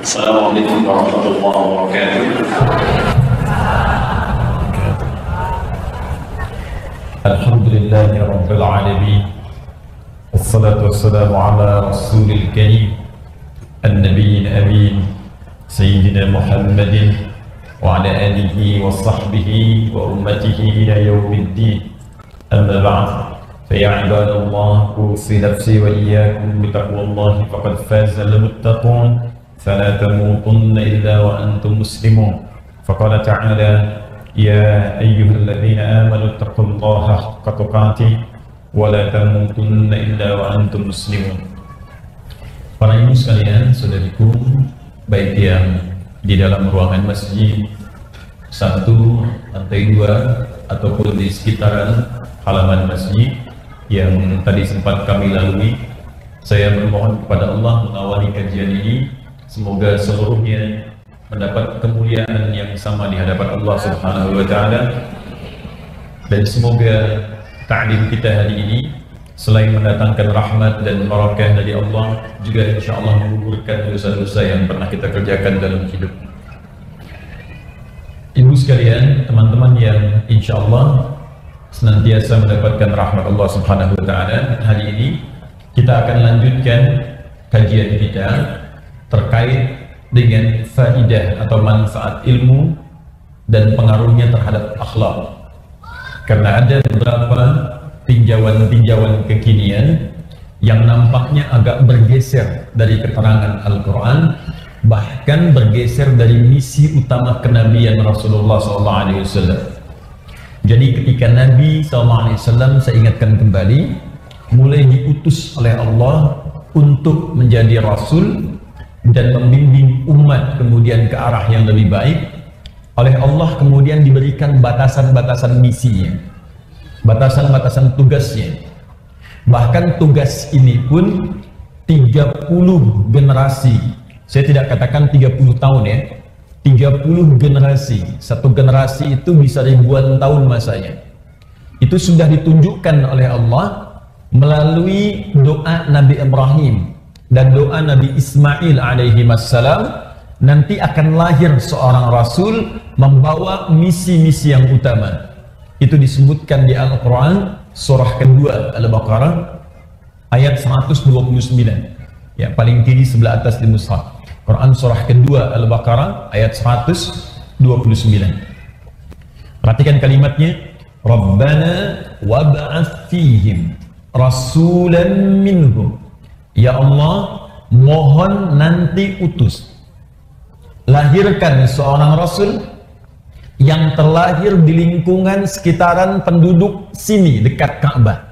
Assalamualaikum warahmatullahi wabarakatuh. Alhamdulillahi rabbil alamin. Wassalatu wassalamu ala rasulil karim an-nabiyyin amin sayyidina Muhammadin wa ala alihi wa sahbihi wa ummatihi ila yaumiddin. Amma ba'd. فيا عباد الله أوصي نفسي وإياكم بتقوى الله فقد فاز المتقون فلا تموتن إلا وأنتم مسلمون. فقال تعالى يا أيها الذين آمنوا اتقوا الله حق تقاته ولا تموتن إلا وأنتم مسلمون. Para ibu sekalian, saudariku, baik yang di dalam ruangan masjid 1, lantai 2 ataupun di sekitaran halaman masjid yang tadi sempat kami lalui, saya memohon kepada Allah mengawali kajian ini, semoga seluruhnya mendapat kemuliaan yang sama di hadapan Allah Subhanahu wa Ta'ala, dan semoga ta'lim kita hari ini selain mendatangkan rahmat dan barakah dari Allah, juga insya Allah menggugurkan dosa-dosa yang pernah kita kerjakan dalam hidup. Ibu sekalian, teman-teman yang insya Allah senantiasa mendapatkan rahmat Allah Subhanahu wa Ta'ala, hari ini kita akan lanjutkan kajian kita terkait dengan faidah atau manfaat ilmu dan pengaruhnya terhadap akhlak. Karena ada beberapa tinjauan-tinjauan kekinian yang nampaknya agak bergeser dari keterangan Al-Quran, bahkan bergeser dari misi utama kenabian Rasulullah SAW. Jadi ketika Nabi SAW, saya ingatkan kembali, mulai diutus oleh Allah untuk menjadi Rasul dan membimbing umat kemudian ke arah yang lebih baik, oleh Allah kemudian diberikan batasan-batasan misinya, batasan-batasan tugasnya. Bahkan tugas ini pun 30 generasi, saya tidak katakan 30 tahun ya, 30 generasi. Satu generasi itu bisa ribuan tahun masanya. Itu sudah ditunjukkan oleh Allah melalui doa Nabi Ibrahim dan doa Nabi Ismail alaihi wassalam. Nanti akan lahir seorang Rasul membawa misi-misi yang utama. Itu disebutkan di Al-Quran surah kedua Al-Baqarah ayat 129, ya, paling kiri sebelah atas di mushaf. Quran surah kedua Al-Baqarah ayat 129. Perhatikan kalimatnya, Rabbana wab'ats fihim rasulan minhum. Ya Allah, mohon nanti utus, lahirkan seorang rasul yang terlahir di lingkungan sekitaran penduduk sini dekat Ka'bah.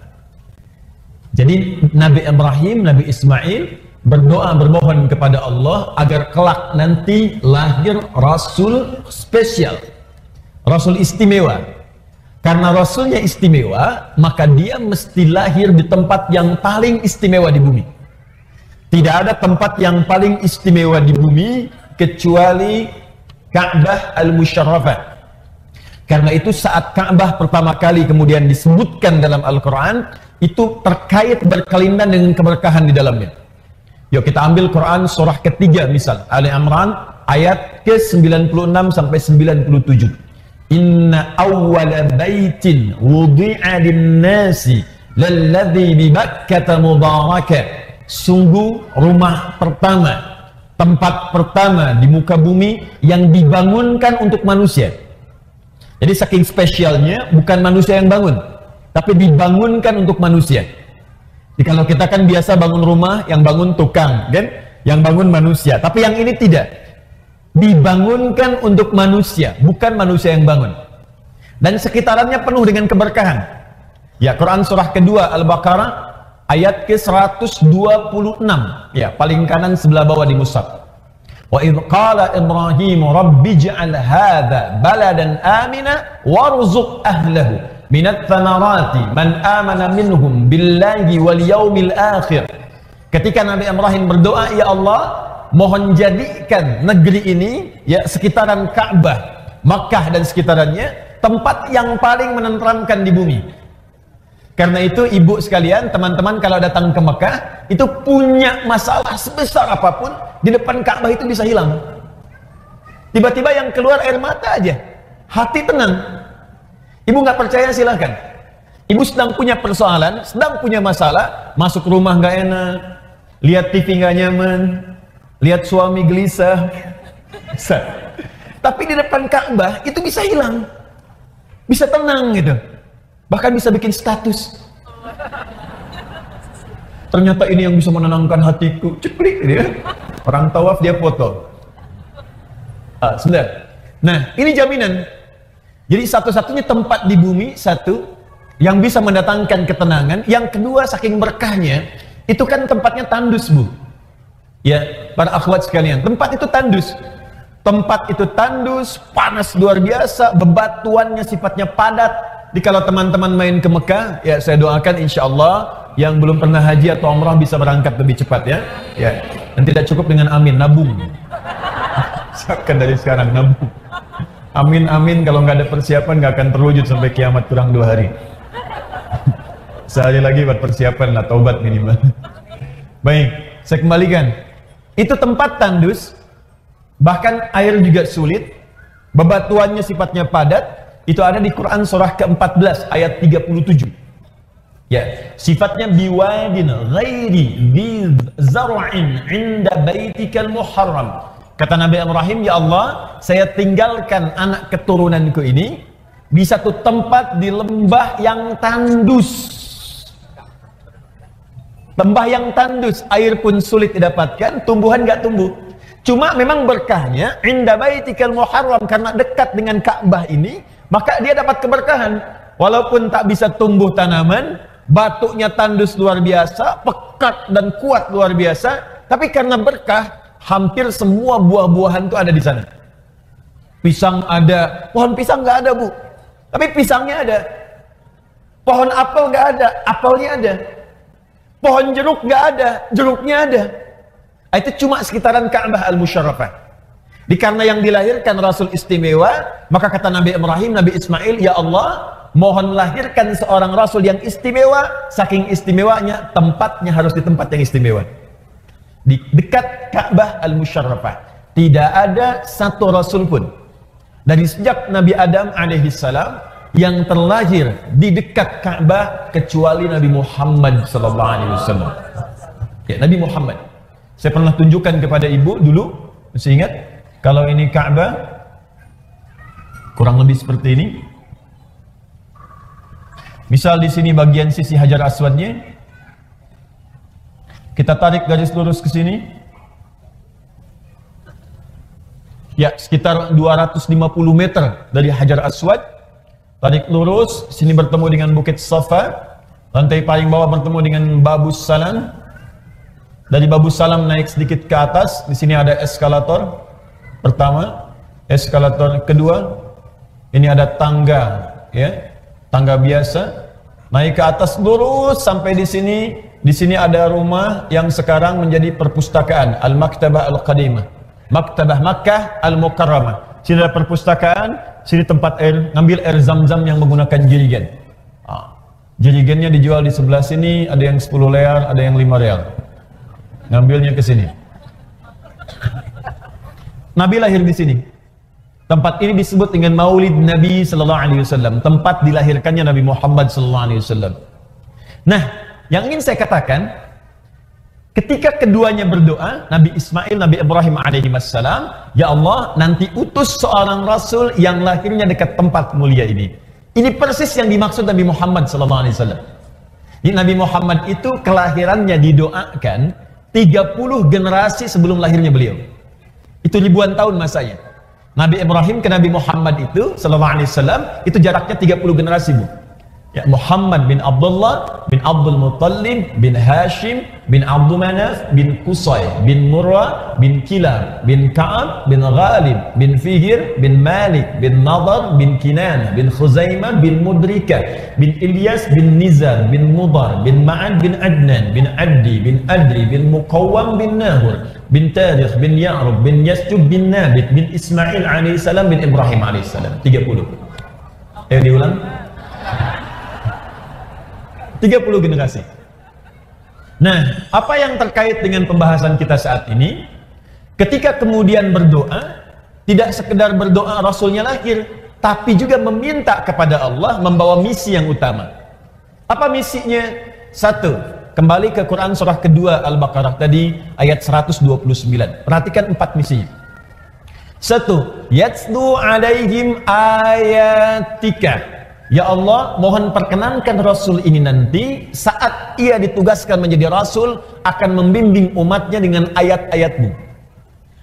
Jadi Nabi Ibrahim, Nabi Ismail berdoa, bermohon kepada Allah agar kelak nanti lahir Rasul spesial, Rasul istimewa. Karena Rasulnya istimewa, maka dia mesti lahir di tempat yang paling istimewa di bumi. Tidak ada tempat yang paling istimewa di bumi kecuali Ka'bah Al-Musyarrafah. Karena itu saat Ka'bah pertama kali kemudian disebutkan dalam Al-Quran, itu terkait berkelindan dengan keberkahan di dalamnya. Yuk kita ambil Quran surah ketiga, misal Ali Imran ayat ke-96 sampai 97. Inna awwala baitin wudi'a lin-nasi lalladzi bi Bakkah mubarakah. Sungguh rumah pertama, tempat pertama di muka bumi yang dibangunkan untuk manusia. Jadi saking spesialnya, bukan manusia yang bangun, tapi dibangunkan untuk manusia. Jadi kalau kita kan biasa bangun rumah, yang bangun tukang, kan? Yang bangun manusia. Tapi yang ini tidak. Dibangunkan untuk manusia, bukan manusia yang bangun. Dan sekitarannya penuh dengan keberkahan. Ya, Quran surah kedua Al-Baqarah ayat ke-126. Ya, paling kanan sebelah bawah di mushaf. Wa idh qala Ibrahim rabbi ij'al hadha baladan amina warzuq ahlahu minat thamarati man amana minhum billahi wal yaumil akhir. Ketika Nabi Ibrahim berdoa, ya Allah, mohon jadikan negeri ini, ya, sekitaran Ka'bah, Makkah dan sekitarannya, tempat yang paling menenteramkan di bumi. Karena itu ibu sekalian, teman-teman kalau datang ke Mekah, itu punya masalah sebesar apapun, di depan Ka'bah itu bisa hilang. Tiba-tiba yang keluar air mata aja, hati tenang. Ibu nggak percaya silahkan. Ibu sedang punya persoalan, sedang punya masalah, masuk rumah nggak enak, lihat TV nggak nyaman, lihat suami gelisah. Tapi di depan Ka'bah itu bisa hilang, bisa tenang gitu, bahkan bisa bikin status. Ternyata ini yang bisa menenangkan hatiku. Ceplik gitu ya. Orang tawaf dia foto. Sebentar. Nah, ini jaminan. Jadi satu-satunya tempat di bumi, satu yang bisa mendatangkan ketenangan. Yang kedua, saking berkahnya, itu kan tempatnya tandus, Bu. Ya, para akhwat sekalian, tempat itu tandus. Tempat itu tandus, panas luar biasa, bebatuannya sifatnya padat. Jadi kalau teman-teman main ke Mekah, ya saya doakan insya Allah yang belum pernah haji atau umrah bisa berangkat lebih cepat ya. Ya, dan tidak cukup dengan amin, nabung. Siapkan dari sekarang, nabung. Amin amin, kalau nggak ada persiapan nggak akan terwujud sampai kiamat kurang 2 hari. Sehari lagi buat persiapan lah, taubat minimal. Baik, saya kembalikan. Itu tempat tandus, bahkan air juga sulit, bebatuannya sifatnya padat. Itu ada di Quran surah ke-14 ayat 37. Ya, sifatnya biwadin ghairi dhi zar'in 'inda baitikal muharram. Kata Nabi Ibrahim, ya Allah, saya tinggalkan anak keturunanku ini di satu tempat di lembah yang tandus. Lembah yang tandus, air pun sulit didapatkan, tumbuhan nggak tumbuh. Cuma memang berkahnya 'inda baitikal muharram, karena dekat dengan Ka'bah ini, maka dia dapat keberkahan. Walaupun tak bisa tumbuh tanaman, batunya tandus luar biasa, pekat dan kuat luar biasa, tapi karena berkah, hampir semua buah-buahan itu ada di sana. Pisang ada, pohon pisang nggak ada, Bu, tapi pisangnya ada. Pohon apel nggak ada, apelnya ada. Pohon jeruk nggak ada, jeruknya ada. Itu cuma sekitaran Ka'bah Al-Musyarrafah. Karena yang dilahirkan Rasul istimewa, maka kata Nabi Ibrahim, Nabi Ismail, ya Allah, mohon lahirkan seorang Rasul yang istimewa. Saking istimewanya, tempatnya harus di tempat yang istimewa, di dekat Ka'bah Al-Musyarrafah. Tidak ada satu Rasul pun dari sejak Nabi Adam alaihissalam yang terlahir di dekat Ka'bah kecuali Nabi Muhammad sallallahu alaihi wasallam. Ya, Nabi Muhammad. Saya pernah tunjukkan kepada ibu dulu, masih ingat? Kalau ini Ka'bah, kurang lebih seperti ini. Misal di sini bagian sisi Hajar Aswadnya, kita tarik garis lurus ke sini. Ya, sekitar 250 meter dari Hajar Aswad. Tarik lurus, sini bertemu dengan Bukit Safa. Lantai paling bawah bertemu dengan Babus Salam. Dari Babus Salam naik sedikit ke atas, di sini ada eskalator. Pertama, eskalator kedua, ini ada tangga, ya, tangga biasa, naik ke atas lurus sampai di sini. Di sini ada rumah yang sekarang menjadi perpustakaan, Al-Maktabah Al-Qadimah, Maktabah Makkah Al-Mukarramah. Sini ada perpustakaan, sini tempat air, ngambil air zam-zam yang menggunakan jerigen. Jerigennya dijual di sebelah sini, ada yang 10 lear, ada yang 5 real. Ngambilnya ke sini. Nabi lahir di sini. Tempat ini disebut dengan Maulid Nabi sallallahu alaihi wasallam, tempat dilahirkannya Nabi Muhammad sallallahu alaihi wasallam. Nah, yang ingin saya katakan, ketika keduanya berdoa, Nabi Ismail, Nabi Ibrahim alaihi wassalam, ya Allah, nanti utus seorang rasul yang lahirnya dekat tempat mulia ini. Ini persis yang dimaksud Nabi Muhammad sallallahu alaihi wasallam. Jadi Nabi Muhammad itu kelahirannya didoakan 30 generasi sebelum lahirnya beliau. Itu ribuan tahun masanya. Nabi Ibrahim ke Nabi Muhammad itu sallallahu alaihi wasallam itu jaraknya 30 generasi, Bu. Ya, Muhammad bin Abdullah bin Abdul Muttalib bin Hashim bin Abdul Manaf bin Qusay bin Murrah bin Kilab bin Ka'ab bin Ghalib bin Fihir bin Malik bin Nadar bin Kinana bin Khuzaimah bin Mudrika bin Ilyas bin Nizar bin Mudar bin Ma'ad bin Adnan bin Addi bin Adri bin Muqawwam bin Nahur bin Tarikh bin Ya'rub bin Yasjub bin Nabit bin Ismail alaihissalam bin Ibrahim alaihissalam. 30. Ayo diulang. 30 generasi. Nah, apa yang terkait dengan pembahasan kita saat ini? Ketika kemudian berdoa, tidak sekedar berdoa Rasulnya lahir, tapi juga meminta kepada Allah, membawa misi yang utama. Apa misinya? Satu, kembali ke Quran surah kedua Al-Baqarah tadi ayat 129. Perhatikan 4 misinya. Satu, yatslu alaihim ayatika. Ya Allah, mohon perkenankan Rasul ini nanti saat ia ditugaskan menjadi Rasul akan membimbing umatnya dengan ayat-ayatmu,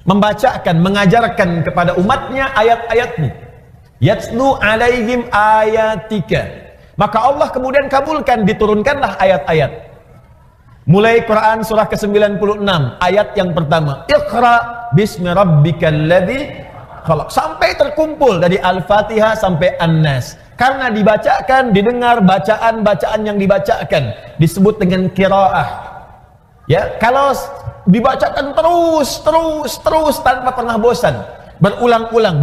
membacakan, mengajarkan kepada umatnya ayat-ayatmu. Yatslu alaihim ayatika. Maka Allah kemudian kabulkan, diturunkanlah ayat-ayat. Mulai Quran surah ke-96 ayat yang pertama, Iqra bismi rabbikal ladzi khalaq, sampai terkumpul dari Al-Fatihah sampai An-Nas. Karena dibacakan, didengar bacaan-bacaan yang dibacakan disebut dengan qiraah. Ya, kalau dibacakan terus tanpa pernah bosan, berulang-ulang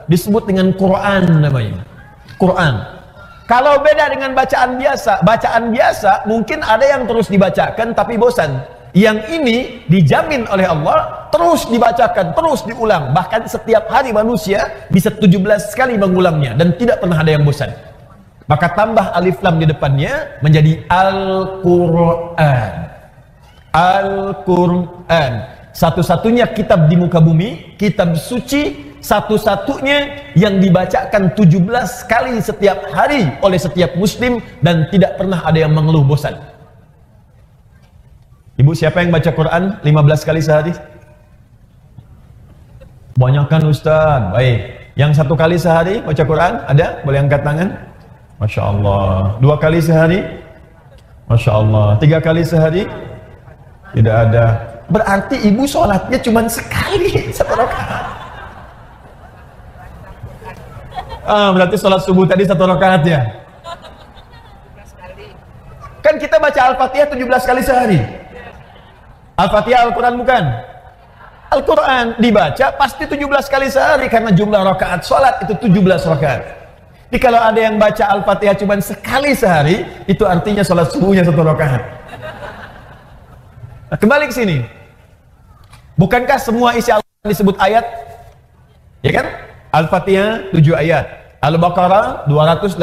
disebut dengan Quran namanya. Quran. Kalau beda dengan bacaan biasa mungkin ada yang terus dibacakan tapi bosan. Yang ini dijamin oleh Allah terus dibacakan, terus diulang. Bahkan setiap hari manusia bisa 17 kali mengulangnya dan tidak pernah ada yang bosan. Maka tambah alif lam di depannya menjadi Al-Quran. Al-Quran. Satu-satunya kitab di muka bumi, kitab suci, satu-satunya yang dibacakan 17 kali setiap hari oleh setiap muslim dan tidak pernah ada yang mengeluh bosan. Ibu, siapa yang baca Quran 15 kali sehari? Banyakkan Ustaz. Baik. Yang 1 kali sehari baca Quran? Ada? Boleh angkat tangan? Masya Allah. 2 kali sehari? Masya Allah. 3 kali sehari? Tidak ada. Berarti ibu sholatnya cuma sekali, 1 rakaat. Berarti sholat subuh tadi 1 rakaat ya? Kan kita baca Al-Fatihah 17 kali sehari. Al-Fatihah Al-Quran bukan? Al-Quran dibaca pasti 17 kali sehari karena jumlah rakaat sholat itu 17 rakaat. Jadi kalau ada yang baca Al-Fatihah cuma sekali sehari, itu artinya sholat subuhnya 1 rakaat. Nah, kembali ke sini. Bukankah semua isi Al-Quran disebut ayat? Ya kan? Al-Fatihah 7 ayat, Al-Baqarah 286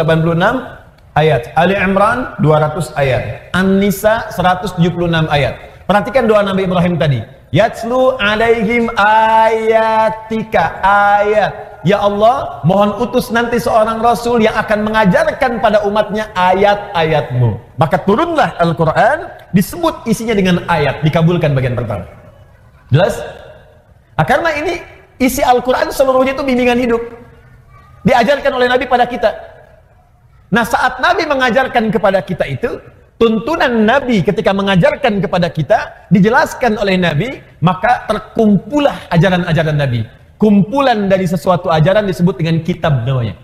ayat, Ali Imran 200 ayat, An-Nisa 176 ayat. Perhatikan doa Nabi Ibrahim tadi. Yatslu alaihim ayatika, ayat. Ya Allah, mohon utus nanti seorang Rasul yang akan mengajarkan pada umatnya ayat-ayatmu. Maka turunlah Al-Quran, disebut isinya dengan ayat, dikabulkan bagian pertama. Jelas? Nah, karena ini isi Al-Quran seluruhnya itu bimbingan hidup. Diajarkan oleh Nabi pada kita. Nah, saat Nabi mengajarkan kepada kita itu, tuntunan Nabi ketika mengajarkan kepada kita dijelaskan oleh Nabi, maka terkumpullah ajaran-ajaran Nabi. Kumpulan dari sesuatu ajaran disebut dengan kitab namanya.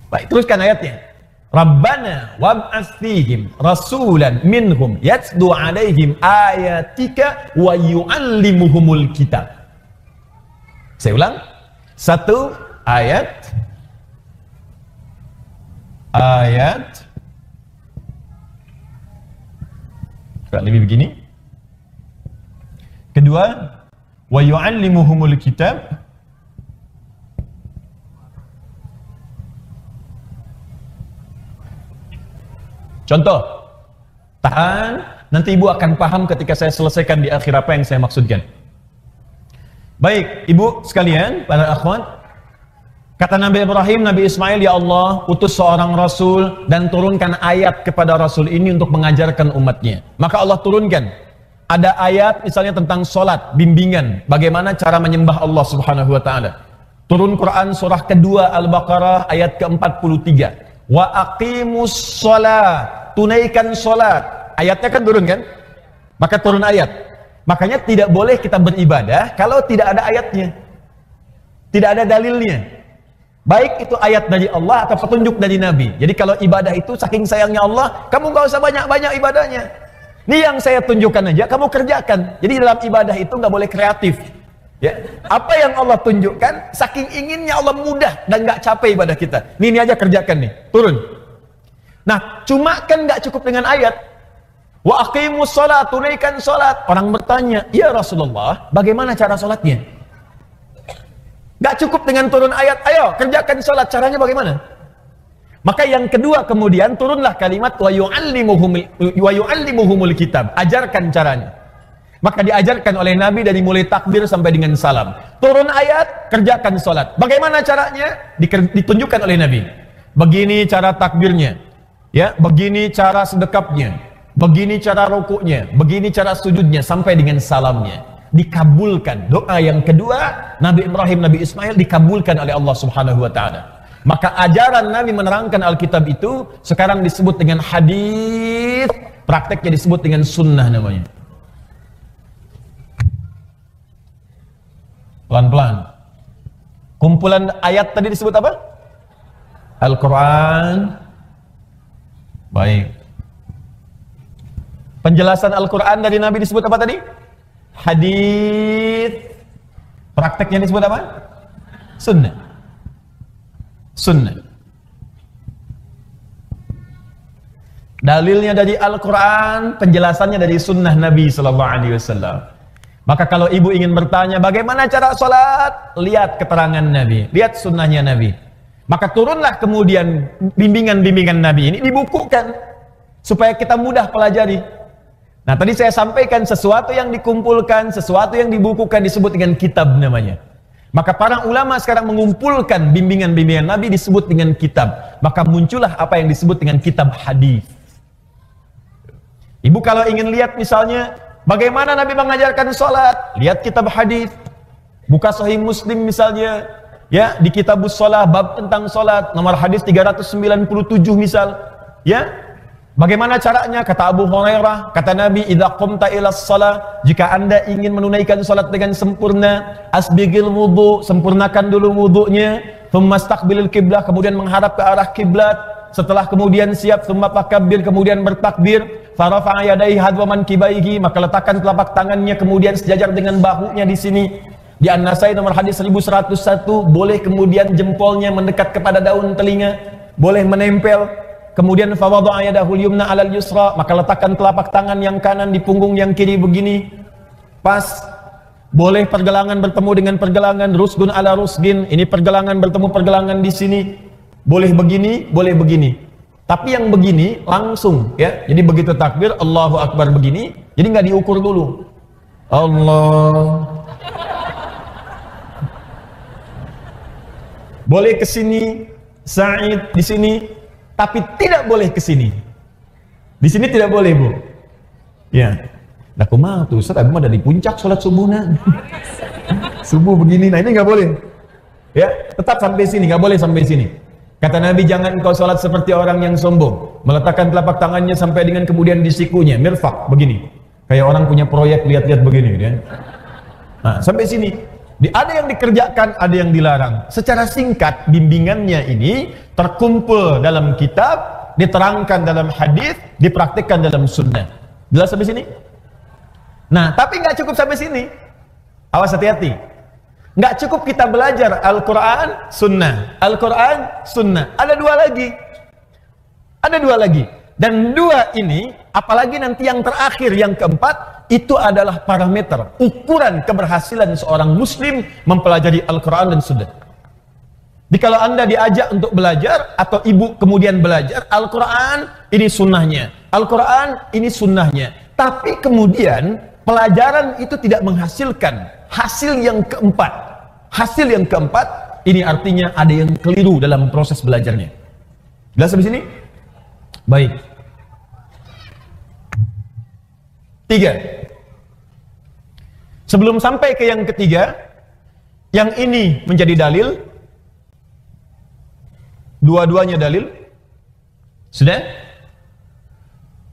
Baik, teruskan ayatnya. Rabbana wab'ats fihim rasulan minhum yatslu alaihim ayatika wa yu'allimuhumul kitab. Saya ulang. 1 ayat lebih begini. Kedua, wa yu'allimuhumul kitab. Contoh. Tahan, nanti ibu akan paham ketika saya selesaikan di akhir apa yang saya maksudkan. Baik, ibu sekalian, para akhwat, kata Nabi Ibrahim, Nabi Ismail, ya Allah, utus seorang Rasul dan turunkan ayat kepada Rasul ini untuk mengajarkan umatnya. Maka Allah turunkan. Ada ayat misalnya tentang sholat, bimbingan, bagaimana cara menyembah Allah subhanahu wa ta'ala. Turun Quran surah kedua Al-Baqarah ayat ke-43. Wa aqimus sholat, tunaikan sholat. Ayatnya kan turun kan? Maka turun ayat. Makanya tidak boleh kita beribadah kalau tidak ada ayatnya. Tidak ada dalilnya. Baik itu ayat dari Allah atau petunjuk dari Nabi. Jadi kalau ibadah itu saking sayangnya Allah, kamu gak usah banyak-banyak ibadahnya. Ini yang saya tunjukkan aja, kamu kerjakan. Jadi dalam ibadah itu gak boleh kreatif. Ya, apa yang Allah tunjukkan, saking inginnya Allah mudah dan gak capek ibadah kita. Ini aja kerjakan nih, turun. Nah, cuma kan gak cukup dengan ayat. Wa aqimus shalat, tunaikan salat. Orang bertanya, "Ya Rasulullah, bagaimana cara salatnya?" Gak cukup dengan turun ayat, "Ayo kerjakan salat." Caranya bagaimana? Maka yang kedua kemudian turunlah kalimat wa yu'allimuhumul kitab. Ajarkan caranya. Maka diajarkan oleh Nabi dari mulai takbir sampai dengan salam. Turun ayat, kerjakan salat. Bagaimana caranya? Ditunjukkan oleh Nabi. Begini cara takbirnya. Ya, begini cara sedekapnya. Begini cara rukuknya, begini cara sujudnya sampai dengan salamnya. Dikabulkan. Doa yang kedua, Nabi Ibrahim, Nabi Ismail dikabulkan oleh Allah Subhanahu wa taala. Maka ajaran Nabi menerangkan Alkitab itu sekarang disebut dengan hadis, prakteknya disebut dengan sunnah namanya. Pelan-pelan. Kumpulan ayat tadi disebut apa? Al-Quran. Baik. Penjelasan Al-Quran dari Nabi disebut apa tadi? Hadis. Prakteknya disebut apa? Sunnah. Sunnah. Dalilnya dari Al-Quran, penjelasannya dari sunnah Nabi SAW. Maka kalau ibu ingin bertanya bagaimana cara sholat, lihat keterangan Nabi, lihat sunnahnya Nabi. Maka turunlah kemudian bimbingan-bimbingan Nabi ini dibukukan supaya kita mudah pelajari. Nah, tadi saya sampaikan sesuatu yang dikumpulkan, sesuatu yang dibukukan disebut dengan kitab namanya. Maka para ulama sekarang mengumpulkan bimbingan-bimbingan Nabi disebut dengan kitab. Maka muncullah apa yang disebut dengan kitab hadis. Ibu kalau ingin lihat misalnya bagaimana Nabi mengajarkan sholat, lihat kitab hadis. Buka Sahih Muslim misalnya, ya, di Kitabus Shalah bab tentang sholat, nomor hadis 397 misal, ya. Bagaimana caranya? Kata Abu Hurairah, kata Nabi, "Idza qumta ilas shalah," jika Anda ingin menunaikan salat dengan sempurna, asbigil wudu, sempurnakan dulu wudunya, tsumma istaqbilil qiblah, kemudian menghadap ke arah kiblat, setelah kemudian siap, tsumma fakabbir, kemudian bertakbir, farafa'a yadayhi hadwa mankibaihi, maka letakkan telapak tangannya kemudian sejajar dengan bahunya di sini. Di An-Nasai nomor hadis 1101, boleh kemudian jempolnya mendekat kepada daun telinga, boleh menempel. Kemudian fawadha'a yadahul yumna 'alal yusra, maka letakkan telapak tangan yang kanan di punggung yang kiri begini. Pas. Boleh pergelangan bertemu dengan pergelangan, rusdun ala rusdin. Ini pergelangan bertemu pergelangan di sini. Boleh begini, boleh begini. Tapi yang begini langsung, ya. Jadi begitu takbir Allahu Akbar begini, jadi nggak diukur dulu. Allah. Boleh ke sini, Sa'id di sini. Tapi tidak boleh ke sini. Di sini tidak boleh, Bu. Ya. Nah, kumaha tuh, Ustaz, aku mah dari puncak sholat subuhna. Subuh begini, nah ini nggak boleh. Ya, tetap sampai sini, nggak boleh sampai sini. Kata Nabi, jangan engkau sholat seperti orang yang sombong, meletakkan telapak tangannya sampai dengan kemudian di sikunya, mirfak begini. Kayak orang punya proyek lihat-lihat begini, ya. Nah, sampai sini. Ada yang dikerjakan, ada yang dilarang. Secara singkat, bimbingannya ini terkumpul dalam kitab, diterangkan dalam hadis, dipraktikkan dalam sunnah. Jelas sampai sini? Nah, tapi nggak cukup sampai sini. Awas, hati-hati. Nggak cukup kita belajar Al-Quran, sunnah. Al-Quran, sunnah. Ada dua lagi. Ada dua lagi. Dan dua ini, apalagi nanti yang terakhir, yang keempat, itu adalah parameter, ukuran keberhasilan seorang muslim mempelajari Al-Quran dan Sunnah. Jadi kalau Anda diajak untuk belajar, atau ibu kemudian belajar, Al-Quran ini sunnahnya, Al-Quran ini sunnahnya. Tapi kemudian pelajaran itu tidak menghasilkan hasil yang keempat. Hasil yang keempat, ini artinya ada yang keliru dalam proses belajarnya. Jelas sampai sini? Baik. 3. Sebelum sampai ke yang ketiga, yang ini menjadi dalil, dua-duanya dalil. Sudah?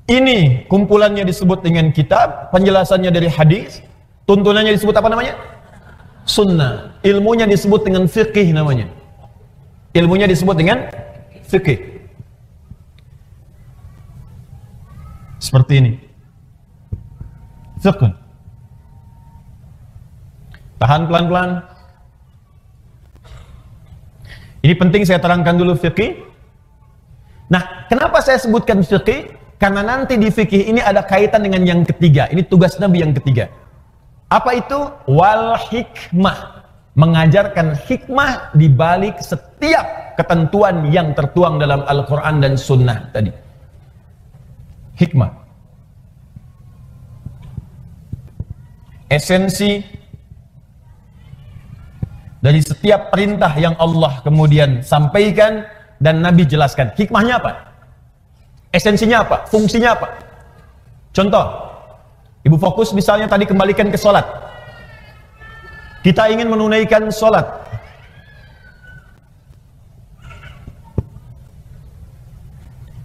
Ini kumpulannya disebut dengan kitab, penjelasannya dari hadis, tuntunannya disebut apa namanya? Sunnah. Ilmunya disebut dengan fiqih namanya. Ilmunya disebut dengan fiqih. Seperti ini. Fiqh. Tahan pelan-pelan. Ini penting saya terangkan dulu fiqih. Nah, kenapa saya sebutkan fiqih? Karena nanti di fikih ini ada kaitan dengan yang ketiga. Ini tugas Nabi yang ketiga. Apa itu? Wal hikmah. Mengajarkan hikmah di balik setiap ketentuan yang tertuang dalam Al-Quran dan Sunnah tadi. Hikmah. Esensi dari setiap perintah yang Allah kemudian sampaikan dan Nabi jelaskan. Hikmahnya apa? Esensinya apa? Fungsinya apa? Contoh, ibu fokus misalnya tadi kembalikan ke sholat. Kita ingin menunaikan sholat.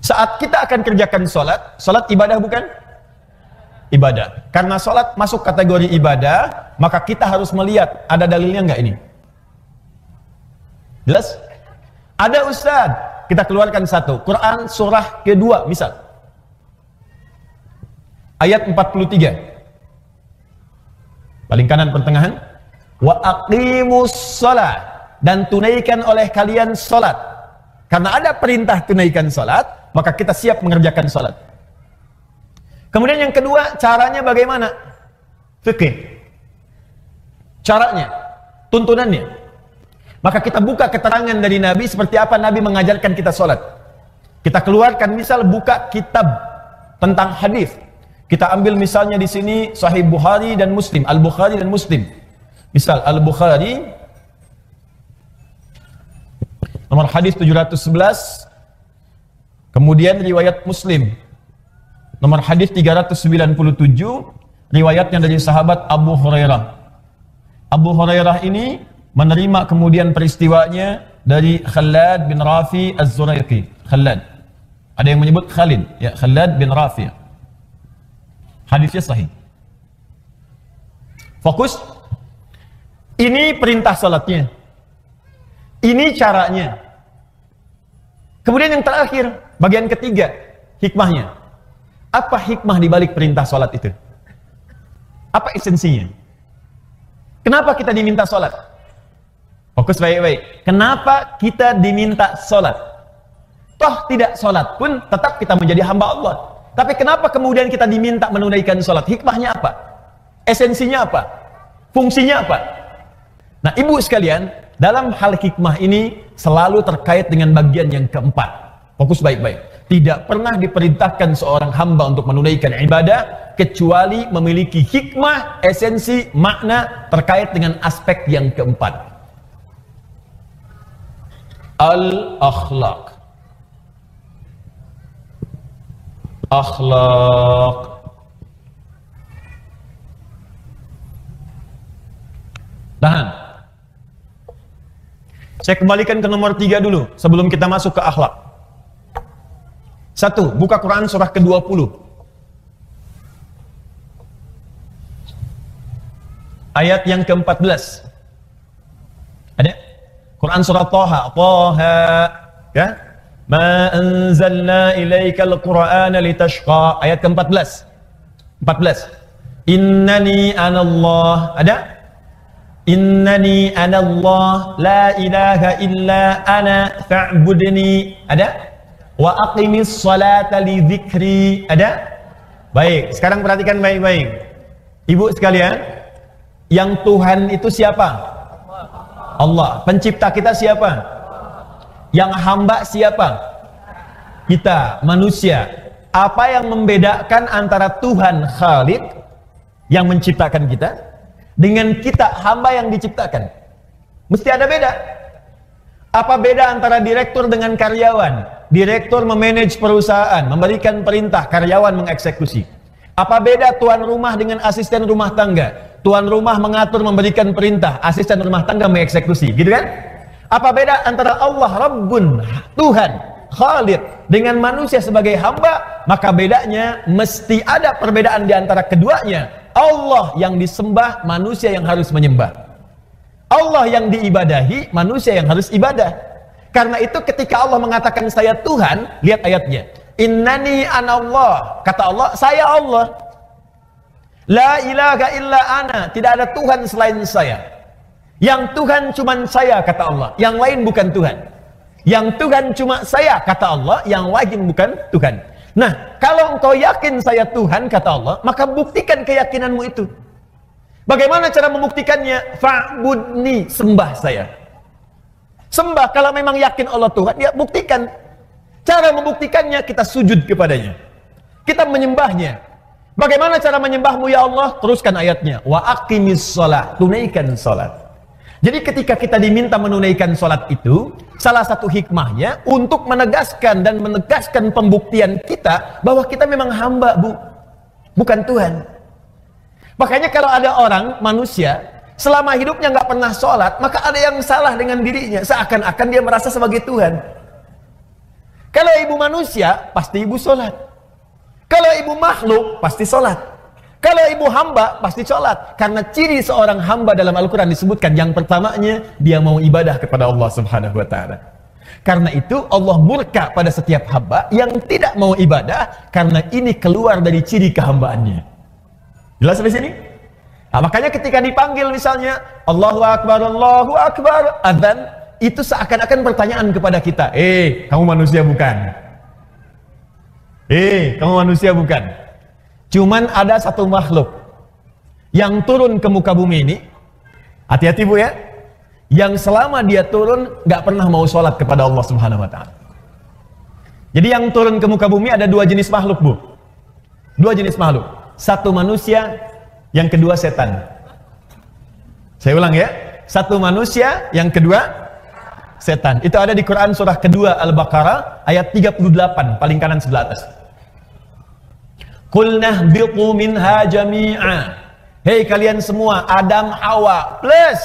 Saat kita akan kerjakan sholat, sholat ibadah bukan? Ibadah. Karena sholat masuk kategori ibadah, maka kita harus melihat ada dalilnya nggak ini? Jelas? Ada Ustaz, kita keluarkan satu. Quran surah kedua misal. Ayat 43. Paling kanan pertengahan. Wa aqimus shalah, dan tunaikan oleh kalian salat. Karena ada perintah tunaikan salat, maka kita siap mengerjakan salat. Kemudian yang kedua, caranya bagaimana? Fikih. Caranya, tuntunannya. Maka kita buka keterangan dari Nabi seperti apa Nabi mengajarkan kita salat. Kita keluarkan misal buka kitab tentang hadis. Kita ambil misalnya di sini Sahih Bukhari dan Muslim, Al-Bukhari dan Muslim. Misal Al-Bukhari nomor hadis 711, kemudian riwayat Muslim nomor hadis 397, riwayatnya dari sahabat Abu Hurairah. Abu Hurairah ini menerima kemudian peristiwanya dari Khalad bin Rafi Az-Zuraiqi. Khalad, ada yang menyebut Khalid, ya, Khalad bin Rafi. Hadisnya sahih. Fokus. Ini perintah salatnya. Ini caranya. Kemudian yang terakhir, bagian ketiga, hikmahnya. Apa hikmah di balik perintah salat itu? Apa esensinya? Kenapa kita diminta salat? Fokus baik-baik. Kenapa kita diminta salat? Toh tidak salat pun tetap kita menjadi hamba Allah. Tapi kenapa kemudian kita diminta menunaikan salat? Hikmahnya apa? Esensinya apa? Fungsinya apa? Nah, ibu sekalian, dalam hal hikmah ini selalu terkait dengan bagian yang keempat. Fokus baik-baik. Tidak pernah diperintahkan seorang hamba untuk menunaikan ibadah kecuali memiliki hikmah, esensi, makna terkait dengan aspek yang keempat. Al-akhlaq. Akhlaq. Tahan. Saya kembalikan ke nomor 3 dulu sebelum kita masuk ke akhlak. 1. Buka Quran surah ke-20. Ayat yang ke-14. Ada? Quran surah Taha. Taha. Ya? Ma anzalna ilaikal Qur'ana litashqa. Ayat ke-14. 14. Innani anallah. Ada? Innani anallah la ilaha illa ana fa'budni. Ada? Wa aqimis salata li dzikri. Ada? Baik, sekarang perhatikan baik-baik. Ibu sekalian, yang Tuhan itu siapa? Allah. Pencipta kita siapa? Yang hamba siapa? Kita, manusia. Apa yang membedakan antara Tuhan Khalik yang menciptakan kita dengan kita hamba yang diciptakan? Mesti ada beda. Apa beda antara direktur dengan karyawan? Direktur memanage perusahaan, memberikan perintah, karyawan mengeksekusi. Apa beda tuan rumah dengan asisten rumah tangga? Tuan rumah mengatur, memberikan perintah, asisten rumah tangga mengeksekusi, gitu kan? Apa beda antara Allah Rabbun, Tuhan, Khalid, dengan manusia sebagai hamba? Maka bedanya mesti ada perbedaan di antara keduanya. Allah yang disembah, manusia yang harus menyembah. Allah yang diibadahi, manusia yang harus ibadah. Karena itu ketika Allah mengatakan saya Tuhan, lihat ayatnya. Innani anallah. Kata Allah, saya Allah. La ilaha illa ana. Tidak ada Tuhan selain saya. Yang Tuhan cuma saya, kata Allah. Yang lain bukan Tuhan. Yang Tuhan cuma saya, kata Allah. Yang lain bukan Tuhan. Nah, kalau engkau yakin saya Tuhan, kata Allah, maka buktikan keyakinanmu itu. Bagaimana cara membuktikannya? Fa'budni, sembah saya. Sembah, kalau memang yakin Allah Tuhan, ya buktikan. Cara membuktikannya, kita sujud kepadanya. Kita menyembahnya. Bagaimana cara menyembahmu ya Allah? Teruskan ayatnya. Wa aqimis shalah, tunaikan salat. Jadi ketika kita diminta menunaikan salat itu, salah satu hikmahnya untuk menegaskan dan menegaskan pembuktian kita bahwa kita memang hamba, bukan Tuhan. Makanya kalau ada orang, manusia, selama hidupnya nggak pernah sholat, maka ada yang salah dengan dirinya, seakan-akan dia merasa sebagai Tuhan. Kalau ibu manusia, pasti ibu sholat. Kalau ibu makhluk, pasti sholat. Kalau ibu hamba, pasti sholat. Karena ciri seorang hamba dalam Al-Quran disebutkan, yang pertamanya, dia mau ibadah kepada Allah Subhanahu wa Ta'ala. Karena itu Allah murka pada setiap hamba yang tidak mau ibadah, karena ini keluar dari ciri kehambaannya. Jelas sampai sini? Nah, makanya ketika dipanggil misalnya Allahu Akbar, adzan, itu seakan-akan pertanyaan kepada kita, kamu manusia bukan? Kamu manusia bukan? Cuman ada satu makhluk yang turun ke muka bumi ini, hati-hati bu ya, yang selama dia turun gak pernah mau sholat kepada Allah Subhanahu wa Ta'ala. Jadi yang turun ke muka bumi ada dua jenis makhluk bu, dua jenis makhluk, satu manusia, yang kedua setan. Saya ulang ya, satu manusia, yang kedua setan. Itu ada di Quran surah kedua Al-Baqarah ayat 38 paling kanan sebelah atas. Qulna biqu minha jami'a. Hei kalian semua, Adam, Hawa plus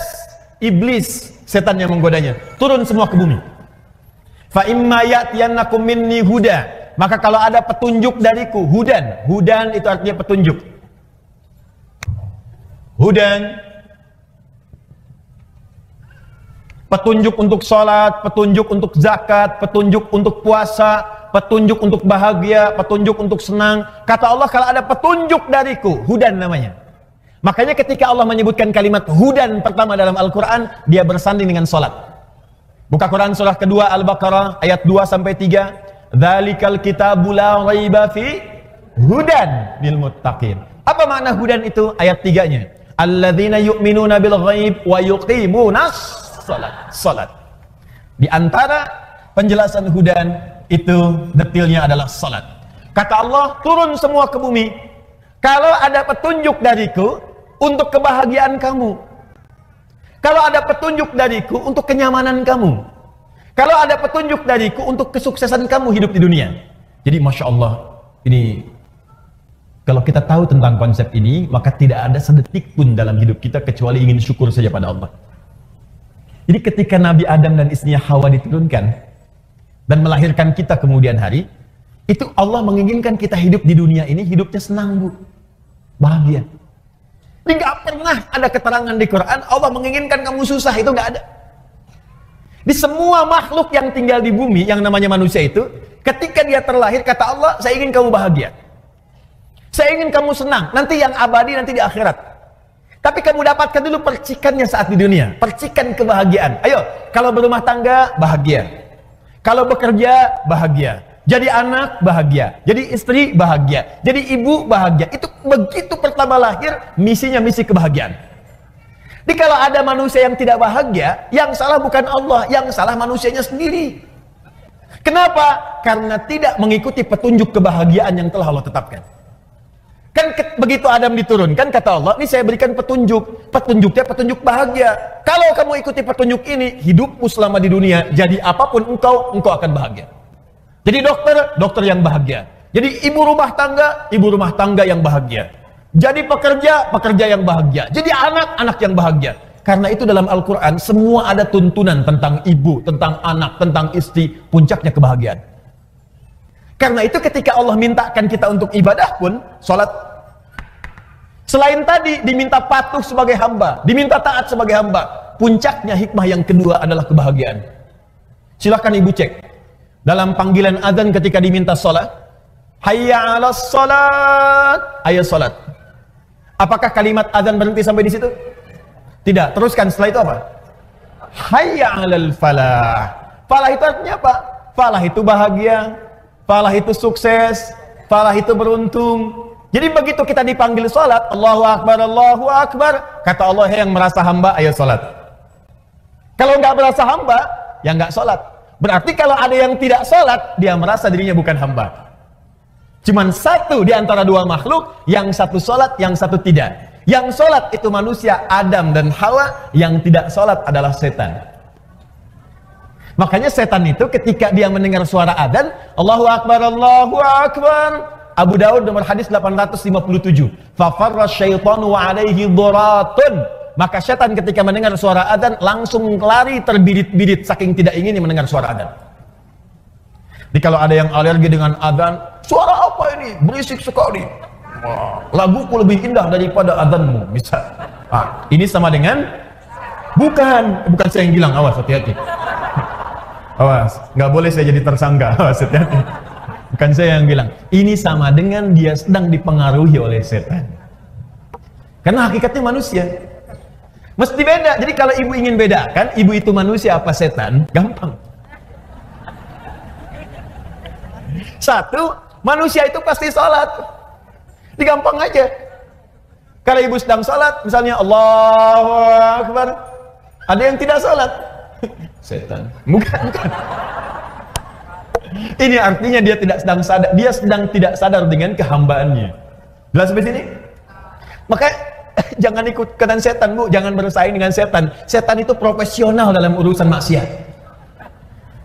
iblis, setan yang menggodanya, turun semua ke bumi. Fa imma ya'tiyannakum minni huda, maka kalau ada petunjuk dariku, hudan itu artinya petunjuk. Hudan, petunjuk untuk sholat, petunjuk untuk zakat, petunjuk untuk puasa, petunjuk untuk bahagia, petunjuk untuk senang. Kata Allah, kalau ada petunjuk dariku, hudan namanya. Makanya ketika Allah menyebutkan kalimat hudan pertama dalam Al-Quran, dia bersanding dengan sholat. Buka Quran surah kedua Al-Baqarah ayat 2-3. Dzalikal kitabu la raiba fi hudan lil muttaqin. Apa makna hudan itu? Ayat 3-nya. Alladzina yu'minuna bil ghaib wa yuqimunas salat. Di antara penjelasan hudan itu detailnya adalah salat. Kata Allah, turun semua ke bumi. Kalau ada petunjuk dariku untuk kebahagiaan kamu. Kalau ada petunjuk dariku untuk kenyamanan kamu. Kalau ada petunjuk dariku untuk kesuksesan kamu hidup di dunia. Jadi Masya Allah, ini kalau kita tahu tentang konsep ini, maka tidak ada sedetik pun dalam hidup kita kecuali ingin syukur saja pada Allah. Jadi ketika Nabi Adam dan istrinya Hawa diturunkan dan melahirkan kita kemudian hari, itu Allah menginginkan kita hidup di dunia ini, hidupnya senang bu, bahagia. Ini gak pernah ada keterangan di Quran Allah menginginkan kamu susah, itu gak ada. Di semua makhluk yang tinggal di bumi, yang namanya manusia itu, ketika dia terlahir, kata Allah, saya ingin kamu bahagia, saya ingin kamu senang, nanti yang abadi nanti di akhirat. Tapi kamu dapatkan dulu percikannya saat di dunia, percikan kebahagiaan. Ayo, kalau berumah tangga, bahagia. Kalau bekerja, bahagia. Jadi anak, bahagia. Jadi istri, bahagia. Jadi ibu, bahagia. Itu begitu pertama lahir, misinya misi kebahagiaan. Jadi kalau ada manusia yang tidak bahagia, yang salah bukan Allah, yang salah manusianya sendiri. Kenapa? Karena tidak mengikuti petunjuk kebahagiaan yang telah Allah tetapkan. Kan begitu Adam diturunkan, kata Allah, ini saya berikan petunjuk. Petunjuknya petunjuk bahagia. Kalau kamu ikuti petunjuk ini, hidupmu selama di dunia, jadi apapun engkau akan bahagia. Jadi dokter yang bahagia. Jadi ibu rumah tangga yang bahagia. Jadi pekerja yang bahagia. Jadi anak yang bahagia. Karena itu dalam Al-Quran, semua ada tuntunan tentang ibu, tentang anak, tentang istri, puncaknya kebahagiaan. Karena itu ketika Allah mintakan kita untuk ibadah pun, sholat, selain tadi diminta patuh sebagai hamba, diminta taat sebagai hamba, puncaknya hikmah yang kedua adalah kebahagiaan. Silahkan ibu cek dalam panggilan azan ketika diminta sholat, hayya 'alas sholat, ayo sholat. Apakah kalimat azan berhenti sampai di situ? Tidak. Teruskan setelah itu apa? Hayya 'alal falah. Falah itu artinya apa? Falah itu bahagia, falah itu sukses, Falah itu beruntung. Jadi begitu kita dipanggil sholat, Allahu Akbar, Allahu Akbar, kata Allah, yang merasa hamba, ayo sholat. Kalau nggak merasa hamba, ya nggak sholat. Berarti kalau ada yang tidak sholat, dia merasa dirinya bukan hamba. Cuman satu di antara dua makhluk, yang satu sholat, yang satu tidak. Yang sholat itu manusia, Adam dan Hawa. Yang tidak sholat adalah setan. Makanya setan itu ketika dia mendengar suara adzan, Allahu Akbar, Allahu Akbar. Abu Daud nomor hadis 857. Fafarra syaitanu wa alaihi dhuratun. Maka setan ketika mendengar suara adzan langsung lari terbirit-birit saking tidak ingin mendengar suara adzan. Jadi kalau ada yang alergi dengan adzan, suara apa ini? Berisik sekali. Laguku lebih indah daripada adzanmu, misal. Ini sama dengan bukan saya yang bilang, awas hati-hati. Awas, nggak boleh saya jadi tersangka. Awas hati-hati. Bukan saya yang bilang. Ini sama dengan dia sedang dipengaruhi oleh setan. Karena hakikatnya manusia. Mesti beda. Jadi kalau ibu ingin bedakan, ibu itu manusia apa setan, gampang. Satu, manusia itu pasti sholat. Digampang aja. Kalau ibu sedang sholat, misalnya Allahu Akbar, ada yang tidak sholat. Setan. Bukan. Ini artinya dia tidak sedang sadar, dia sedang tidak sadar dengan kehambaannya. Jelas sampai sini? Maka jangan ikut-ikutan setan, Bu, jangan bersaing dengan setan. Setan itu profesional dalam urusan maksiat.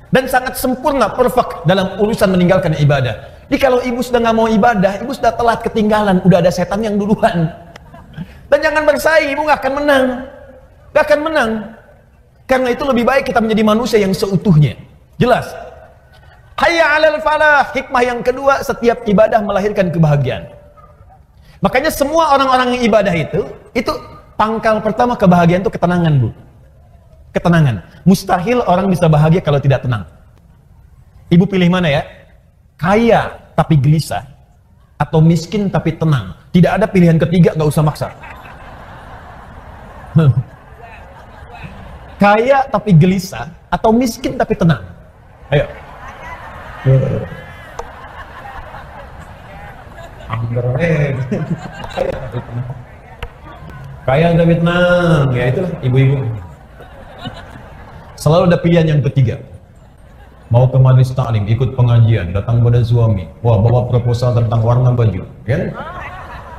Dan sangat sempurna, perfect dalam urusan meninggalkan ibadah. Jadi kalau ibu sudah nggak mau ibadah, ibu sudah telat ketinggalan, udah ada setan yang duluan. Dan jangan bersaing, ibu nggak akan menang. Nggak akan menang. Karena itu lebih baik kita menjadi manusia yang seutuhnya. Jelas? Hayya 'alal falah. Hikmah yang kedua, setiap ibadah melahirkan kebahagiaan. Makanya semua orang-orang yang ibadah itu pangkal pertama kebahagiaan itu ketenangan, Bu. Ketenangan. Mustahil orang bisa bahagia kalau tidak tenang. Ibu pilih mana ya? Kaya tapi gelisah atau miskin tapi tenang. Tidak ada pilihan ketiga, nggak usah maksa. Kaya tapi gelisah atau miskin tapi tenang. Ayo. Kaya tapi tenang. Ya itulah ibu-ibu. Selalu ada pilihan yang ketiga. Mau ke majelis taklim, ikut pengajian, datang pada suami, wah bawa proposal tentang warna baju, kan?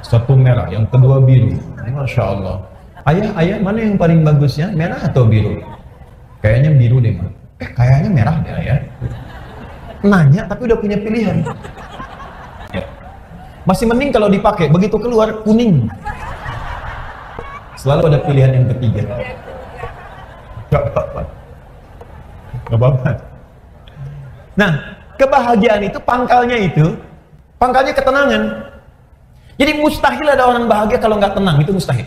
Satu merah, yang kedua biru. Masya Allah. Ayah, mana yang paling bagusnya, merah atau biru? Kayaknya biru deh, Ma. Kayaknya merah deh, ya. Nanya tapi udah punya pilihan. Ya. Masih mending kalau dipakai, begitu keluar kuning. Selalu ada pilihan yang ketiga. Gak apa-apa. Gak apa-apa. Nah, kebahagiaan itu pangkalnya ketenangan. Jadi mustahil ada orang bahagia kalau nggak tenang, itu mustahil.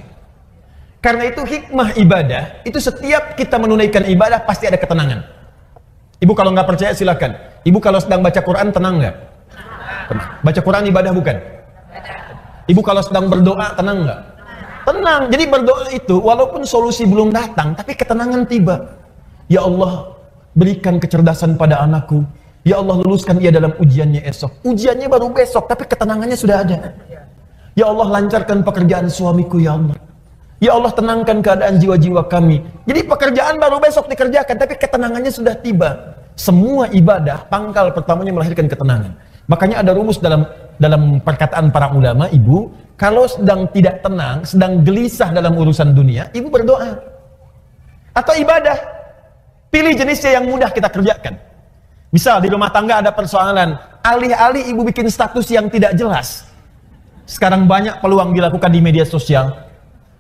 Karena itu hikmah ibadah, itu setiap kita menunaikan ibadah pasti ada ketenangan. Ibu kalau nggak percaya silakan. Ibu kalau sedang baca Quran tenang nggak? Tenang. Baca Quran ibadah bukan? Ibu kalau sedang berdoa tenang nggak? Tenang. Jadi berdoa itu walaupun solusi belum datang, tapi ketenangan tiba. Ya Allah, berikan kecerdasan pada anakku. Ya Allah, luluskan ia dalam ujiannya esok. Ujiannya baru besok, tapi ketenangannya sudah ada. Ya Allah, lancarkan pekerjaan suamiku, ya Allah. Ya Allah, tenangkan keadaan jiwa-jiwa kami. Jadi pekerjaan baru besok dikerjakan, tapi ketenangannya sudah tiba. Semua ibadah, pangkal pertamanya melahirkan ketenangan. Makanya ada rumus dalam perkataan para ulama, ibu, kalau sedang tidak tenang, sedang gelisah dalam urusan dunia, ibu berdoa. Atau ibadah. Pilih jenisnya yang mudah kita kerjakan. Misal di rumah tangga ada persoalan, alih-alih ibu bikin status yang tidak jelas. Sekarang banyak peluang dilakukan di media sosial.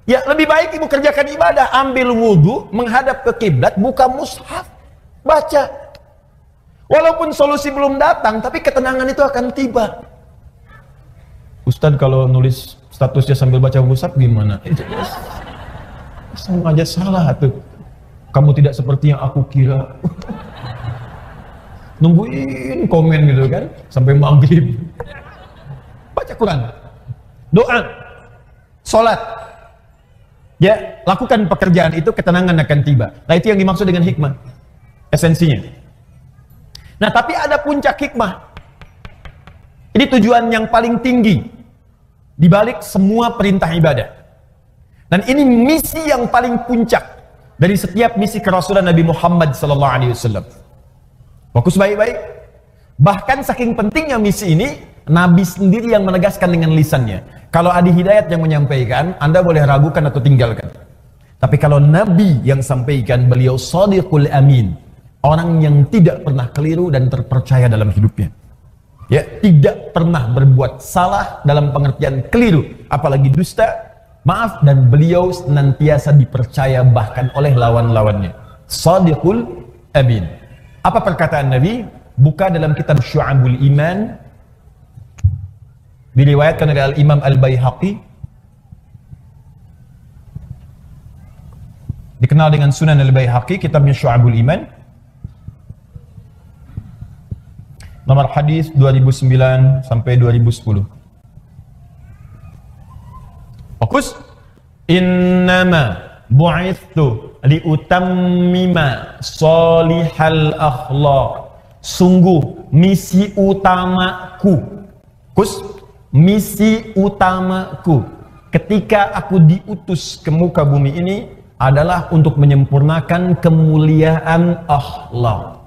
Ya lebih baik ibu kerjakan ibadah, ambil wudhu, menghadap ke kiblat, buka mushaf, baca. Walaupun solusi belum datang, tapi ketenangan itu akan tiba. Ustadz kalau nulis statusnya sambil baca mushaf gimana? Sama aja salah tuh. Kamu tidak seperti yang aku kira. Nungguin komen gitu kan sampai maghrib. Baca Quran, doa, sholat, ya lakukan pekerjaan itu, ketenangan akan tiba. Nah itu yang dimaksud dengan hikmah, esensinya. Nah tapi ada puncak hikmah. Ini tujuan yang paling tinggi di balik semua perintah ibadah. Dan ini misi yang paling puncak dari setiap misi kerasulan Nabi Muhammad SAW. Fokus baik-baik. Bahkan saking pentingnya misi ini, Nabi sendiri yang menegaskan dengan lisannya. Kalau Adi Hidayat yang menyampaikan, Anda boleh ragukan atau tinggalkan. Tapi kalau Nabi yang sampaikan, beliau Shadiqul Amin, orang yang tidak pernah keliru dan terpercaya dalam hidupnya. Ya, tidak pernah berbuat salah dalam pengertian keliru, apalagi dusta, maaf, dan beliau senantiasa dipercaya bahkan oleh lawan-lawannya. Shadiqul Amin. Apa perkataan Nabi? Buka dalam kitab Syu'abul Iman, diriwayatkan oleh Al-Imam Al-Baihaqi, dikenal dengan Sunan Al-Baihaqi, kitabnya Syu'abul Iman, nomor hadis 2009 sampai 2010. Fokus. Innama bu'ithu liutammima salihal akhlaq. Sungguh misi utamaku. Misi utamaku ketika aku diutus ke muka bumi ini adalah untuk menyempurnakan kemuliaan akhlak.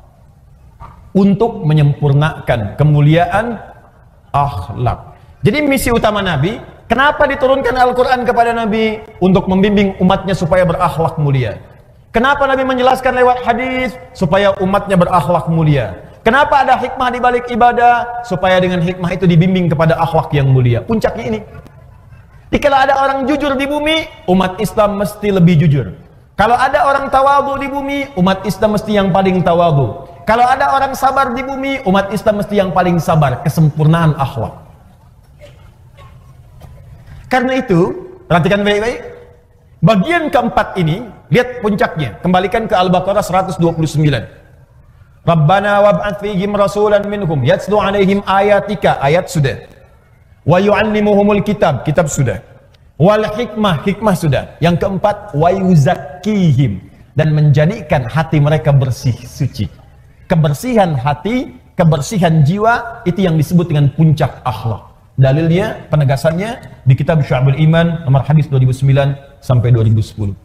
Untuk menyempurnakan kemuliaan akhlak. Jadi misi utama Nabi, kenapa diturunkan Al-Quran kepada Nabi? Untuk membimbing umatnya supaya berakhlak mulia. Kenapa Nabi menjelaskan lewat hadis? Supaya umatnya berakhlak mulia. Kenapa ada hikmah di balik ibadah? Supaya dengan hikmah itu dibimbing kepada akhlak yang mulia. Puncaknya ini. Jika ada orang jujur di bumi, umat Islam mesti lebih jujur. Kalau ada orang tawadhu di bumi, umat Islam mesti yang paling tawadhu. Kalau ada orang sabar di bumi, umat Islam mesti yang paling sabar. Kesempurnaan akhlak. Karena itu, perhatikan baik-baik. Bagian keempat ini, lihat puncaknya. Kembalikan ke Al-Baqarah 129. Rabbana wab'ats fihim rasulan minhum yatslu 'alaihim ayatika, ayat sudah. Wa yu'allimuhumul kitab, kitab sudah. Wal hikmah, hikmah sudah. Yang keempat, wa yuzakkihim, dan menjadikan hati mereka bersih, suci. Kebersihan hati, kebersihan jiwa, itu yang disebut dengan puncak akhlak. Dalilnya, penegasannya di kitab Syu'abul Iman nomor hadis 2009 sampai 2010.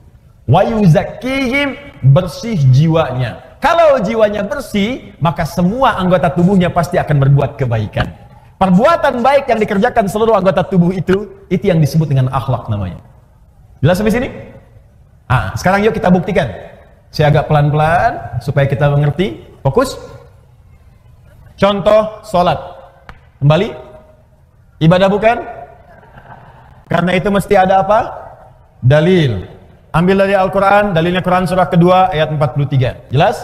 Wa yuzakkihim, bersih jiwanya. Kalau jiwanya bersih, maka semua anggota tubuhnya pasti akan berbuat kebaikan. Perbuatan baik yang dikerjakan seluruh anggota tubuh itu yang disebut dengan akhlak namanya. Jelas sampai sini? Sekarang yuk kita buktikan. Saya agak pelan-pelan supaya kita mengerti. Fokus. Contoh sholat. Kembali. Ibadah bukan? Karena itu mesti ada apa? Dalil. Ambil dari Al-Quran, dalilnya Quran surah kedua ayat 43. Jelas?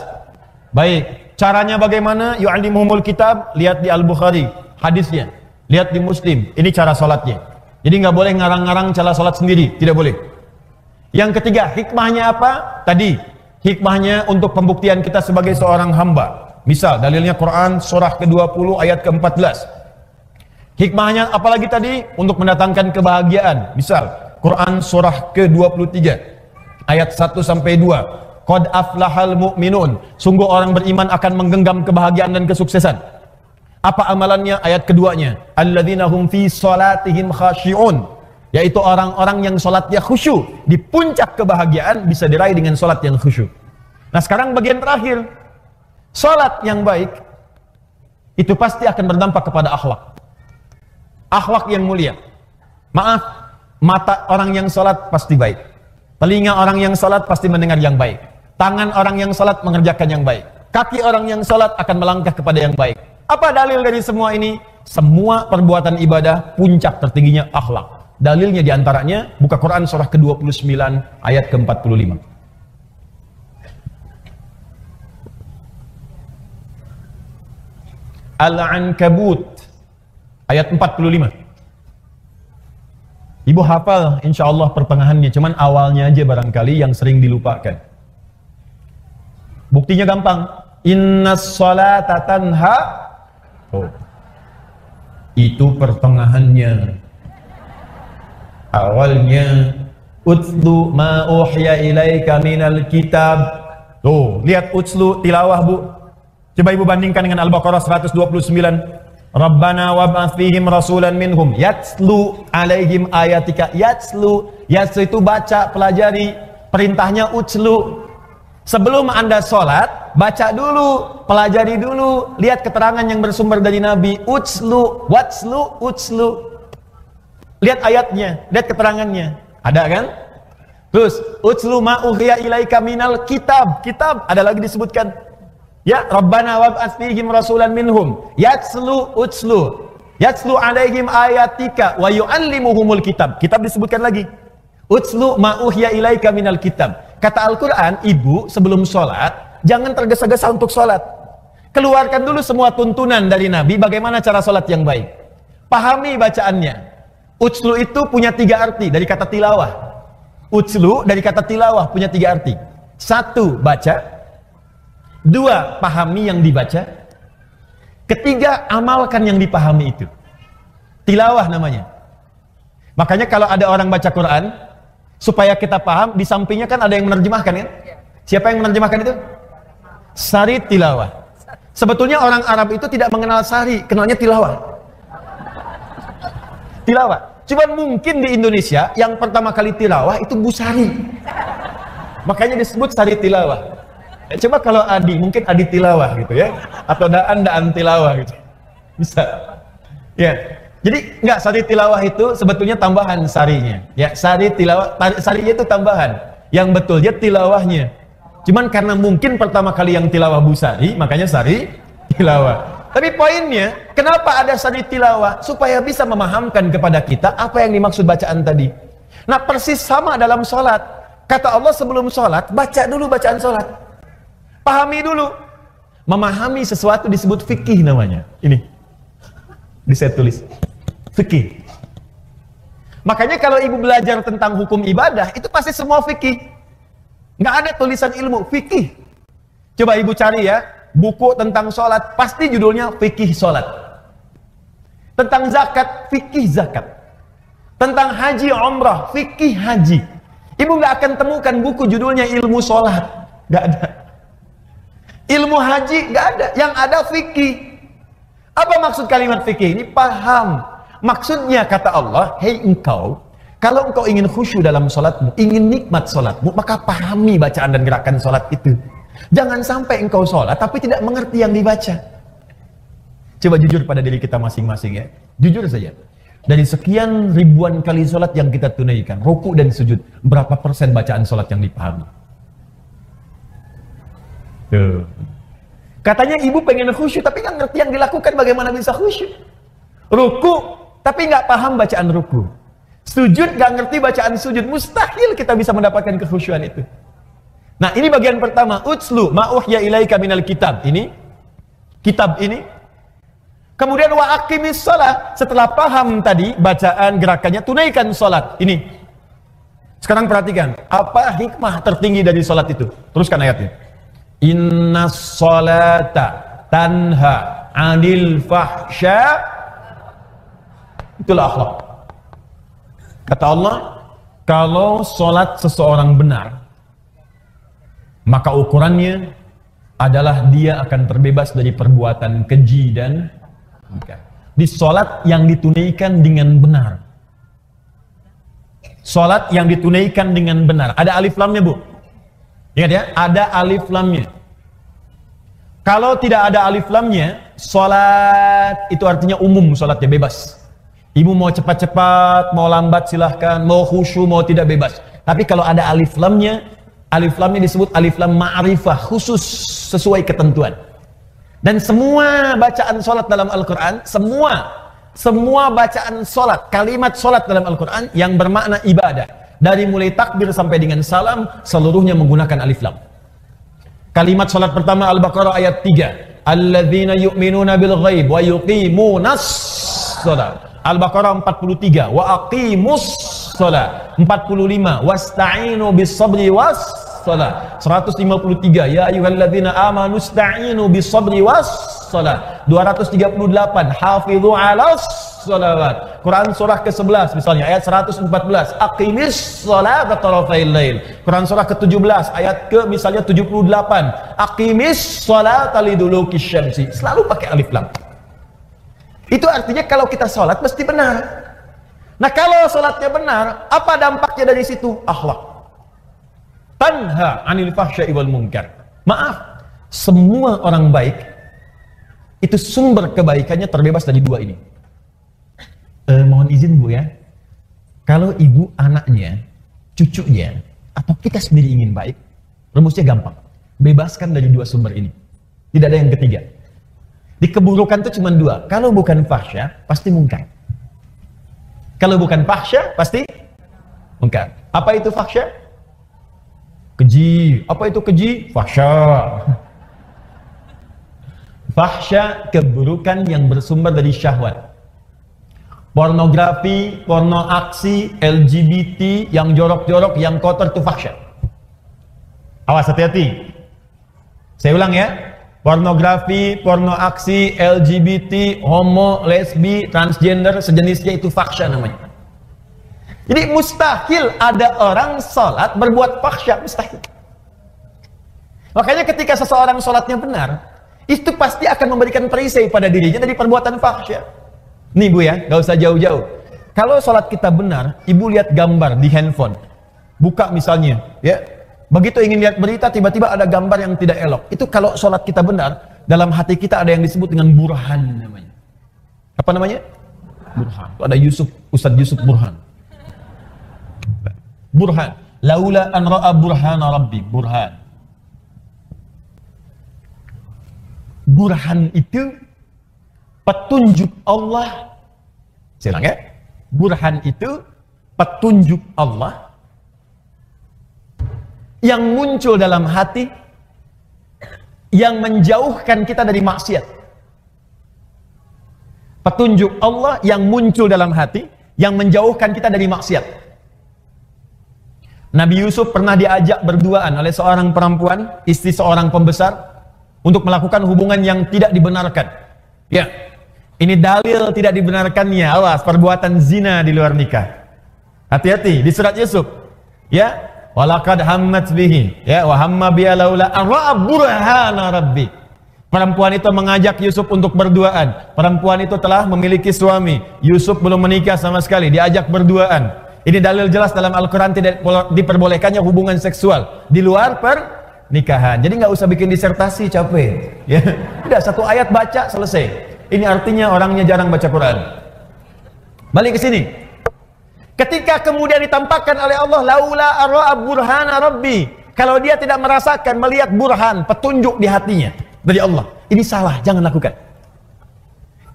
Baik. Caranya bagaimana? Yu'allimuhumul kitab, lihat di Al-Bukhari hadisnya. Lihat di Muslim. Ini cara sholatnya. Jadi nggak boleh ngarang-ngarang cara sholat sendiri. Tidak boleh. Yang ketiga, hikmahnya apa? Tadi, hikmahnya untuk pembuktian kita sebagai seorang hamba. Misal, dalilnya Quran surah ke-20 ayat ke-14. Hikmahnya apalagi tadi? Untuk mendatangkan kebahagiaan. Misal, Quran surah ke-23 ayat 1 sampai 2. Qad aflahal mu'minun. Sungguh orang beriman akan menggenggam kebahagiaan dan kesuksesan. Apa amalannya? Ayat keduanya. Alladzina hum fi salatihim khashi'un. Yaitu orang-orang yang salatnya khusyuk. Di puncak kebahagiaan bisa diraih dengan salat yang khusyuk. Nah, sekarang bagian terakhir. Salat yang baik itu pasti akan berdampak kepada akhlak. Akhlak yang mulia. Maaf, mata orang yang salat pasti baik. Telinga orang yang salat pasti mendengar yang baik. Tangan orang yang salat mengerjakan yang baik. Kaki orang yang salat akan melangkah kepada yang baik. Apa dalil dari semua ini? Semua perbuatan ibadah puncak tertingginya akhlak. Dalilnya diantaranya buka Quran surah ke-29 ayat ke-45. Al-Ankabut ayat 45. Ibu hafal insya Allah pertengahannya, cuman awalnya aja barangkali yang sering dilupakan. Buktinya gampang. Innas sholata tanha. Itu pertengahannya. Awalnya utlu ma uhya ilaika minal kitab. Lihat utslu tilawah, Bu. Coba Ibu bandingkan dengan Al-Baqarah 129. Rabbana wab'ats fihim rasulan minhum yatslu alaihim ayatika. Yatslu itu baca, pelajari. Perintahnya utslu. Sebelum Anda sholat, baca dulu, pelajari dulu, lihat keterangan yang bersumber dari Nabi. Utslu, watslu, utslu. Lihat ayatnya, lihat keterangannya. Ada kan? Terus utslu ma uhiya ilaika minal kitab. Kitab ada lagi disebutkan. Ya, Rabbana wab'ats fihim rasulan minhum yatslu utslu. Yatslu alaihim ayatika wa yu'allimuhumul kitab. Kitab disebutkan lagi. Utslu ma uhiya ilaika minal kitab. Kata Al-Qur'an, ibu sebelum sholat jangan tergesa-gesa untuk sholat. Keluarkan dulu semua tuntunan dari Nabi bagaimana cara sholat yang baik. Pahami bacaannya. Utslu itu punya 3 arti dari kata tilawah. Utslu dari kata tilawah punya 3 arti. 1, baca. 2, pahami yang dibaca. 3, amalkan yang dipahami itu. Tilawah namanya. Makanya kalau ada orang baca Quran, supaya kita paham, di sampingnya kan ada yang menerjemahkan kan? Siapa yang menerjemahkan itu? Sari tilawah. Sebetulnya orang Arab itu tidak mengenal sari, kenalnya tilawah. Tilawah. Cuman mungkin di Indonesia yang pertama kali tilawah itu Busari. Makanya disebut sari tilawah. Coba kalau Adi, mungkin Adi tilawah gitu ya, atau daan tilawah gitu. Bisa. Ya. Jadi enggak, sari tilawah itu sebetulnya tambahan sarinya. Ya, sari tilawah, sarinya itu tambahan. Yang betulnya tilawahnya. Cuman karena mungkin pertama kali yang tilawah Busari, makanya sari tilawah. Tapi poinnya, kenapa ada sari tilawah? Supaya bisa memahamkan kepada kita apa yang dimaksud bacaan tadi. Nah, persis sama dalam sholat. Kata Allah sebelum sholat, baca dulu bacaan sholat. Pahami dulu. Memahami sesuatu disebut fikih namanya. Ini. Bisa tulis. Fikih. Makanya kalau ibu belajar tentang hukum ibadah, itu pasti semua fikih. Nggak ada tulisan ilmu, fikih. Coba ibu cari ya, buku tentang sholat, pasti judulnya fikih sholat. Tentang zakat, fikih zakat. Tentang haji umrah, fikih haji. Ibu nggak akan temukan buku judulnya ilmu sholat. Nggak ada. Ilmu haji nggak ada, yang ada fikih. Apa maksud kalimat fikih ini? Paham. Maksudnya kata Allah, hei engkau, kalau engkau ingin khusyuk dalam sholatmu, ingin nikmat sholatmu, maka pahami bacaan dan gerakan sholat itu. Jangan sampai engkau sholat tapi tidak mengerti yang dibaca. Coba jujur pada diri kita masing-masing ya. Jujur saja. Dari sekian ribuan kali sholat yang kita tunaikan, ruku dan sujud, berapa persen bacaan sholat yang dipahami? Tuh. Katanya ibu pengen khusyuk tapi nggak ngerti yang dilakukan, bagaimana bisa khusyuk? Ruku tapi nggak paham bacaan ruku. Sujud nggak ngerti bacaan sujud, mustahil kita bisa mendapatkan kekhusyuan itu. Nah, ini bagian pertama, utslu ma uhya ilaika minal kitab. Ini kitab ini. Kemudian wa aqimis shalah, setelah paham tadi bacaan gerakannya, tunaikan salat. Ini. Sekarang perhatikan, apa hikmah tertinggi dari salat itu? Teruskan ayatnya. Innas salata tanha 'anil fahsya. Itulah akhlak. Kata Allah, kalau salat seseorang benar, maka ukurannya adalah dia akan terbebas dari perbuatan keji dan mungkar. Di salat yang ditunaikan dengan benar. Salat yang ditunaikan dengan benar. Ada alif lamnya, Bu. Ingat ya, ada alif lamnya. Kalau tidak ada alif lamnya, salat itu artinya umum, salatnya bebas. Ibu mau cepat-cepat, mau lambat silahkan, mau khusyuk, mau tidak bebas. Tapi kalau ada alif lamnya disebut alif lam ma'rifah, khusus sesuai ketentuan. Dan semua bacaan sholat dalam Al-Quran, semua bacaan sholat, kalimat sholat dalam Al-Quran yang bermakna ibadah, dari mulai takbir sampai dengan salam, seluruhnya menggunakan alif lam. Kalimat sholat pertama Al-Baqarah ayat 3, alladzina yu'minuna bil ghaib wa yuqimunas sholat. Al-Baqarah 43, wa aqimus sholat. 45, wasta'inu bis sabri was sholat. 153, ya ayyuhalladzina amanu ista'inu bis sabri was sholat. 238, hafidhu alas sholawat. Quran surah ke-11 misalnya ayat 114, aqimis sholat tarafayil lail. Quran surah ke-17 ayat ke misalnya 78, aqimis sholat liduluki syamsi. Selalu pakai alif lam. Itu artinya kalau kita sholat mesti benar. Nah kalau sholatnya benar, apa dampaknya dari situ? Akhlak. Tanha anil fahsya'i wal munkar. Maaf, semua orang baik itu sumber kebaikannya terbebas dari dua ini. Mohon izin Bu ya, kalau ibu anaknya, cucunya, atau kita sendiri ingin baik, rumusnya gampang. Bebaskan dari dua sumber ini. Tidak ada yang ketiga. Di keburukan itu cuma dua. Kalau bukan fahsya, pasti munkar. Kalau bukan fahsya, pasti munkar. Apa itu fahsya? Keji. Apa itu keji? Fahsya. Fahsya, keburukan yang bersumber dari syahwat. Pornografi, porno aksi, LGBT, yang jorok-jorok, yang kotor itu fahsya. Awas, hati-hati. Saya ulang ya. Pornografi, porno aksi, LGBT, homo, lesbi, transgender, sejenisnya itu fahsya namanya. Jadi mustahil ada orang sholat berbuat fahsya, mustahil. Makanya ketika seseorang sholatnya benar, itu pasti akan memberikan perisai pada dirinya dari perbuatan fahsya. Nih Bu ya, gak usah jauh-jauh. Kalau sholat kita benar, ibu lihat gambar di handphone, buka misalnya, ya. Begitu ingin lihat berita, tiba-tiba ada gambar yang tidak elok. Itu kalau sholat kita benar, dalam hati kita ada yang disebut dengan burhan namanya. Apa namanya? Burhan. Itu ada Ustadz Yusuf Burhan. Burhan. Laula an ra'a burhana rabbi. Burhan. Burhan itu petunjuk Allah. Saya ulang ya. Burhan itu petunjuk Allah yang muncul dalam hati, yang menjauhkan kita dari maksiat. Petunjuk Allah yang muncul dalam hati, yang menjauhkan kita dari maksiat. Nabi Yusuf pernah diajak berduaan oleh seorang perempuan, istri seorang pembesar, untuk melakukan hubungan yang tidak dibenarkan. Ya, ini dalil tidak dibenarkannya. Awas, perbuatan zina di luar nikah. Hati-hati di surat Yusuf. Ya, walaqad hammat bihi, ya, wa hamma biha laula an ra'a burhana rabbi. Perempuan itu mengajak Yusuf untuk berduaan. Perempuan itu telah memiliki suami. Yusuf belum menikah sama sekali, diajak berduaan. Ini dalil jelas dalam Al-Quran tidak diperbolehkannya hubungan seksual di luar pernikahan. Jadi nggak usah bikin disertasi, capek. Ya, tidak, satu ayat baca selesai. Ini artinya orangnya jarang baca Quran. Balik ke sini. Ketika kemudian ditampakkan oleh Allah, laula ara'a burhana rabbi, kalau dia tidak merasakan, melihat burhan, petunjuk di hatinya dari Allah, ini salah, jangan lakukan.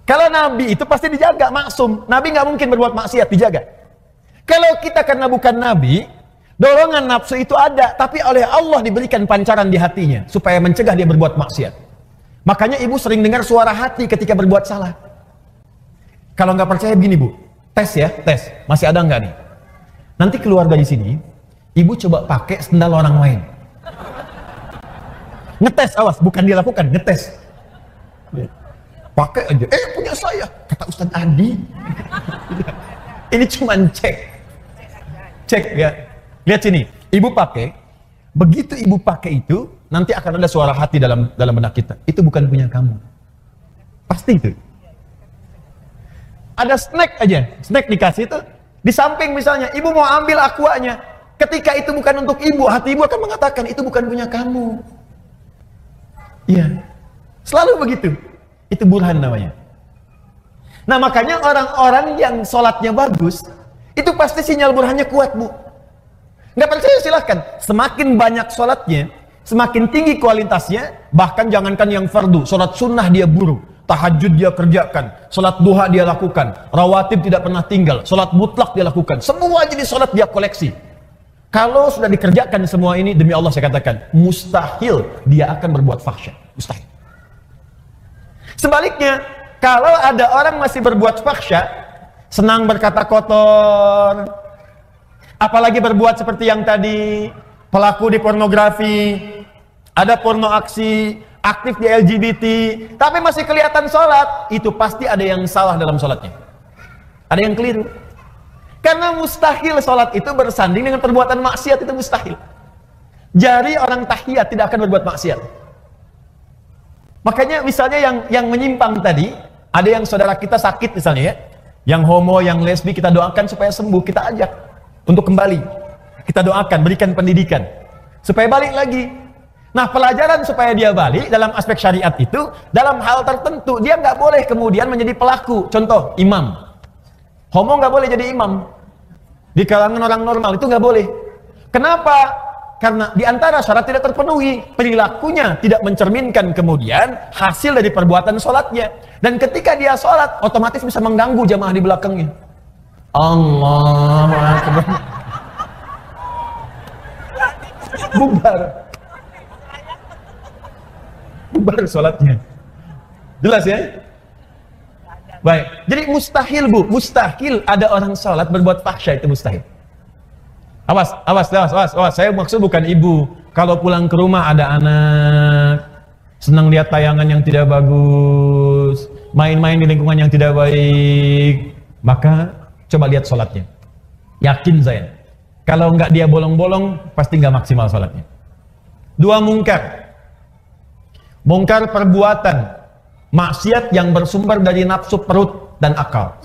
Kalau Nabi itu pasti dijaga, maksum. Nabi nggak mungkin berbuat maksiat, dijaga. Kalau kita karena bukan Nabi, dorongan nafsu itu ada, tapi oleh Allah diberikan pancaran di hatinya supaya mencegah dia berbuat maksiat. Makanya ibu sering dengar suara hati ketika berbuat salah. Kalau nggak percaya begini Bu, tes ya, tes. Masih ada nggak nih? Nanti keluar dari sini, ibu coba pakai sendal orang lain. Ngetes, awas, bukan dilakukan, ngetes. Pakai aja, punya saya, kata Ustadz Adi. Ini cuma cek ya. Lihat sini, ibu pakai, begitu ibu pakai itu, nanti akan ada suara hati dalam benak kita. Itu bukan punya kamu. Pasti itu. Ada snack aja, snack dikasih itu, di samping misalnya, ibu mau ambil aquanya, ketika itu bukan untuk ibu, hati ibu akan mengatakan, itu bukan punya kamu. Iya, selalu begitu. Itu burhan namanya. Nah makanya orang-orang yang sholatnya bagus, itu pasti sinyal burhannya kuat Bu. Nggak percaya silahkan, semakin banyak sholatnya, semakin tinggi kualitasnya, bahkan jangankan yang fardu, sholat sunnah dia buru. Tahajud dia kerjakan, sholat duha dia lakukan, rawatib tidak pernah tinggal, sholat mutlak dia lakukan, semua jenis sholat dia koleksi. Kalau sudah dikerjakan semua ini, demi Allah saya katakan, mustahil dia akan berbuat fahsya, mustahil. Sebaliknya, kalau ada orang masih berbuat fahsya, senang berkata kotor, apalagi berbuat seperti yang tadi, pelaku di pornografi, ada porno aksi, aktif di LGBT, tapi masih kelihatan sholat, itu pasti ada yang salah dalam sholatnya. Ada yang keliru. Karena mustahil sholat itu bersanding dengan perbuatan maksiat, itu mustahil. Jari orang tahiyat tidak akan berbuat maksiat. Makanya misalnya yang menyimpang tadi, Ada yang saudara kita sakit misalnya ya, yang homo, yang lesbi, kita doakan supaya sembuh, kita ajak untuk kembali. Kita doakan, berikan pendidikan supaya balik lagi. Nah, pelajaran supaya dia balik dalam aspek syariat itu, dalam hal tertentu dia nggak boleh kemudian menjadi pelaku. Contoh, imam. Homo nggak boleh jadi imam. Di kalangan orang normal itu nggak boleh. Kenapa? Karena di antara syarat tidak terpenuhi, perilakunya tidak mencerminkan kemudian hasil dari perbuatan sholatnya. Dan ketika dia sholat, otomatis bisa mengganggu jamaah di belakangnya. Allahu Akbar. Bubar. Bubar sholatnya. Jelas ya? Baik. Jadi mustahil, Bu. Mustahil ada orang sholat berbuat fahsya, itu mustahil. Awas. Saya maksud bukan ibu. Kalau pulang ke rumah ada anak, senang lihat tayangan yang tidak bagus, main-main di lingkungan yang tidak baik, maka coba lihat sholatnya. Yakin saya. Kalau enggak dia bolong-bolong, pasti enggak maksimal sholatnya. 2, mungkar. Mungkar perbuatan maksiat yang bersumber dari nafsu perut dan akal.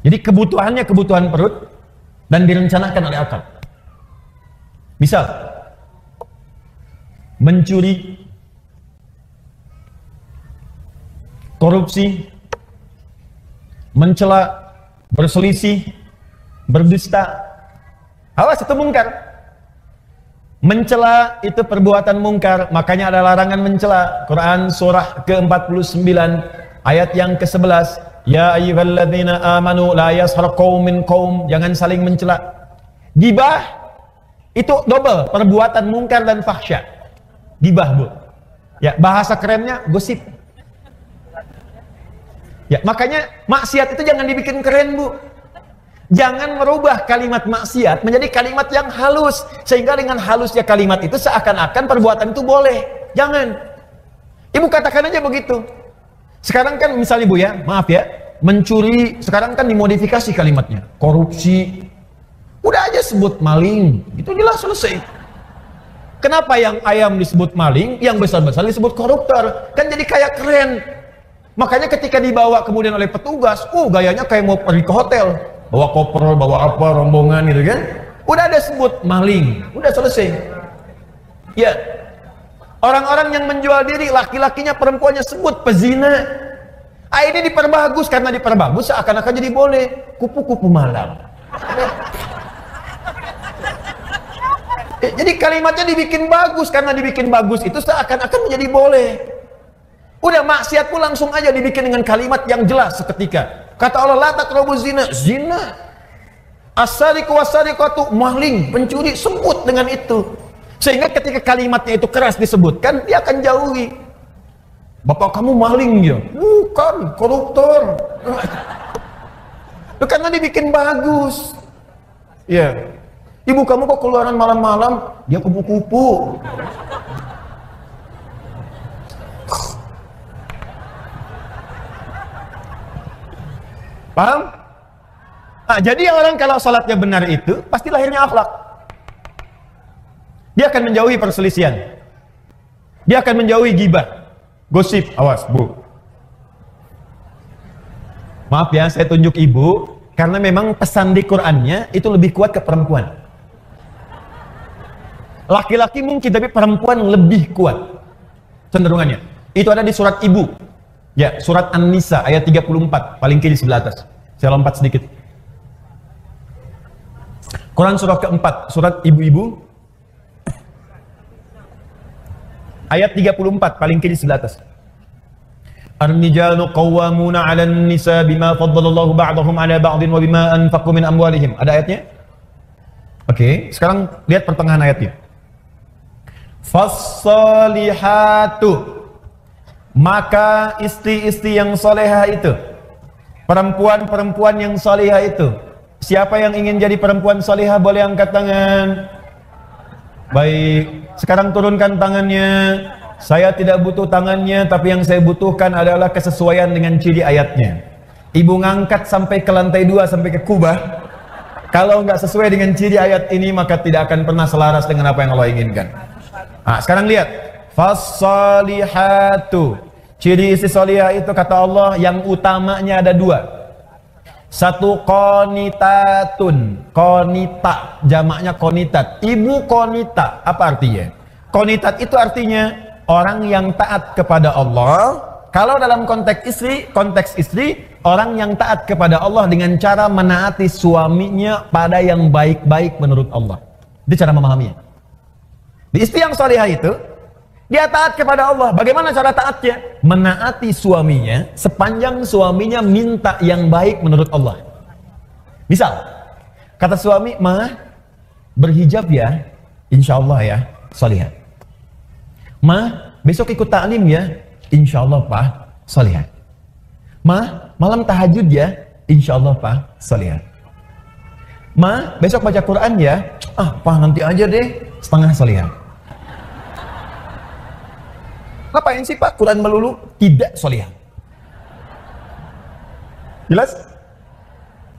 Jadi kebutuhannya kebutuhan perut dan direncanakan oleh akal. Misal mencuri, korupsi, mencela, berselisih, berdusta. Awas, itu mungkar. Mencela itu perbuatan mungkar, makanya ada larangan mencela. Quran surah ke-49 ayat yang ke-11. Ya ayyuhalladzina amanu la yaskhar qaumin qaum, jangan saling mencela. Gibah itu double, perbuatan mungkar dan fahsya. Gibah, Bu. Ya, bahasa kerennya gosip. Ya, makanya maksiat itu jangan dibikin keren, Bu. Jangan merubah kalimat maksiat menjadi kalimat yang halus, sehingga dengan halusnya kalimat itu seakan-akan perbuatan itu boleh. Jangan. Ibu katakan aja begitu. Sekarang kan misalnya, Bu ya, maaf ya, mencuri sekarang kan dimodifikasi kalimatnya. Korupsi, udah aja sebut maling, itu jelas selesai. Kenapa yang ayam disebut maling, yang besar-besar disebut koruptor? Kan jadi kayak keren. Makanya ketika dibawa kemudian oleh petugas, gayanya kayak mau pergi ke hotel, bawa koper, bawa apa, rombongan gitu kan. Udah ada sebut maling, udah selesai. Ya, orang-orang yang menjual diri, laki-lakinya, perempuannya sebut pezina. Ini diperbagus, karena diperbagus seakan-akan jadi boleh. Kupu-kupu malam. Jadi kalimatnya dibikin bagus, karena dibikin bagus itu seakan-akan menjadi boleh. Udah, maksiat pun langsung aja dibikin dengan kalimat yang jelas seketika. Kata Allah, la taqrabu zina, zina. As-sariqu was-sariqatu, maling, pencuri, sebut dengan itu. Sehingga ketika kalimatnya itu keras disebutkan, dia akan jauhi. Bapak kamu maling ya? Bukan, koruptor. Karena dibikin bagus. Ya. Ibu kamu kok keluaran malam-malam? Dia kupu-kupu. Paham? Nah, jadi orang kalau salatnya benar itu pasti lahirnya akhlak. Dia akan menjauhi perselisihan. Dia akan menjauhi gibah, gosip. Awas, Bu. Maaf ya, saya tunjuk ibu karena memang pesan di Qur'annya itu lebih kuat ke perempuan. Laki-laki mungkin, tapi perempuan lebih kuat cenderungannya. Itu ada di surat Ibu. Ya, surat An-Nisa ayat 34, paling kiri sebelah atas. Saya lompat sedikit. Quran surah keempat, surat Ibu-ibu. Ayat 34, paling kiri sebelah atas. Ar-rijalu qawwamuna 'alan nisa bima faddalallahu ba'dahum 'ala ba'din wa bima anfaqu min amwalihim. Ada ayatnya? Oke, sekarang lihat pertengahan ayatnya. Fas-salihatu, maka istri-istri yang solehah itu, perempuan-perempuan yang solehah itu. Siapa yang ingin jadi perempuan solehah boleh angkat tangan. Baik, sekarang turunkan tangannya. Saya tidak butuh tangannya, tapi yang saya butuhkan adalah kesesuaian dengan ciri ayatnya. Ibu ngangkat sampai ke lantai 2, sampai ke kubah. Kalau nggak sesuai dengan ciri ayat ini, maka tidak akan pernah selaras dengan apa yang Allah inginkan. Nah, sekarang lihat. Fas-salihatu, Ciri istri solihah itu kata Allah yang utamanya ada dua. Satu qonitatun, konita, jamaknya konitat. Ibu konita, apa artinya? Konitat itu artinya orang yang taat kepada Allah. Kalau dalam konteks istri, orang yang taat kepada Allah dengan cara menaati suaminya pada yang baik-baik menurut Allah. Itu cara memahaminya. Di istri yang solihah itu, dia taat kepada Allah. Bagaimana cara taatnya? Menaati suaminya sepanjang suaminya minta yang baik menurut Allah. Misal, kata suami, "Ma, berhijab ya, insya Allah ya, solihah. Ma, besok ikut ta'lim ya, insya Allah Pak, solihah. Ma, malam tahajud ya, insya Allah Pak, solihah. Ma, besok baca Quran ya, Pak nanti aja deh, setengah solihah." Ngapain sih Pak Quran melulu? Tidak solihah. Jelas?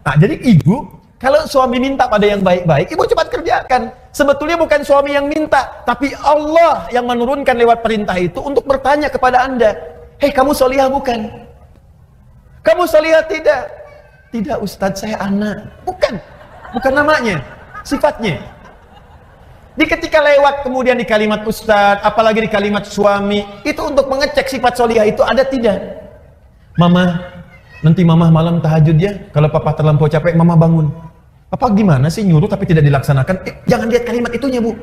Nah, jadi ibu, kalau suami minta pada yang baik-baik, ibu cepat kerjakan. Sebetulnya bukan suami yang minta, tapi Allah yang menurunkan lewat perintah itu untuk bertanya kepada Anda, "Hei, kamu solihah bukan? Kamu solihah tidak?" "Tidak Ustadz, saya anak." Bukan namanya, sifatnya. Di ketika lewat kemudian di kalimat Ustadz, apalagi di kalimat suami, itu untuk mengecek sifat solihah itu ada tidak. "Mama, nanti mama malam tahajud ya, kalau papa terlampau capek mama bangun." Papa gimana sih nyuruh tapi tidak dilaksanakan? Jangan lihat kalimat itunya Bu,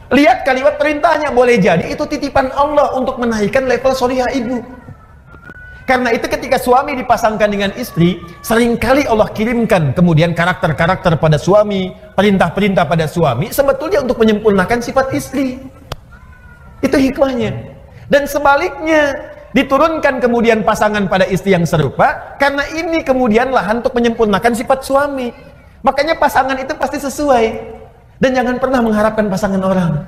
lihat kalimat perintahnya. Boleh jadi itu titipan Allah untuk menaikkan level solihah ibu. Karena itu ketika suami dipasangkan dengan istri, seringkali Allah kirimkan kemudian karakter-karakter pada suami, perintah-perintah pada suami, sebetulnya untuk menyempurnakan sifat istri. Itu hikmahnya. Dan sebaliknya, diturunkan kemudian pasangan pada istri yang serupa, karena ini kemudian lahan untuk menyempurnakan sifat suami. Makanya pasangan itu pasti sesuai. Dan jangan pernah mengharapkan pasangan orang.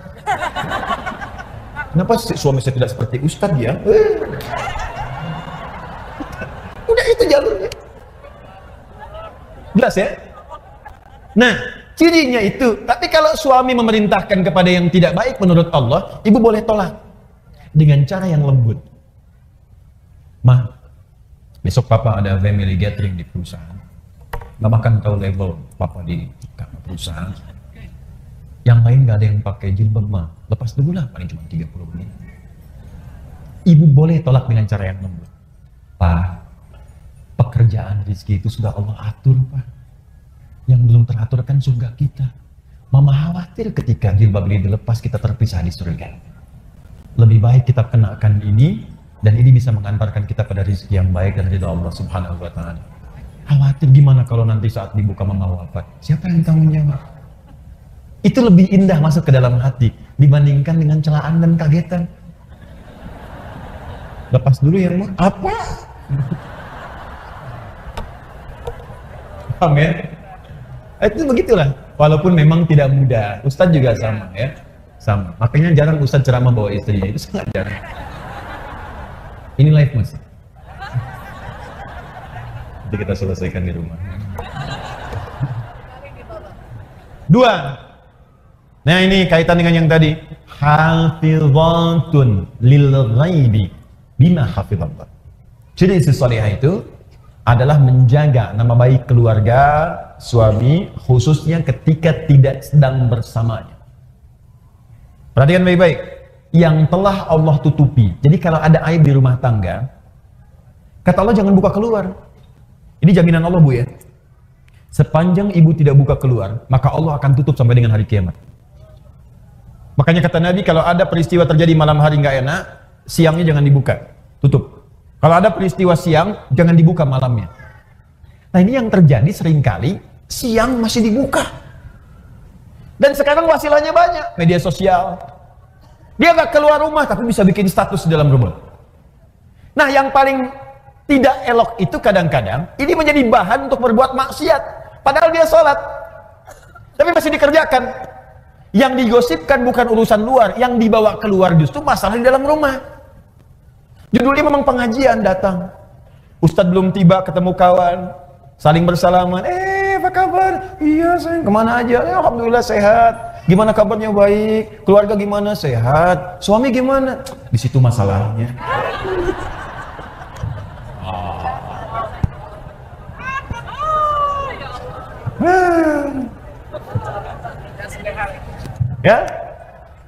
Kenapa suami saya tidak seperti Ustadz ya? Udah itu jalurnya. Jelas ya? Nah, cirinya itu. Tapi kalau suami memerintahkan kepada yang tidak baik menurut Allah, ibu boleh tolak dengan cara yang lembut. "Ma, besok papa ada family gathering di perusahaan. Mama kan tahu level papa di perusahaan. Yang lain gak ada yang pakai jilbab, Ma. Lepas dulu lah, paling cuma 30 menit." Ibu boleh tolak dengan cara yang lembut. "Pak, pekerjaan rezeki itu sudah Allah atur, Pak. Yang belum teratur kan surga kita. Mama khawatir ketika jilbab ini dilepas kita terpisah di surga. Lebih baik kita kenakan ini, dan ini bisa mengantarkan kita pada rezeki yang baik dan ridha Allah Subhanahu wa Ta'ala. Khawatir gimana kalau nanti saat dibuka mama wafat? Siapa yang tanggung jawab?" Itu lebih indah masuk ke dalam hati dibandingkan dengan celaan dan kagetan. "Lepas dulu ya, Ma." Apa? Amin. Itu begitulah. Walaupun memang tidak mudah. Ustadz juga sama ya. Sama. Makanya jarang Ustadz ceramah bawa istrinya. Itu sangat jarang. Ini live Mas. Nanti kita selesaikan di rumah. 2. Nah ini kaitan dengan yang tadi. Hafizatun lil ghaibi bima hafizallah. Jadi istri salihah itu adalah menjaga nama baik keluarga, suami, khususnya ketika tidak sedang bersamanya. Perhatikan baik-baik, yang telah Allah tutupi. Jadi kalau ada aib di rumah tangga, kata Allah jangan buka keluar. Ini jaminan Allah Bu ya. Sepanjang ibu tidak buka keluar, maka Allah akan tutup sampai dengan hari kiamat. Makanya kata Nabi, kalau ada peristiwa terjadi malam hari nggak enak, siangnya jangan dibuka, tutup. Kalau ada peristiwa siang, jangan dibuka malamnya. Nah ini yang terjadi seringkali, siang masih dibuka. Dan sekarang wasilahnya banyak, media sosial. Dia gak keluar rumah, tapi bisa bikin status di dalam rumah. Nah yang paling tidak elok itu kadang-kadang, ini menjadi bahan untuk berbuat maksiat. Padahal dia sholat, tapi masih dikerjakan. Yang digosipkan bukan urusan luar, yang dibawa keluar justru masalah di dalam rumah. Judulnya memang pengajian, datang Ustadz belum tiba, ketemu kawan, saling bersalaman, apa kabar? Iya sayang, kemana aja? Alhamdulillah sehat. Gimana kabarnya? Baik. Keluarga gimana? Sehat. Suami gimana? Di situ masalahnya. Ya,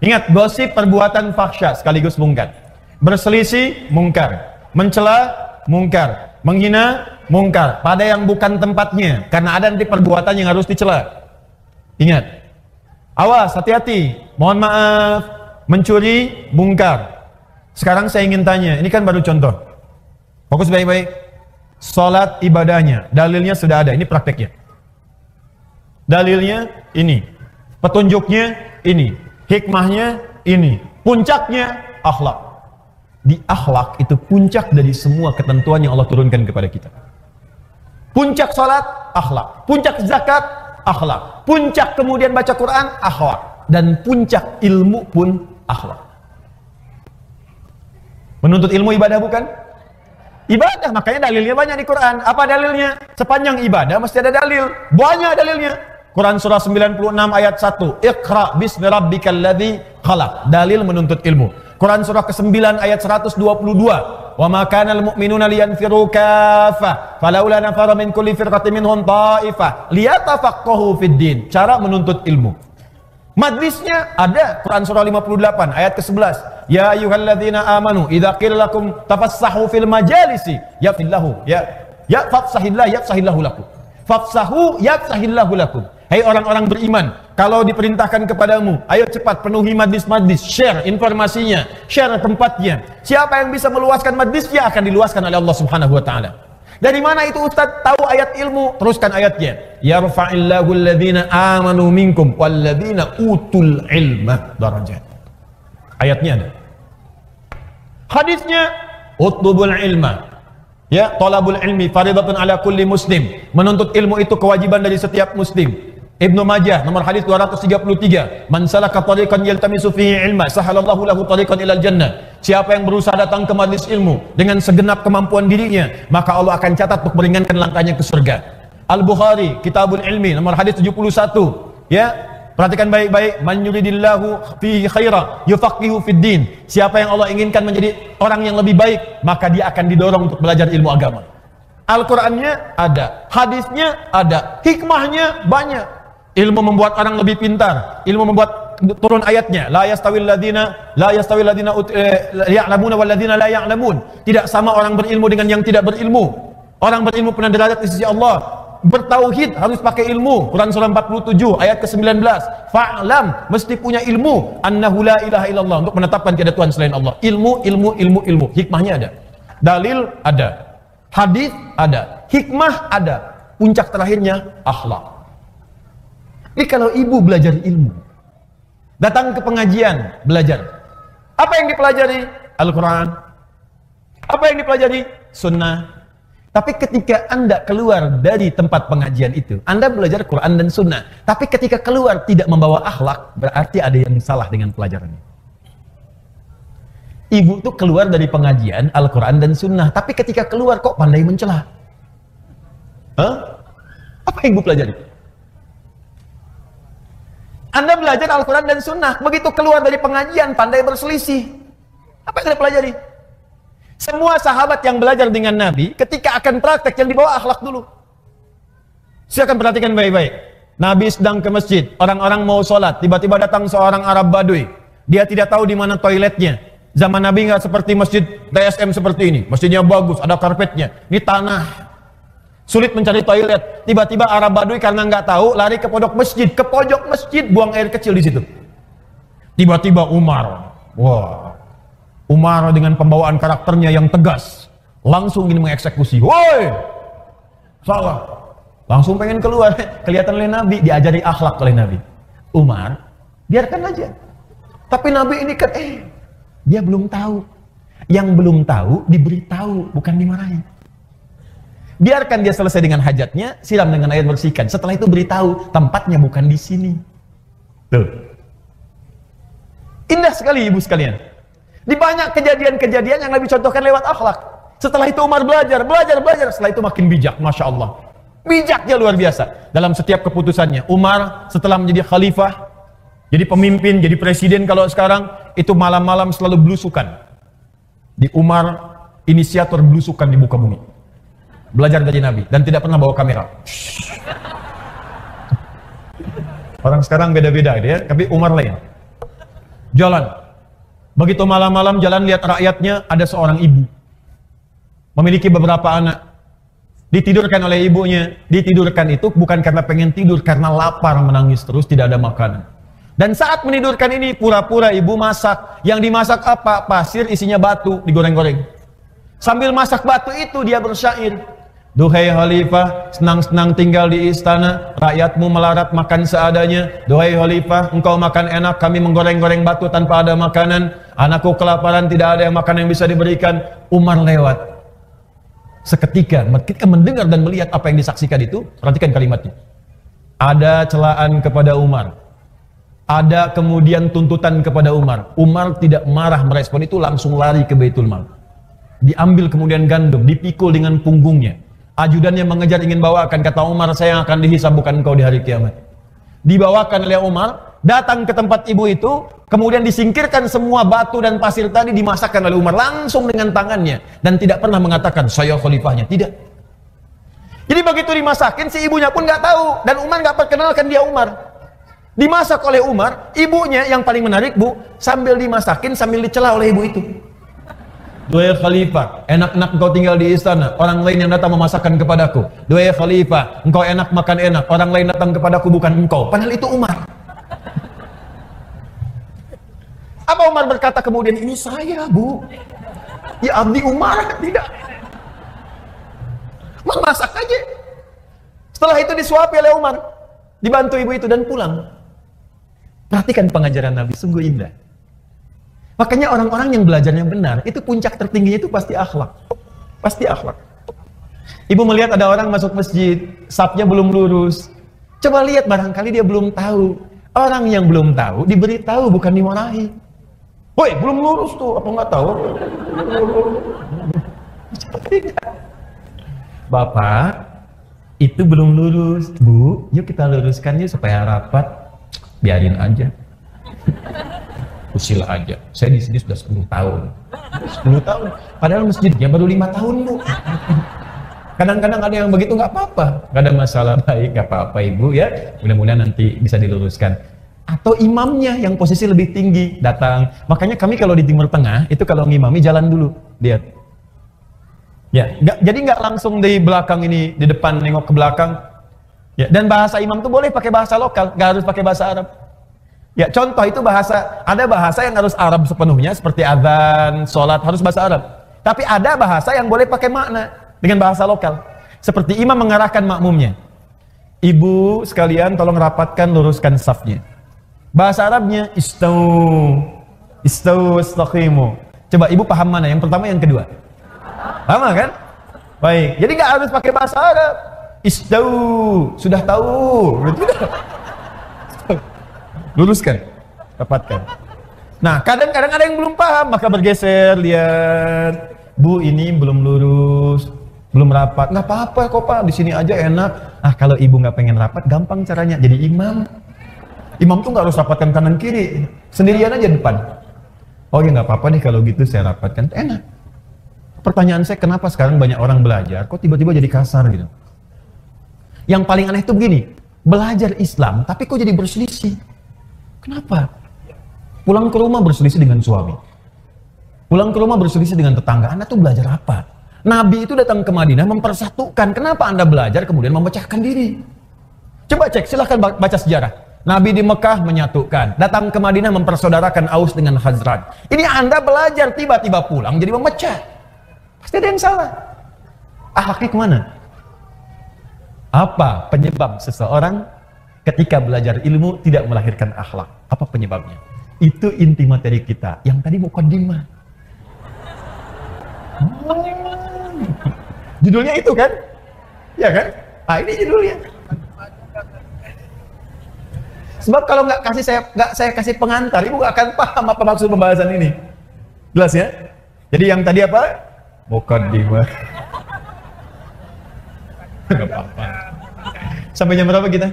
ingat, gosip perbuatan fahsya sekaligus mungkar. Berselisih mungkar, mencela mungkar, menghina mungkar pada yang bukan tempatnya, karena ada nanti perbuatan yang harus dicela. Ingat, awas, hati-hati. Mohon maaf, mencuri mungkar. Sekarang saya ingin tanya, ini kan baru contoh. Fokus baik-baik. Salat ibadahnya, dalilnya sudah ada, ini prakteknya. Dalilnya ini, petunjuknya ini, hikmahnya ini, puncaknya akhlak. Di akhlak itu puncak dari semua ketentuan yang Allah turunkan kepada kita. Puncak salat, akhlak. Puncak zakat, akhlak. Puncak kemudian baca Quran, akhlak. Dan puncak ilmu pun akhlak. Menuntut ilmu ibadah bukan? Ibadah, makanya dalilnya banyak di Quran. Apa dalilnya? Sepanjang ibadah mesti ada dalil. Banyak dalilnya. Quran surah 96 ayat 1. Iqra bismi rabbikal ladzi khalaq. Dalil menuntut ilmu. Quran surah ke-9 ayat 122. Wa ma kana al-mu'minuna liyanfiru kaffah falaula nafara min kulli firqatin minhum ta'ifah liyatafaqahu fid din. Cara menuntut ilmu. Majlisnya ada. Quran surah 58 ayat ke-11. Ya ayyuhalladzina amanu idza qila lakum tafassahu fil majalisi yafillahu ya fafsahillah yafsahillahu lakum. Fafsahu yafsahillahu lakum. Hai orang-orang beriman, kalau diperintahkan kepadamu, ayo cepat penuhi majlis-majlis, share informasinya, share tempatnya. Siapa yang bisa meluaskan majlisnya akan diluaskan oleh Allah Subhanahu wa taala. Dari mana itu Ustaz tahu ayat ilmu? Teruskan ayatnya. Yarfa'illahu alladhina amanu minkum walladhina utul ilma darajat. Ayatnya ada. Hadisnya utlubul ilma. Ya, talabul ilmi faridatun ala kulli muslim. Menuntut ilmu itu kewajiban dari setiap muslim. Ibnu Majah nomor hadis 233. Man salaka tariqan yaltamisu fihi ilma sahalallahu lahu tariqan ilal jannah. Siapa yang berusaha datang ke majlis ilmu dengan segenap kemampuan dirinya, maka Allah akan catat untuk meringankan langkahnya ke surga. Al-Bukhari Kitabul Ilmi nomor hadis 71. Ya, perhatikan baik-baik. Man yuridillahu fihi khaira yufaqihu fid din. Siapa yang Allah inginkan menjadi orang yang lebih baik, maka dia akan didorong untuk belajar ilmu agama. Al-Qur'annya ada, hadisnya ada, hikmahnya banyak. Ilmu membuat orang lebih pintar, ilmu membuat turun ayatnya. La yastawil ladzina ya'lamuna wal ladzina la ya'lamun. Tidak sama orang berilmu dengan yang tidak berilmu. Orang berilmu punya derajat di sisi Allah. Bertauhid harus pakai ilmu. Quran surah 47 ayat ke-19. Fa'lam, mesti punya ilmu. Annahu la ilaha illallah, untuk menetapkan tiada Tuhan selain Allah. Ilmu. Hikmahnya ada. Dalil ada. Hadis ada. Hikmah ada. Puncak terakhirnya akhlak. Jadi kalau ibu belajar ilmu, datang ke pengajian, belajar. Apa yang dipelajari? Al-Quran. Apa yang dipelajari? Sunnah. Tapi ketika Anda keluar dari tempat pengajian itu, Anda belajar Quran dan Sunnah. Tapi ketika keluar tidak membawa akhlak, berarti ada yang salah dengan pelajarannya. Ibu tuh keluar dari pengajian Al-Quran dan Sunnah, tapi ketika keluar kok pandai mencela. Apa yang ibu pelajari? Anda belajar Al-Quran dan Sunnah, begitu keluar dari pengajian pandai berselisih. Apa yang Anda pelajari? Semua sahabat yang belajar dengan Nabi, ketika akan praktek yang dibawa akhlak dulu. Silakan perhatikan baik-baik. Nabi sedang ke masjid, orang-orang mau sholat, tiba-tiba datang seorang Arab Badui. Dia tidak tahu di mana toiletnya. Zaman Nabi nggak seperti masjid TSM seperti ini. Masjidnya bagus, ada karpetnya. Ini tanah. Sulit mencari toilet. Tiba-tiba Arab Badui karena nggak tahu, lari ke pojok masjid, buang air kecil di situ. Tiba-tiba Umar, Umar dengan pembawaan karakternya yang tegas, langsung ingin mengeksekusi. Woi, salah. Langsung pengen keluar. Kelihatan oleh Nabi, diajari akhlak oleh Nabi. Umar, biarkan aja. Tapi Nabi ini kan, dia belum tahu. Yang belum tahu diberitahu, bukan dimarahin. Biarkan dia selesai dengan hajatnya, siram dengan air bersihkan. Setelah itu beritahu, tempatnya bukan di sini. Tuh. Indah sekali ibu sekalian. Di banyak kejadian-kejadian yang Nabi contohkan lewat akhlak. Setelah itu Umar belajar. Setelah itu makin bijak, Masya Allah. Bijaknya luar biasa. Dalam setiap keputusannya. Umar setelah menjadi khalifah, Jadi pemimpin, jadi presiden kalau sekarang itu malam-malam selalu belusukan. Di Umar, inisiator belusukan di muka bumi. Belajar dari Nabi dan tidak pernah bawa kamera. Orang sekarang beda-beda ya, tapi Umar lain. Jalan. Begitu malam-malam jalan lihat rakyatnya, ada seorang ibu. Memiliki beberapa anak. Ditidurkan oleh ibunya. Ditidurkan itu bukan karena pengen tidur, karena lapar, menangis terus, tidak ada makanan. Dan saat menidurkan ini, pura-pura ibu masak. Yang dimasak apa? Pasir isinya batu, digoreng-goreng. Sambil masak batu itu, dia bersyair. Duhai khalifah, senang-senang tinggal di istana, rakyatmu melarat makan seadanya. Duhai khalifah, engkau makan enak, kami menggoreng-goreng batu tanpa ada makanan. Anakku kelaparan, tidak ada yang makan yang bisa diberikan. Umar lewat. Seketika, ketika mendengar dan melihat apa yang disaksikan itu, perhatikan kalimatnya. Ada celaan kepada Umar. Ada kemudian tuntutan kepada Umar. Umar tidak marah merespon itu, langsung lari ke Baitul Mal. Diambil kemudian gandum, dipikul dengan punggungnya. Ajudannya mengejar ingin bawakan, kata Umar, saya yang akan dihisab bukan engkau di hari kiamat. Dibawakan oleh Umar, datang ke tempat ibu itu, kemudian disingkirkan semua batu dan pasir tadi, dimasakkan oleh Umar langsung dengan tangannya, dan tidak pernah mengatakan saya khalifahnya, tidak. Jadi begitu dimasakin, si ibunya pun nggak tahu, dan Umar nggak perkenalkan dia Umar. Dimasak oleh Umar, ibunya yang paling menarik bu, sambil dimasakin sambil dicela oleh ibu itu. Duhai khalifah, enak-enak engkau tinggal di istana, orang lain yang datang memasakkan kepadaku. Duhai khalifah, engkau enak makan enak, orang lain datang kepadaku bukan engkau. Padahal itu Umar. Apa Umar berkata kemudian, ini saya bu. Ya abdi Umar, tidak. Memasak aja. Setelah itu disuapi oleh Umar, dibantu ibu itu dan pulang. Perhatikan pengajaran Nabi, sungguh indah. Makanya orang-orang yang belajarnya benar, itu puncak tertingginya itu pasti akhlak. Pasti akhlak. Ibu melihat ada orang masuk masjid, safnya belum lurus. Coba lihat, barangkali dia belum tahu. Orang yang belum tahu, diberitahu bukan dimarahi. Woi, belum lurus tuh, apa nggak tahu? Bapak, itu belum lurus. Bu, yuk kita luruskan yuk supaya rapat. Biarin aja. Usil aja. Saya di sini sudah 10 tahun. 10 tahun. Padahal masjidnya baru 5 tahun, Bu. Kadang-kadang ada yang begitu, nggak apa-apa. Nggak ada masalah, baik, nggak apa-apa Ibu ya. Mudah-mudahan nanti bisa diluruskan. Atau imamnya yang posisi lebih tinggi datang. Makanya kami kalau di Timur Tengah, itu kalau ngimami jalan dulu. Lihat. Ya, jadi nggak langsung di belakang ini, di depan nengok ke belakang. Ya, dan bahasa imam tuh boleh pakai bahasa lokal, nggak harus pakai bahasa Arab. Ya, contoh itu ada bahasa yang harus Arab sepenuhnya, seperti azan, sholat, harus bahasa Arab. Tapi ada bahasa yang boleh pakai makna dengan bahasa lokal. Seperti imam mengarahkan makmumnya. Ibu sekalian tolong rapatkan, luruskan safnya. Bahasa Arabnya istau istaqimu. Coba ibu paham mana? Yang pertama, yang kedua? Sama kan? Baik. Jadi nggak harus pakai bahasa Arab. Istau, sudah tahu. Luruskan, rapatkan. Nah, kadang-kadang ada yang belum paham, maka bergeser, lihat. Bu, ini belum lurus, belum rapat. Nggak apa-apa kok Pak, di sini aja enak. Ah, kalau ibu nggak pengen rapat, gampang caranya. Jadi imam. Imam tuh nggak harus rapatkan kanan kiri, sendirian aja depan. Oh ya nggak apa-apa nih kalau gitu saya rapatkan, enak. Pertanyaan saya, kenapa sekarang banyak orang belajar, kok tiba-tiba jadi kasar gitu? Yang paling aneh itu begini, belajar Islam, tapi kok jadi berselisih? Kenapa? Pulang ke rumah berselisih dengan suami. Pulang ke rumah berselisih dengan tetangga. Anda tuh belajar apa? Nabi itu datang ke Madinah mempersatukan. Kenapa Anda belajar kemudian memecahkan diri? Coba cek, silahkan baca sejarah. Nabi di Mekah menyatukan. Datang ke Madinah mempersaudarakan Aus dengan Khazraj. Ini Anda belajar, tiba-tiba pulang jadi memecah. Pasti ada yang salah. Akhlaknya kemana? Apa penyebab seseorang ketika belajar ilmu tidak melahirkan akhlak? Apa penyebabnya? Itu inti materi kita. Yang tadi muqaddimah. Judulnya itu kan? Ya kan? Ah, ini judulnya. Sebab kalau nggak saya kasih pengantar, ibu nggak akan paham apa maksud pembahasan ini. Jelas ya? Jadi yang tadi apa? Muqaddimah. Nggak apa-apa. Sampai jam berapa kita?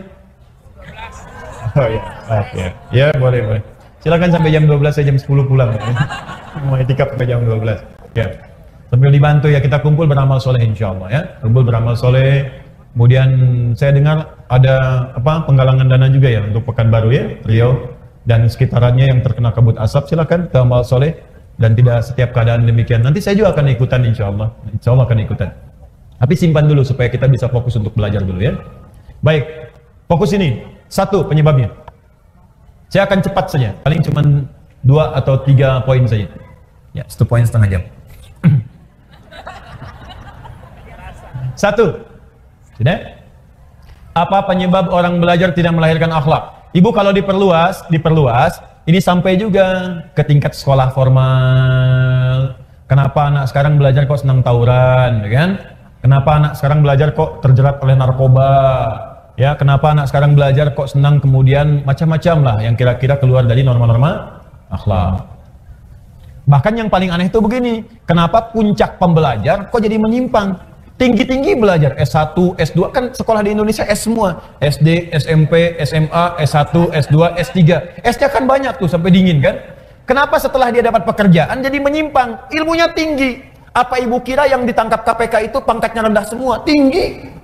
Oh ya, baik ya. Ya, boleh, boleh. Silakan sampai jam 12, saya jam 10 pulang. Mau itikaf sampai jam 12. Ya. Sambil dibantu ya, kita kumpul beramal soleh insyaallah ya. Kumpul beramal soleh. Kemudian saya dengar ada penggalangan dana juga ya untuk Pekanbaru ya, Riau dan sekitarannya yang terkena kabut asap. Silakan ke amal soleh dan tidak setiap keadaan demikian. Nanti saya juga akan ikutan insyaallah. Insyaallah akan ikutan. Tapi simpan dulu supaya kita bisa fokus untuk belajar dulu ya. Baik, fokus ini. Satu penyebabnya. Saya akan cepat saja, paling cuma 2 atau 3 poin saja. Ya, 1 poin setengah jam. Satu. Sudah? Apa penyebab orang belajar tidak melahirkan akhlak? Ibu kalau diperluas, ini sampai juga ke tingkat sekolah formal. Kenapa anak sekarang belajar kok senang tawuran, ya kan? Kenapa anak sekarang belajar kok terjerat oleh narkoba? Ya, kenapa anak sekarang belajar kok senang kemudian macam-macam lah yang kira-kira keluar dari norma-norma akhlak. Bahkan yang paling aneh itu begini, kenapa puncak pembelajar kok jadi menyimpang? Tinggi-tinggi belajar, S1, S2, kan sekolah di Indonesia S semua. SD, SMP, SMA, S1, S2, S3. S-nya kan banyak tuh sampai dingin kan? Kenapa setelah dia dapat pekerjaan jadi menyimpang? Ilmunya tinggi. Apa ibu kira yang ditangkap KPK itu pangkatnya rendah semua? Tinggi.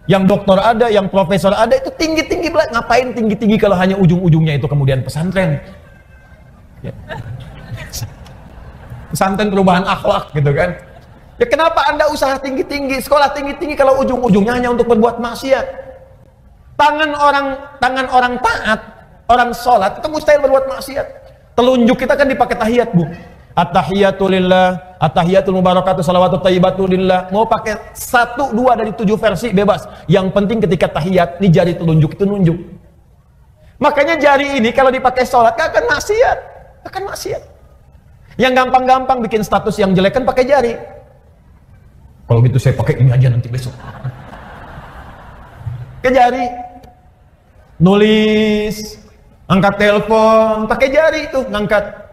Yang doktor ada, yang profesor ada, itu tinggi-tinggi belajar. Ngapain tinggi-tinggi kalau hanya ujung-ujungnya itu kemudian pesantren? Ya. Pesantren perubahan akhlak gitu kan? Ya kenapa Anda usaha tinggi-tinggi, sekolah tinggi-tinggi kalau ujung-ujungnya hanya untuk berbuat maksiat? Tangan orang taat, orang sholat itu mustahil berbuat maksiat. Telunjuk kita kan dipakai tahiyat, Bu. At-tahiyatu lillah, at-tahiyatul mubarakatuh, salawatut thayyibatu lillah. Mau pakai 1, 2 dari 7 versi bebas. Yang penting ketika tahiyat, ini jari telunjuk itu nunjuk. Makanya jari ini kalau dipakai sholat gak akan maksiat, akan maksiat. Yang gampang-gampang bikin status yang jelek kan pakai jari. Kalau gitu saya pakai ini aja nanti besok. Pakai jari. Nulis, angkat telepon, pakai jari itu ngangkat.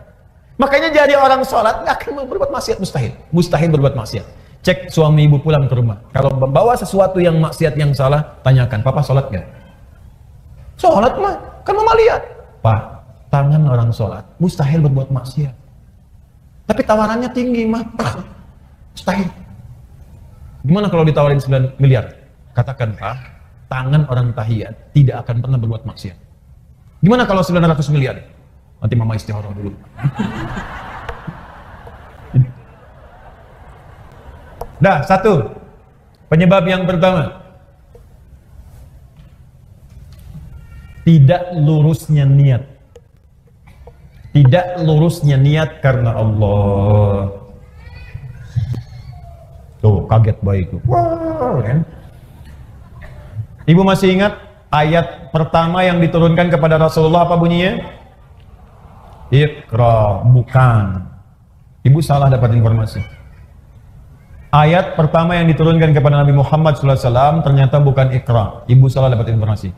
Makanya jari orang sholat nggak akan berbuat maksiat, mustahil. Mustahil berbuat maksiat. Cek suami ibu pulang ke rumah. Kalau membawa sesuatu yang maksiat yang salah, tanyakan, Papa sholat nggak? Sholat mah, kan mama lihat. Pak, tangan orang sholat, mustahil berbuat maksiat. Tapi tawarannya tinggi mah, mustahil. Gimana kalau ditawarin 9 miliar? Katakan, Pak, tangan orang tahiyat tidak akan pernah berbuat maksiat. Gimana kalau 900 miliar? Nanti mama istihara dulu. Nah, 1. Penyebab yang pertama. Tidak lurusnya niat. Tidak lurusnya niat karena Allah. Tuh, kaget baik itu. Wow, kan? Ibu masih ingat ayat pertama yang diturunkan kepada Rasulullah apa bunyinya? Iqra, bukan. Ibu salah dapat informasi. Ayat pertama yang diturunkan kepada Nabi Muhammad SAW ternyata bukan Iqra. Ibu salah dapat informasi.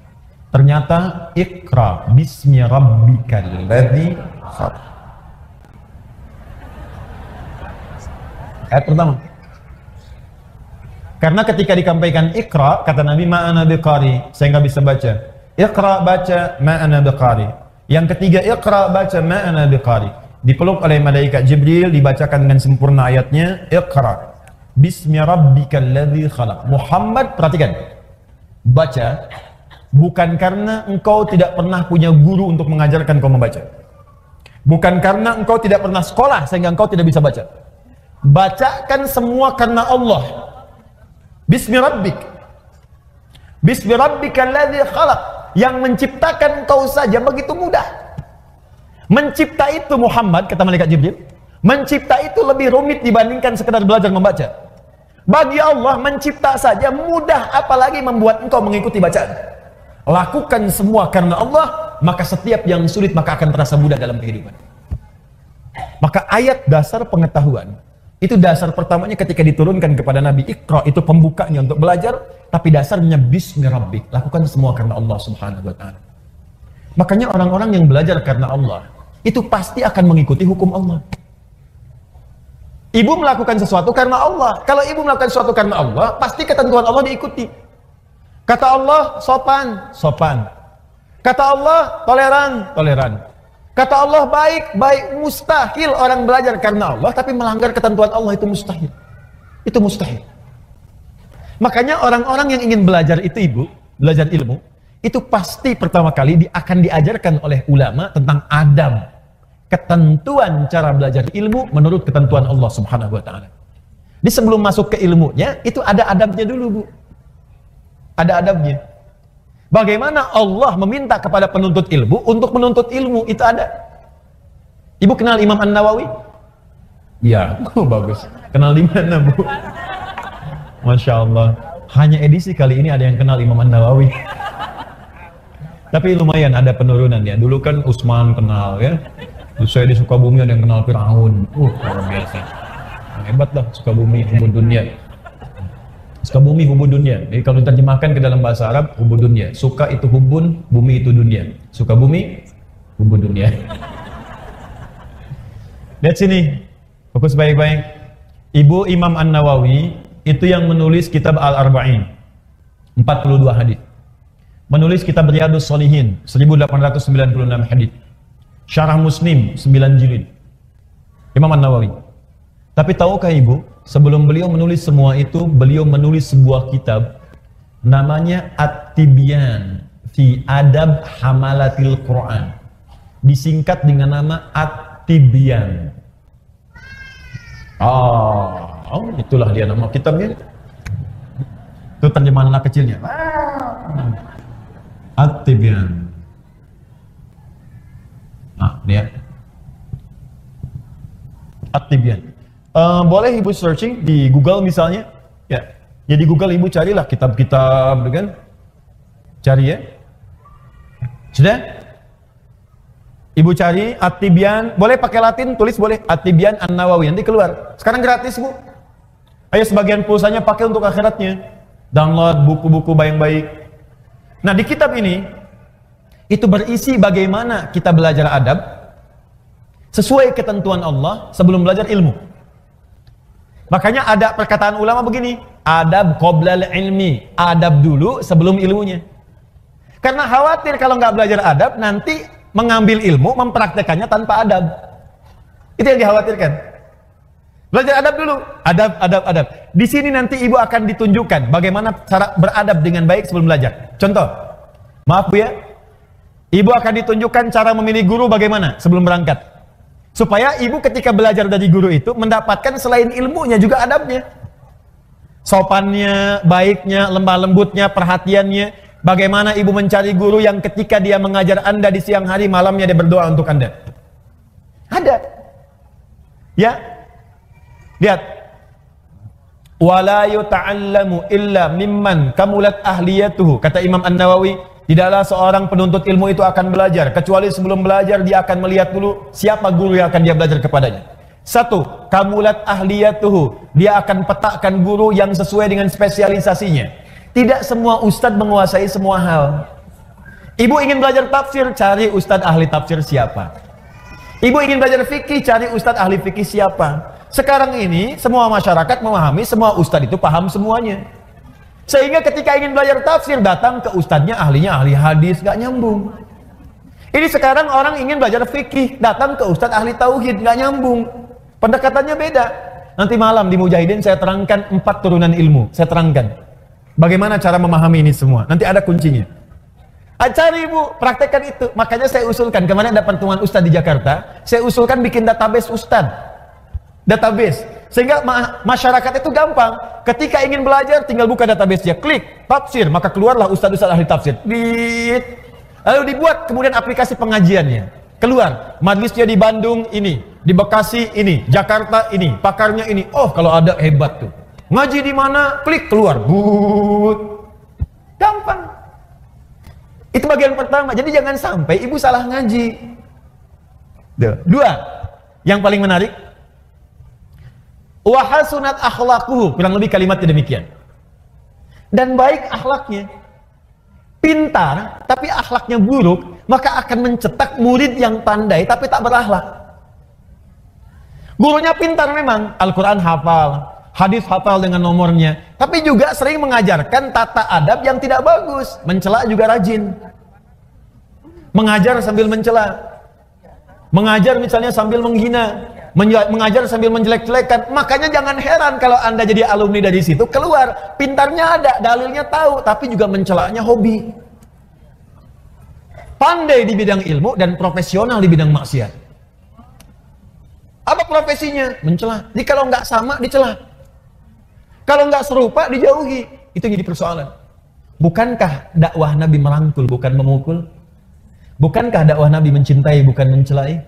Ternyata Iqra, bismi rabbikal ladzi khalaq. Ayat pertama. Karena ketika dikampaikan Iqra, kata Nabi, ma'ana biqari, saya nggak bisa baca. Iqra baca, ma'ana biqari. Yang ketiga, Iqra baca, ma'ana biqari. Dipeluk oleh malaikat Jibril, dibacakan dengan sempurna ayatnya, Iqra, bismi rabbikal ladzi khalaq. Muhammad, perhatikan, baca, bukan karena engkau tidak pernah punya guru untuk mengajarkan kau membaca. Bukan karena engkau tidak pernah sekolah sehingga engkau tidak bisa baca. Bacakan semua karena Allah. Bismi rabbik. Bismi rabbikal ladzi khalaq. Yang menciptakan engkau saja begitu mudah. Mencipta itu Muhammad, kata malaikat Jibril, mencipta itu lebih rumit dibandingkan sekedar belajar membaca. Bagi Allah mencipta saja mudah, apalagi membuat engkau mengikuti bacaan. Lakukan semua karena Allah, maka setiap yang sulit maka akan terasa mudah dalam kehidupan. Maka ayat dasar pengetahuan itu dasar pertamanya ketika diturunkan kepada Nabi. Iqra itu pembukanya untuk belajar, tapi dasarnya bismi rabbik, lakukan semua karena Allah Subhanahu wa taala. Makanya orang-orang yang belajar karena Allah itu pasti akan mengikuti hukum Allah. Ibu melakukan sesuatu karena Allah. Kalau ibu melakukan sesuatu karena Allah, pasti ketentuan Allah diikuti. Kata Allah, sopan, sopan. Kata Allah, toleran, toleran. Kata Allah, baik, baik. Mustahil orang belajar karena Allah, tapi melanggar ketentuan Allah itu mustahil. Itu mustahil. Makanya orang-orang yang ingin belajar itu, Ibu, belajar ilmu, itu pasti pertama kali akan diajarkan oleh ulama tentang adab. Ketentuan cara belajar ilmu menurut ketentuan Allah Subhanahu wa ta'ala. Jadi sebelum masuk ke ilmunya, itu ada adabnya dulu, Bu. Ada adabnya. Bagaimana Allah meminta kepada penuntut ilmu untuk menuntut ilmu, itu ada. Ibu kenal Imam An-Nawawi? Ya, bagus. Kenal di mana, Bu? Masya Allah. Hanya edisi kali ini ada yang kenal Imam An-Nawawi. Tapi lumayan ada penurunan ya. Dulu kan Utsman kenal ya. Terus saya di Sukabumi ada yang kenal Firaun. Luar biasa. Hebat lah Sukabumi, hubud dunia. Sukabumi hubud dunia. Jadi kalau diterjemahkan ke dalam bahasa Arab, hubud dunia. Suka itu hubun, bumi itu dunia. Sukabumi, hubud dunia. Lihat sini. Fokus baik-baik. Ibu Imam An-Nawawi itu yang menulis kitab Al-Arba'in. 42 hadis. Menulis kitab Riyadhus Shalihin 1896 hadis. Syarah Muslim 9 jilid. Imam An-Nawawi. Tapi tahukah Ibu, sebelum beliau menulis semua itu, beliau menulis sebuah kitab namanya At-Tibyan fi Adab Hamalatil Quran. Disingkat dengan nama At-Tibyan. Oh, itulah dia nama kitabnya. Itu terjemahan anak kecilnya. At-Tibyan. Lihat. At-Tibyan. Boleh Ibu searching di Google misalnya. Ya. Ya di Google Ibu carilah kitab-kitab, kan? Cari ya. Sudah? Ibu cari At-Tibyan, boleh pakai Latin, tulis boleh At-Tibyan An-Nawawi, nanti keluar. Sekarang gratis, Bu. Ayo sebagian pulsanya pakai untuk akhiratnya. Download buku-buku baik-baik. Nah, di kitab ini itu berisi bagaimana kita belajar adab sesuai ketentuan Allah sebelum belajar ilmu. Makanya ada perkataan ulama begini, adab qoblal ilmi, adab dulu sebelum ilmunya. Karena khawatir kalau nggak belajar adab nanti mengambil ilmu, mempraktekannya tanpa adab. Itu yang dikhawatirkan. Belajar adab dulu, adab. Di sini nanti Ibu akan ditunjukkan bagaimana cara beradab dengan baik sebelum belajar. Contoh, maaf Bu ya, Ibu akan ditunjukkan cara memilih guru bagaimana sebelum berangkat. Supaya Ibu ketika belajar dari guru itu mendapatkan selain ilmunya juga adabnya. Sopannya, baiknya, lemah lembutnya, perhatiannya. Bagaimana Ibu mencari guru yang ketika dia mengajar Anda di siang hari, malamnya dia berdoa untuk Anda. Ada. Ya. Lihat. Wala yuta'allamu illa mimman kamulat ahliyatuhu. Kata Imam An-Nawawi, tidaklah seorang penuntut ilmu itu akan belajar kecuali sebelum belajar dia akan melihat dulu siapa guru yang akan dia belajar kepadanya. Satu, kamulat ahliyatuhu. Dia akan petakan guru yang sesuai dengan spesialisasinya. Tidak semua ustadz menguasai semua hal. Ibu ingin belajar tafsir, cari ustadz ahli tafsir siapa. Ibu ingin belajar fikih, cari ustadz ahli fikih siapa. Sekarang ini semua masyarakat memahami semua ustadz itu paham semuanya. Sehingga ketika ingin belajar tafsir, datang ke ustadznya ahlinya ahli hadis, gak nyambung. Ini sekarang orang ingin belajar fikih, datang ke ustadz ahli tauhid, gak nyambung. Pendekatannya beda. Nanti malam di Mujahidin saya terangkan 4 turunan ilmu. Saya terangkan bagaimana cara memahami ini semua. Nanti ada kuncinya. Cari Ibu, praktekkan itu. Makanya saya usulkan, kemarin ada pertemuan ustadz di Jakarta, saya usulkan bikin database ustadz. Database. Sehingga masyarakat itu gampang. Ketika ingin belajar, tinggal buka database-nya, klik tafsir, maka keluarlah ustadz-ustadz ahli tafsir. Lalu dibuat kemudian aplikasi pengajiannya. Keluar, majlisnya di Bandung ini, di Bekasi ini, Jakarta ini, pakarnya ini. Oh, kalau ada hebat tuh. Ngaji di mana? Klik keluar. Gampang. Itu bagian pertama. Jadi jangan sampai Ibu salah ngaji. 2. Yang paling menarik. Wa hasunat akhlaquhu. Kurang lebih kalimatnya demikian. Dan baik akhlaknya. Pintar tapi akhlaknya buruk, maka akan mencetak murid yang pandai tapi tak berakhlak. Gurunya pintar memang, Al-Quran hafal, hadis hafal dengan nomornya, tapi juga sering mengajarkan tata adab yang tidak bagus, mencela juga rajin. mengajar sambil mencela, mengajar misalnya sambil menghina, mengajar sambil menjelek-jelekan. Makanya jangan heran kalau Anda jadi alumni dari situ, keluar pintarnya ada, dalilnya tahu, tapi juga mencelanya hobi. Pandai di bidang ilmu dan profesional di bidang maksiat. Apa profesinya? Mencela. Jadi kalau nggak sama, dicela. Kalau nggak serupa, dijauhi. Itu jadi persoalan. Bukankah dakwah Nabi merangkul, bukan memukul? Bukankah dakwah Nabi mencintai, bukan mencelai?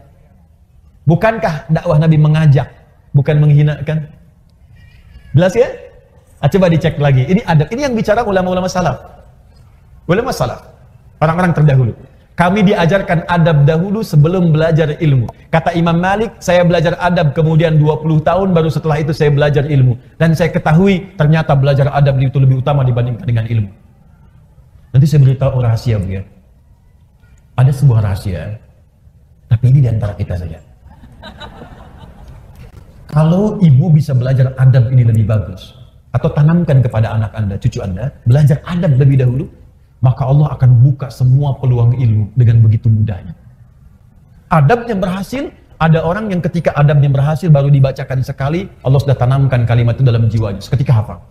Bukankah dakwah Nabi mengajak, bukan menghinakan? Jelas ya? Coba dicek lagi. Ini adab. Ini yang bicara ulama-ulama salaf. Ulama salaf. Orang-orang terdahulu. Kami diajarkan adab dahulu sebelum belajar ilmu. Kata Imam Malik, saya belajar adab kemudian 20 tahun baru setelah itu saya belajar ilmu. Dan saya ketahui ternyata belajar adab itu lebih utama dibandingkan dengan ilmu. Nanti saya beritahu rahasia, Bu ya. Ada sebuah rahasia, tapi ini diantara kita saja. Kalau ibu bisa belajar adab ini lebih bagus, atau tanamkan kepada anak Anda, cucu Anda, belajar adab lebih dahulu, maka Allah akan buka semua peluang ilmu dengan begitu mudahnya. Adabnya berhasil, ada orang yang ketika adabnya berhasil baru dibacakan sekali, Allah sudah tanamkan kalimat itu dalam jiwanya, seketika hafal.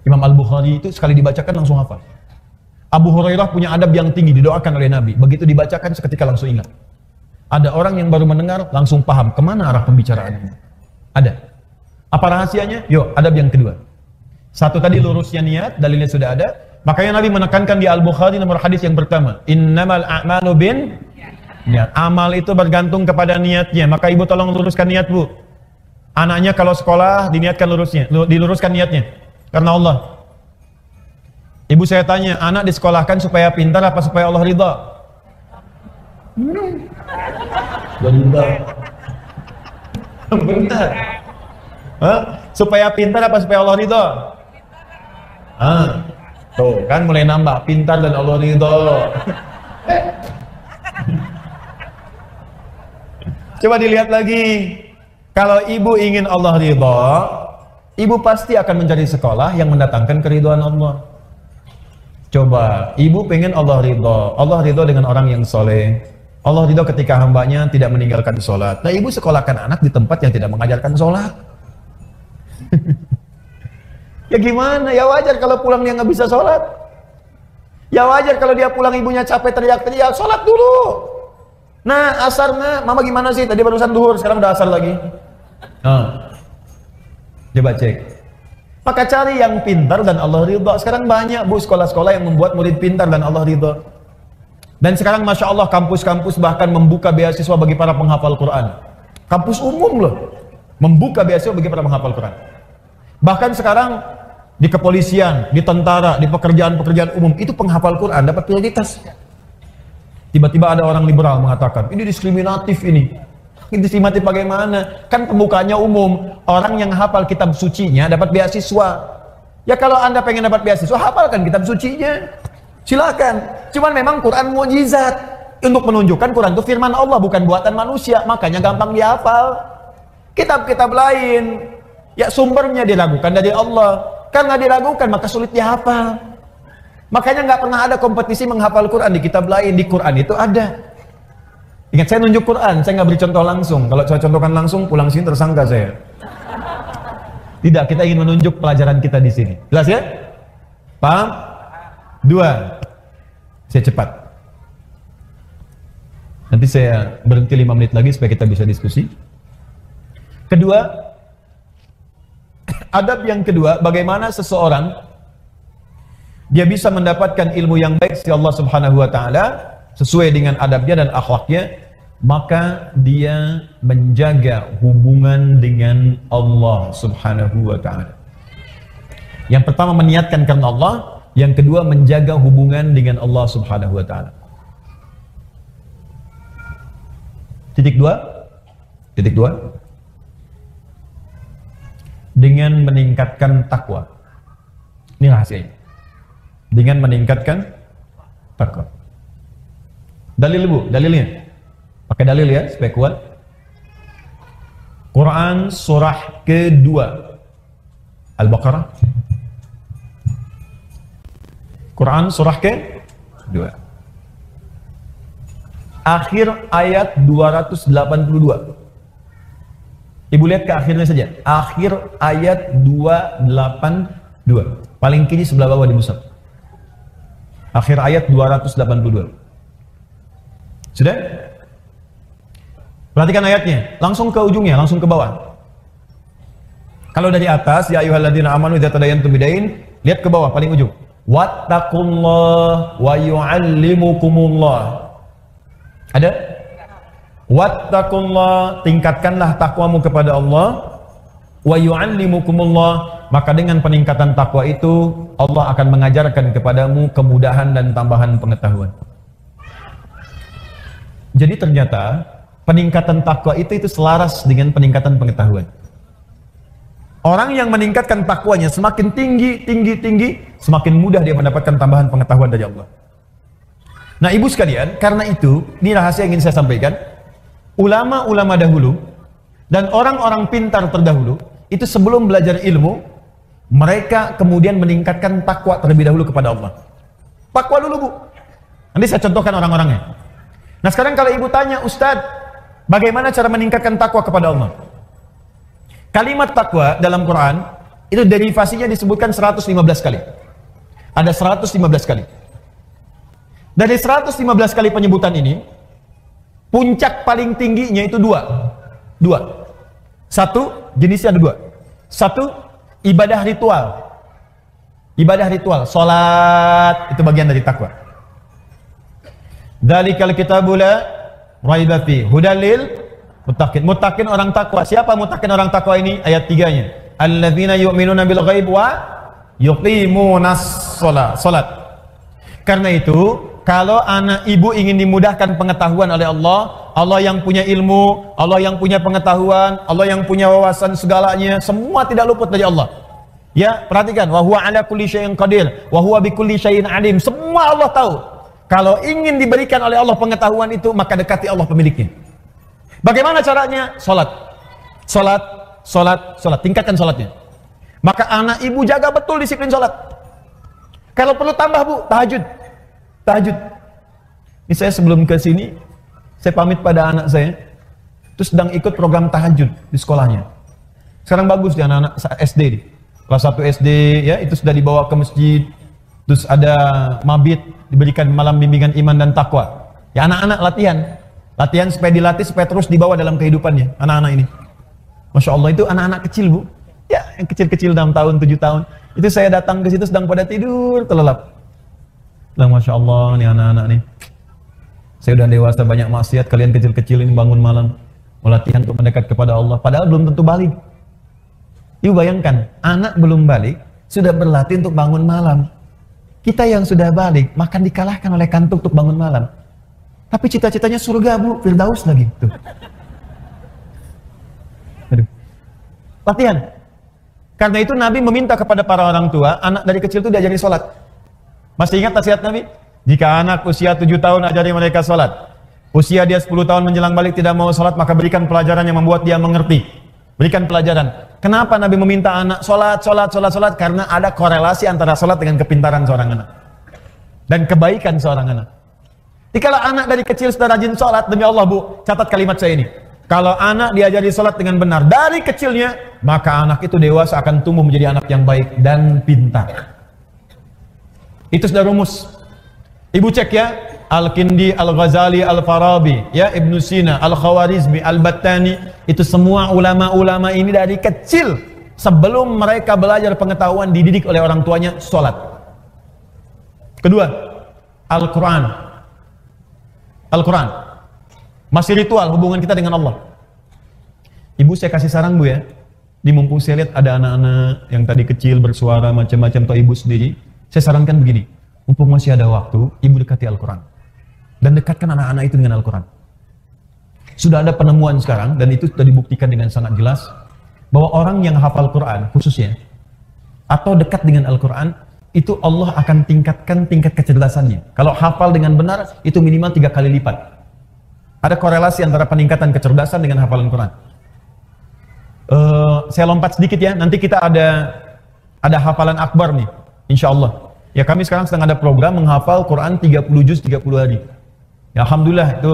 Imam Al-Bukhari itu sekali dibacakan langsung hafal. Abu Hurairah punya adab yang tinggi, didoakan oleh Nabi. Begitu dibacakan seketika langsung ingat. Ada orang yang baru mendengar langsung paham kemana arah pembicaraannya. Ada. Apa rahasianya? Yuk, adab yang kedua. Satu tadi lurusnya niat, dalilnya sudah ada. Makanya Nabi menekankan di Al-Bukhari nomor hadis yang pertama, innamal a'malu bin niat. Amal itu bergantung kepada niatnya. Maka ibu tolong luruskan niat, Bu. Anaknya kalau sekolah diniatkan diluruskan niatnya. Karena Allah. Ibu saya tanya, anak disekolahkan supaya pintar apa supaya Allah ridha? Bentar. Supaya pintar apa supaya Allah ridha? Tuh kan mulai nambah, pintar dan Allah ridha. Coba dilihat lagi. Kalau ibu ingin Allah ridha, ibu pasti akan mencari sekolah yang mendatangkan keridhaan Allah. Coba, ibu pengen Allah ridho dengan orang yang soleh. Allah ridho ketika hambanya tidak meninggalkan sholat. Nah, ibu sekolahkan anak di tempat yang tidak mengajarkan sholat. Ya gimana? Ya wajar kalau pulang dia nggak bisa sholat. Ya wajar kalau dia pulang ibunya capek teriak-teriak, sholat dulu. Nah, asarnya, mama gimana sih? Tadi barusan duhur, sekarang udah asar lagi. Coba cek. Maka cari yang pintar dan Allah ridha. Sekarang banyak, Bu, sekolah-sekolah yang membuat murid pintar dan Allah ridha. Dan sekarang Masya Allah kampus-kampus bahkan membuka beasiswa bagi para penghafal Quran. Kampus umum loh, membuka beasiswa bagi para penghafal Quran. Bahkan sekarang di kepolisian, di tentara, di pekerjaan-pekerjaan umum, itu penghafal Quran dapat prioritas. Tiba-tiba ada orang liberal mengatakan, ini diskriminatif ini. Diskriminatif bagaimana? Kan pembukaannya umum. Orang yang hafal kitab sucinya dapat beasiswa. Ya kalau Anda pengen dapat beasiswa, hafalkan kitab sucinya. Silakan. Cuman memang Quran mukjizat. Untuk menunjukkan Quran itu firman Allah, bukan buatan manusia. Makanya gampang dihafal. Kitab-kitab lain, ya sumbernya diragukan dari Allah. Karena diragukan, maka sulit dihafal. Makanya nggak pernah ada kompetisi menghafal Quran di kitab lain. Di Quran itu ada. Ingat, saya nunjuk Quran, saya nggak beri contoh langsung. Kalau saya contohkan langsung, pulang sini tersangka saya. Tidak, kita ingin menunjuk pelajaran kita di sini. Jelas ya? Paham? Dua. Saya cepat. Nanti saya berhenti 5 menit lagi supaya kita bisa diskusi. Kedua, adab yang kedua, bagaimana seseorang dia bisa mendapatkan ilmu yang baik dari Allah Subhanahu wa taala sesuai dengan adabnya dan akhlaknya. Maka dia menjaga hubungan dengan Allah Subhanahu wa ta'ala. Yang pertama meniatkan karena Allah, yang kedua menjaga hubungan dengan Allah Subhanahu wa ta'ala. Titik dua, dengan meningkatkan takwa. Ini rahasianya. Dengan meningkatkan takwa. Dalil, Bu, dalilnya. Pakai dalil ya, supaya kuat. Quran surah kedua, Al-Baqarah. Quran surah kedua. Akhir ayat 282. Ibu lihat ke akhirnya saja. Akhir ayat 282. Paling kiri sebelah bawah di mushaf. Akhir ayat 282. Sudah? Perhatikan ayatnya. Langsung ke ujungnya, langsung ke bawah. Kalau dari atas, ya ayyuhalladzina amanu idza tadayantum bidain, lihat ke bawah paling ujung. Wattaqullah wa yu'allimukumullah. Ada? Wattaqullah, tingkatkanlah takwamu kepada Allah. Wa yu'allimukumullah, maka dengan peningkatan takwa itu Allah akan mengajarkan kepadamu kemudahan dan tambahan pengetahuan. Jadi ternyata peningkatan takwa itu selaras dengan peningkatan pengetahuan. Orang yang meningkatkan takwanya semakin tinggi, semakin mudah dia mendapatkan tambahan pengetahuan dari Allah. Nah ibu sekalian, karena itu, ini rahasia yang ingin saya sampaikan. Ulama-ulama dahulu dan orang-orang pintar terdahulu, itu sebelum belajar ilmu, mereka kemudian meningkatkan takwa terlebih dahulu kepada Allah. Takwa dulu bu. Nanti saya contohkan orang-orangnya. Nah sekarang kalau ibu tanya, Ustadz, bagaimana cara meningkatkan takwa kepada Allah? Kalimat takwa dalam Quran itu derivasinya disebutkan 115 kali. Ada 115 kali. Dari 115 kali penyebutan ini, puncak paling tingginya itu dua. Satu, jenisnya ada dua. Satu, ibadah ritual. Ibadah ritual, salat itu bagian dari takwa. Dzalikal kitabul la raiba fi hudal lil muttaqin. Muttaqin orang takwa. Siapa muttaqin orang takwa ini? Ayat 3-nya. Alladzina yu'minuna bil ghaib wa yuqimunas shalat. Karena itu, kalau anak ibu ingin dimudahkan pengetahuan oleh Allah, Allah yang punya ilmu, Allah yang punya pengetahuan, Allah yang punya wawasan segalanya, semua tidak luput dari Allah. Ya, perhatikan, wa huwa ala kulli syai'in qadir, wa huwa bikulli syai'in alim. Semua Allah tahu. Kalau ingin diberikan oleh Allah pengetahuan itu, maka dekati Allah pemiliknya. Bagaimana caranya? Salat. Tingkatkan salatnya. Maka anak ibu jaga betul disiplin salat. Kalau perlu tambah bu, tahajud. Ini saya sebelum ke sini, saya pamit pada anak saya, terus sedang ikut program tahajud di sekolahnya. Sekarang bagus di anak-anak SD, kelas 1 SD, ya itu sudah dibawa ke masjid. Terus ada mabit, diberikan malam bimbingan iman dan takwa. Ya anak-anak latihan supaya dilatih, supaya terus dibawa dalam kehidupannya, anak-anak ini. Masya Allah, itu anak-anak kecil bu, ya yang kecil-kecil 6 tahun, 7 tahun. Itu saya datang ke situ sedang pada tidur, terlelap. Nah, Masya Allah, nih anak-anak nih. Saya udah dewasa banyak maksiat, kalian kecil-kecil ini bangun malam, mau latihan untuk mendekat kepada Allah, padahal belum tentu balik. Ibu bayangkan, anak belum balik, sudah berlatih untuk bangun malam. Kita yang sudah balik, makan dikalahkan oleh kantuk untuk bangun malam. Tapi cita-citanya surga bu, Firdaus lagi. Tuh. Aduh. Latihan. Karena itu Nabi meminta kepada para orang tua, anak dari kecil itu diajari sholat. Masih ingat nasihat Nabi? Jika anak usia 7 tahun ajari mereka sholat. Usia dia 10 tahun menjelang balik tidak mau sholat, maka berikan pelajaran yang membuat dia mengerti. Berikan pelajaran. Kenapa Nabi meminta anak sholat? Karena ada korelasi antara sholat dengan kepintaran seorang anak. Dan kebaikan seorang anak. Jadi kalau anak dari kecil sudah rajin sholat, demi Allah bu, catat kalimat saya ini. Kalau anak diajari sholat dengan benar dari kecilnya, maka anak itu dewasa akan tumbuh menjadi anak yang baik dan pintar. Itu sudah rumus. Ibu cek ya, Al-Kindi, Al-Ghazali, Al-Farabi, ya Ibnu Sina, Al-Khawarizmi, Al-Battani, itu semua ulama-ulama ini dari kecil sebelum mereka belajar pengetahuan dididik oleh orang tuanya sholat. Kedua, Al-Quran. Al-Quran masih ritual hubungan kita dengan Allah. Ibu saya kasih saran bu ya, di mumpung saya lihat ada anak-anak yang tadi kecil bersuara macam-macam, atau ibu sendiri, saya sarankan begini, mumpung masih ada waktu, ibu dekati Al-Quran dan dekatkan anak-anak itu dengan Al-Quran. Sudah ada penemuan sekarang, dan itu sudah dibuktikan dengan sangat jelas, bahwa orang yang hafal Quran khususnya, atau dekat dengan Al-Quran, itu Allah akan tingkatkan tingkat kecerdasannya. Kalau hafal dengan benar, itu minimal 3 kali lipat. Ada korelasi antara peningkatan kecerdasan dengan hafalan Quran. Saya lompat sedikit ya, nanti kita ada hafalan akbar nih, insya Allah. Ya kami sekarang sedang ada program menghafal Quran 30 juz 30 hari. Ya, alhamdulillah itu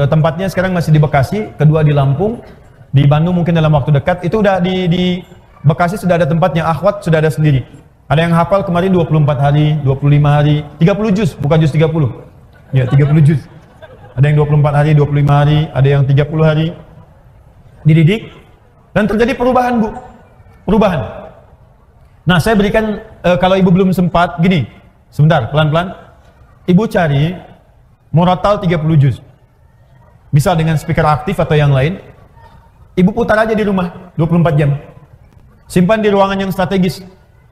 tempatnya sekarang masih di Bekasi, kedua di Lampung, di Bandung mungkin dalam waktu dekat. Itu udah di Bekasi sudah ada tempatnya, akhwat sudah ada sendiri. Ada yang hafal kemarin 24 hari, 25 hari, 30 juz, bukan juz 30. Ya, 30 juz. Ada yang 24 hari, 25 hari, ada yang 30 hari. Dididik dan terjadi perubahan, Bu. Perubahan. Nah, saya berikan kalau Ibu belum sempat gini. Sebentar, pelan-pelan. Ibu cari Murattal 30 juz. Misal dengan speaker aktif atau yang lain. Ibu putar aja di rumah 24 jam. Simpan di ruangan yang strategis.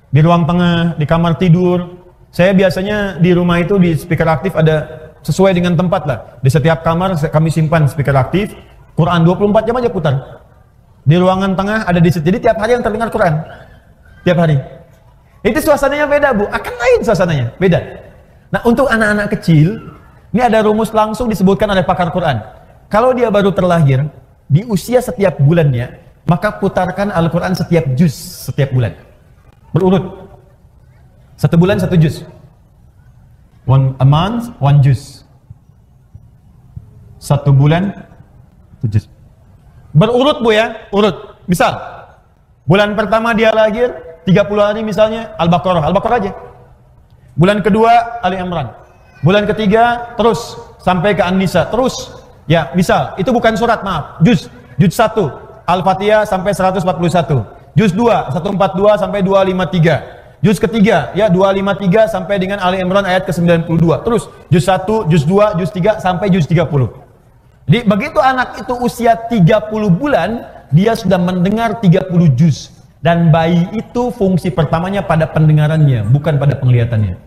Di ruang tengah, di kamar tidur. Saya biasanya di rumah itu di speaker aktif ada sesuai dengan tempat lah. Di setiap kamar kami simpan speaker aktif. Quran 24 jam aja putar. Di ruangan tengah ada di situ. Jadi tiap hari yang terdengar Quran. Tiap hari. Itu suasananya beda, Bu. Akan lain suasananya. Beda. Nah, untuk anak-anak kecil, ini ada rumus langsung disebutkan oleh pakar Quran. Kalau dia baru terlahir, di usia setiap bulannya, maka putarkan Al-Quran setiap juz setiap bulan. Berurut. 1 bulan 1 juz. A month, 1 juz. 1 bulan, 1 juz. Berurut, Bu ya, urut. Misal, bulan pertama dia lahir, 30 hari misalnya, Al-Baqarah. Al-Baqarah aja. Bulan kedua, Ali Imran. Bulan ketiga, terus sampai ke An-Nisa. Terus, ya, misal, itu bukan surat, maaf. Juz 1, Al-Fatihah sampai 141. Juz 2, 142 sampai 253. Juz ketiga, ya, 253 sampai dengan Ali Imran ayat ke-92. Terus, juz 1, juz 2, juz 3 sampai juz 30. Jadi, begitu anak itu usia 30 bulan, dia sudah mendengar 30 juz. Dan bayi itu fungsi pertamanya pada pendengarannya, bukan pada penglihatannya.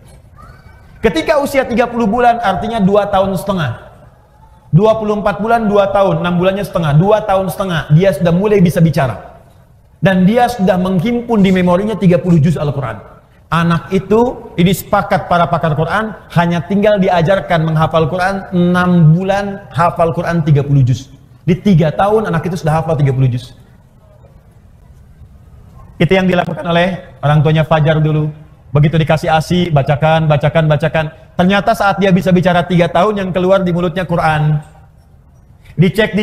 Ketika usia 30 bulan artinya 2 tahun setengah. 24 bulan 2 tahun, 6 bulannya setengah, 2 tahun setengah dia sudah mulai bisa bicara. Dan dia sudah menghimpun di memorinya 30 juz Al-Quran. Anak itu, ini sepakat para pakar Quran, hanya tinggal diajarkan menghafal Quran 6 bulan, hafal Quran 30 juz. Di 3 tahun anak itu sudah hafal 30 juz. Itu yang dilakukan oleh orang tuanya Fajar dulu. Begitu dikasih ASI, bacakan. Ternyata saat dia bisa bicara 3 tahun, yang keluar di mulutnya Quran. Dicek,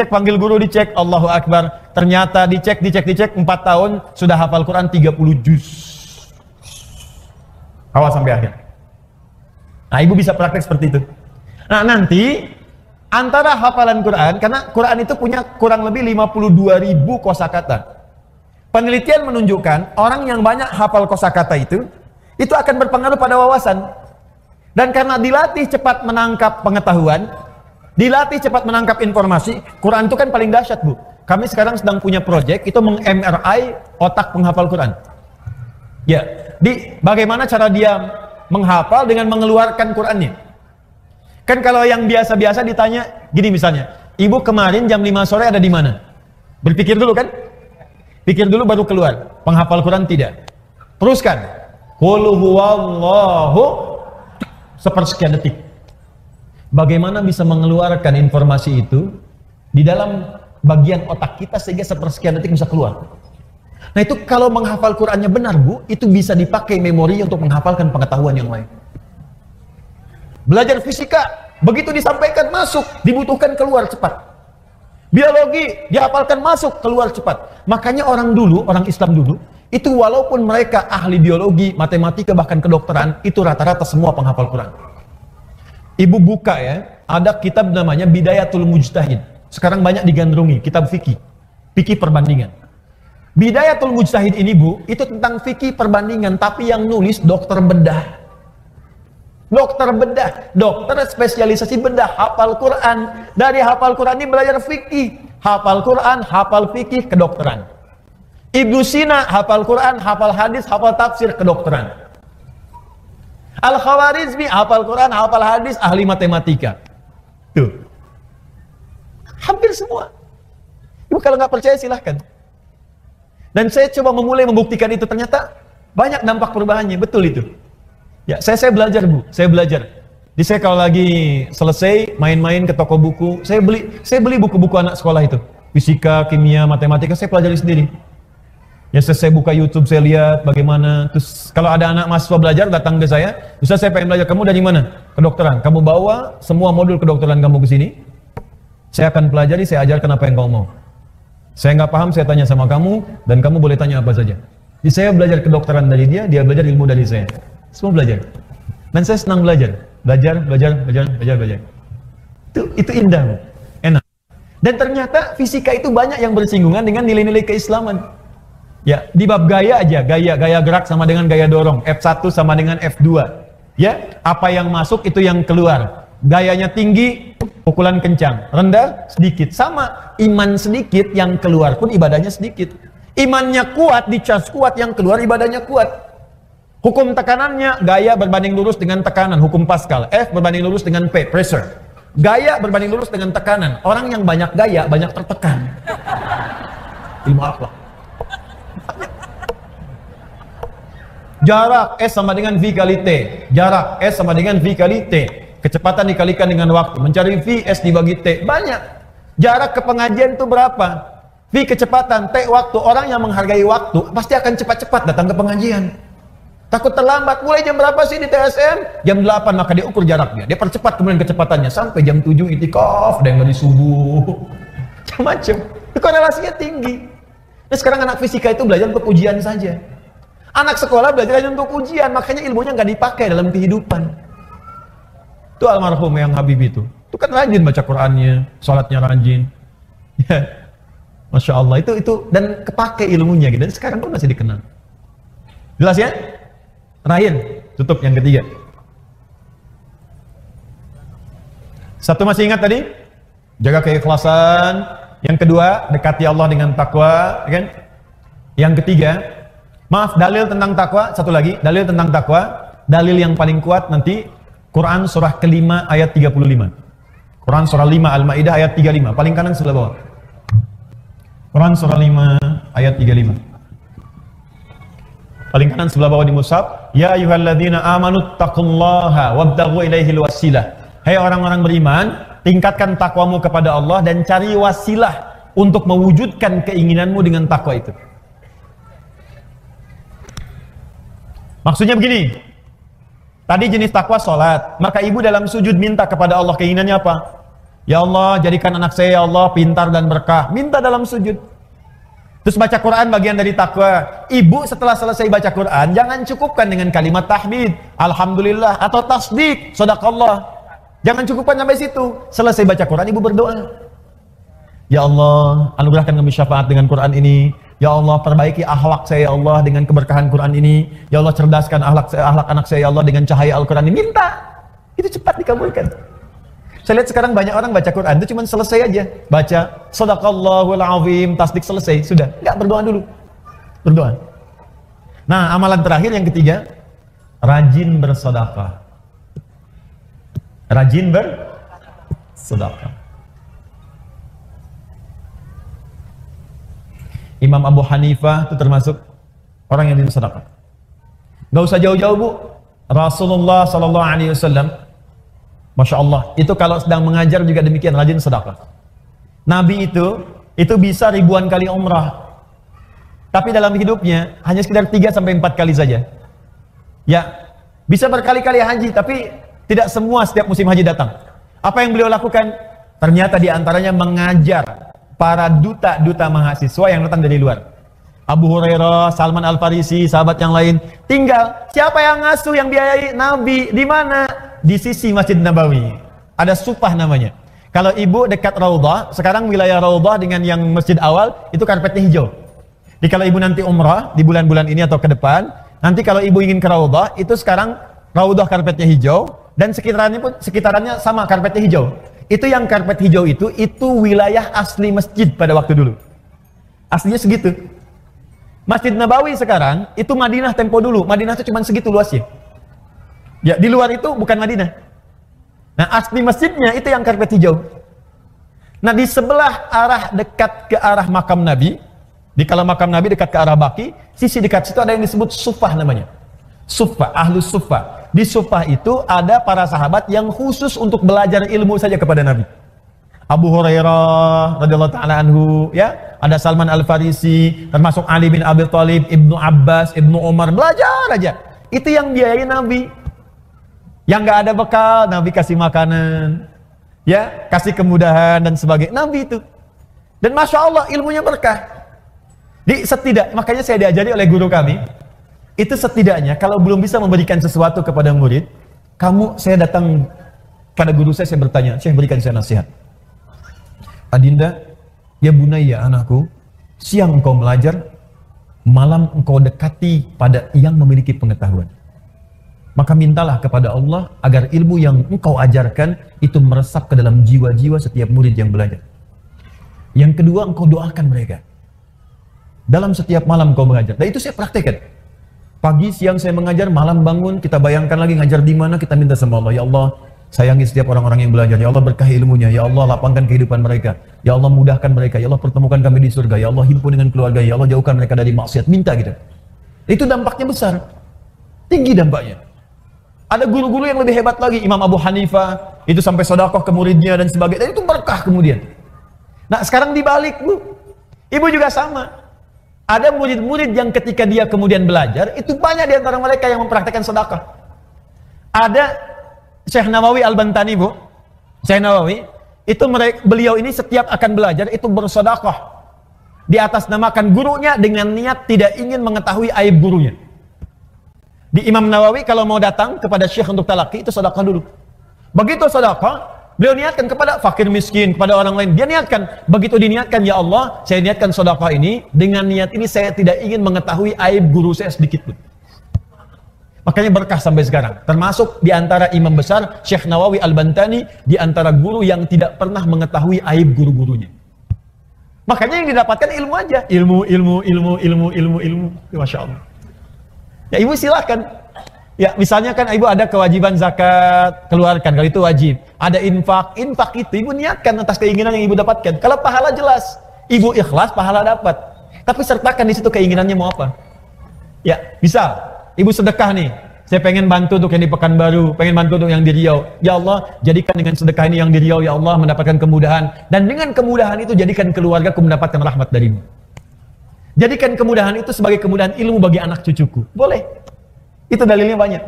panggil guru dicek, Allahu Akbar. Ternyata dicek, 4 tahun, sudah hafal Quran 30 juz. Awal sampai akhir. Nah, ibu bisa praktek seperti itu. Nah, nanti, antara hafalan Quran, karena Quran itu punya kurang lebih 52.000 kosakata. Penelitian menunjukkan orang yang banyak hafal kosakata itu akan berpengaruh pada wawasan. Dan karena dilatih cepat menangkap pengetahuan, dilatih cepat menangkap informasi, Quran itu kan paling dahsyat, Bu. Kami sekarang sedang punya proyek itu meng-MRI otak penghafal Quran. Ya, bagaimana cara dia menghafal dengan mengeluarkan Qurannya. Kan kalau yang biasa-biasa ditanya gini misalnya, Ibu kemarin jam 5 sore ada di mana? Berpikir dulu kan? Pikir dulu baru keluar. Penghafal Quran tidak. Teruskan. Qul huwallahu sepersekian detik. Bagaimana bisa mengeluarkan informasi itu di dalam bagian otak kita sehingga sepersekian detik bisa keluar. Nah, itu kalau menghafal Qurannya benar, Bu, itu bisa dipakai memori untuk menghafalkan pengetahuan yang lain. Belajar fisika, begitu disampaikan masuk, dibutuhkan keluar cepat. Biologi dihafalkan masuk, keluar cepat. Makanya orang Islam dulu, itu walaupun mereka ahli biologi, matematika, bahkan kedokteran, itu rata-rata semua penghafal Quran. Ibu buka ya, ada kitab namanya Bidayatul Mujtahid. Sekarang banyak digandrungi, kitab fikih. Fikih perbandingan. Bidayatul Mujtahid ini, Bu, itu tentang fikih perbandingan, tapi yang nulis dokter bedah. Dokter spesialisasi bedah, hafal Quran. Dari hafal Quran ini belajar fikih. Hafal Quran, hafal fikih, kedokteran. Ibnu Sina, hafal Quran, hafal hadis, hafal tafsir, kedokteran. Al-Khawarizmi, hafal Quran, hafal hadis, ahli matematika. Tuh. Hampir semua. Ibu kalau nggak percaya silahkan. Dan saya coba memulai membuktikan itu, ternyata banyak dampak perubahannya, betul itu. Ya, saya belajar, Bu. Saya belajar. Jadi saya kalau lagi selesai main-main ke toko buku, saya beli buku-buku anak sekolah itu. Fisika, kimia, matematika, saya pelajari sendiri. Ya, saya buka YouTube, saya lihat bagaimana. Terus kalau ada anak mahasiswa belajar datang ke saya, Ustaz saya pengen belajar, kamu dari mana? kedokteran. Kamu bawa semua modul kedokteran kamu ke sini. Saya akan pelajari, saya ajarkan apa yang kamu mau. Saya nggak paham, saya tanya sama kamu, dan kamu boleh tanya apa saja. Jadi saya belajar kedokteran dari dia, dia belajar ilmu dari saya. Semua belajar. Dan saya senang belajar. Belajar. Itu indah, enak. Dan ternyata fisika itu banyak yang bersinggungan dengan nilai-nilai keislaman. Ya, di bab gaya aja, gaya gerak sama dengan gaya dorong, F1 sama dengan F2. Ya, apa yang masuk itu yang keluar. Gayanya tinggi, pukulan kencang, rendah sedikit. Sama, iman sedikit yang keluar pun ibadahnya sedikit. Imannya kuat, dicas kuat, yang keluar ibadahnya kuat. Hukum tekanannya, gaya berbanding lurus dengan tekanan, hukum Pascal. F berbanding lurus dengan P, pressure. Gaya berbanding lurus dengan tekanan. Orang yang banyak gaya, banyak tertekan. Ilmu akhlak. Jarak S sama dengan V kali T. Jarak S sama dengan V kali T. Kecepatan dikalikan dengan waktu. Mencari V, S dibagi T. Banyak. Jarak ke pengajian itu berapa? V kecepatan, T waktu. Orang yang menghargai waktu pasti akan cepat-cepat datang ke pengajian. Takut terlambat. Mulai jam berapa sih di TSM? Jam 8, maka dia ukur jaraknya. Dia percepat kemudian kecepatannya. Sampai jam 7 itikaf, dan dari subuh. Macam-macam. Itu korelasinya tinggi. Nah, sekarang anak fisika itu belajar untuk ujian saja. Anak sekolah belajar hanya untuk ujian, makanya ilmunya nggak dipakai dalam kehidupan. Itu almarhum yang Habib itu kan rajin baca Qurannya, sholatnya rajin. Ya, Masya Allah, itu dan kepake ilmunya gitu. Dan sekarang pun masih dikenal. Jelas ya? Terakhir, tutup yang ketiga. Satu masih ingat tadi? Jaga keikhlasan. Yang kedua, dekati Allah dengan takwa, kan? Yang ketiga, maaf, dalil tentang takwa, satu lagi, dalil tentang takwa, dalil yang paling kuat nanti Quran surah kelima ayat 35. Quran surah 5 Al-Maidah ayat 35, paling kanan sebelah bawah. Quran surah 5 ayat 35. Paling kanan sebelah bawah di mushaf, ya ayyuhalladzina amanu taqullaha wabtaghu ilaihil wasilah. Hai orang-orang beriman, tingkatkan takwamu kepada Allah dan cari wasilah untuk mewujudkan keinginanmu dengan takwa itu. Maksudnya begini, tadi jenis takwa sholat, maka ibu dalam sujud minta kepada Allah keinginannya apa? Ya Allah, jadikan anak saya, ya Allah, pintar dan berkah. Minta dalam sujud. Terus baca Quran bagian dari takwa. Ibu setelah selesai baca Quran, jangan cukupkan dengan kalimat tahmid, alhamdulillah, atau tasdik, sadaqallah. Jangan cukupkan sampai situ. Selesai baca Quran, ibu berdoa. Ya Allah, anugerahkan kami syafaat dengan Quran ini. Ya Allah, perbaiki akhlak saya, ya Allah, dengan keberkahan Quran ini. Ya Allah, cerdaskan akhlak anak saya, ya Allah, dengan cahaya Al-Quran ini. Minta. Itu cepat dikabulkan. Saya lihat sekarang banyak orang baca Quran itu cuma selesai aja. Baca, sadaqallahul azim, tasdik, selesai. Sudah. Enggak, berdoa dulu. Berdoa. Nah, amalan terakhir yang ketiga, rajin bersedekah. Rajin bersedekah. Imam Abu Hanifah itu termasuk orang yang rajin sedekah. Gak usah jauh-jauh, Bu. Rasulullah sallallahu alaihi wasallam, Masya Allah, itu kalau sedang mengajar juga demikian, rajin sedekah. Nabi itu bisa ribuan kali umrah. Tapi dalam hidupnya hanya sekitar 3-4 kali saja. Ya, bisa berkali-kali haji, tapi tidak semua setiap musim haji datang. Apa yang beliau lakukan? Ternyata diantaranya mengajar para duta-duta mahasiswa yang datang dari luar. Abu Hurairah, Salman Al-Farisi, sahabat yang lain. Tinggal siapa yang ngasuh, yang biayai? Nabi. Di mana? Di sisi Masjid Nabawi. Ada supah namanya. Kalau ibu dekat Raudhah, sekarang wilayah Raudhah dengan yang masjid awal itu karpetnya hijau. Jadi kalau ibu nanti umrah di bulan-bulan ini atau ke depan, nanti kalau ibu ingin ke Raudhah, itu sekarang Raudhah karpetnya hijau dan sekitarannya sama karpetnya hijau. Itu yang karpet hijau itu wilayah asli masjid pada waktu dulu. Aslinya segitu. Masjid Nabawi sekarang itu Madinah tempo dulu. Madinah itu cuma segitu luasnya. Ya, di luar itu bukan Madinah. Nah, asli masjidnya itu yang karpet hijau. Nah, di sebelah arah dekat ke arah makam Nabi, di kalau makam Nabi dekat ke arah Baqi, sisi dekat situ ada yang disebut Sufah namanya. Sufah, Ahlus Sufah. Di Sufah itu ada para sahabat yang khusus untuk belajar ilmu saja kepada Nabi. Abu Hurairah radhiyallahu ta'ala anhu, ya, ada Salman Al-Farisi, termasuk Ali bin Abi Thalib, Ibnu Abbas, Ibnu Umar, belajar aja. Itu yang biayain Nabi. Yang nggak ada bekal, Nabi kasih makanan, ya, kasih kemudahan dan sebagainya. Nabi itu. Dan Masya Allah ilmunya berkah. Makanya saya diajari oleh guru kami, itu setidaknya kalau belum bisa memberikan sesuatu kepada murid, saya datang pada guru saya bertanya, Syekh berikan saya nasihat. Adinda, ya bunayya anakku, siang engkau belajar, malam engkau dekati pada yang memiliki pengetahuan. Maka mintalah kepada Allah agar ilmu yang engkau ajarkan itu meresap ke dalam jiwa-jiwa setiap murid yang belajar. Yang kedua, engkau doakan mereka. Dalam setiap malam engkau mengajar. Dan itu saya praktekkan. Pagi, siang saya mengajar, malam bangun, kita bayangkan lagi ngajar di mana, kita minta sama Allah, ya Allah, sayangi setiap orang-orang yang belajar. Ya Allah, berkahi ilmunya. Ya Allah, lapangkan kehidupan mereka. Ya Allah, mudahkan mereka. Ya Allah, pertemukan kami di surga. Ya Allah, himpun dengan keluarga. Ya Allah, jauhkan mereka dari maksiat. Minta gitu. Itu dampaknya besar. Tinggi dampaknya. Ada guru-guru yang lebih hebat lagi. Imam Abu Hanifah, itu sampai sedekah ke muridnya dan sebagainya. Dan itu berkah kemudian. Nah, sekarang dibalik, Bu. Ibu juga sama. Ada murid-murid yang ketika dia kemudian belajar, itu banyak di antara mereka yang mempraktekkan sedekah. Ada Syekh Nawawi Al-Bantani, Bu. Syekh Nawawi, itu beliau ini setiap akan belajar itu bersedekah di atas namakan gurunya dengan niat tidak ingin mengetahui aib gurunya. Di Imam Nawawi kalau mau datang kepada Syekh untuk talaqi itu sedekah dulu. Begitu sedekah, beliau niatkan kepada fakir miskin, kepada orang lain. Dia niatkan, begitu diniatkan, ya Allah, saya niatkan sedekah ini, dengan niat ini saya tidak ingin mengetahui aib guru saya sedikit pun. Makanya berkah sampai sekarang. Termasuk di antara imam besar Syekh Nawawi Al-Bantani, di antara guru yang tidak pernah mengetahui aib guru-gurunya. Makanya yang didapatkan ilmu aja, ilmu. Masya Allah. Ya ibu silakan. Ya misalnya kan ibu ada kewajiban zakat, keluarkan, kalau itu wajib. Ada infak itu ibu niatkan atas keinginan yang ibu dapatkan. Kalau pahala jelas, ibu ikhlas, pahala dapat. Tapi sertakan di situ keinginannya mau apa. Ya, bisa. Ibu sedekah nih, saya pengen bantu untuk yang di Pekanbaru, pengen bantu untuk yang di Riau. Ya Allah, jadikan dengan sedekah ini yang di Riau, ya Allah, mendapatkan kemudahan. Dan dengan kemudahan itu, jadikan keluargaku mendapatkan rahmat darimu. Jadikan kemudahan itu sebagai kemudahan ilmu bagi anak cucuku. Boleh. Itu dalilnya banyak.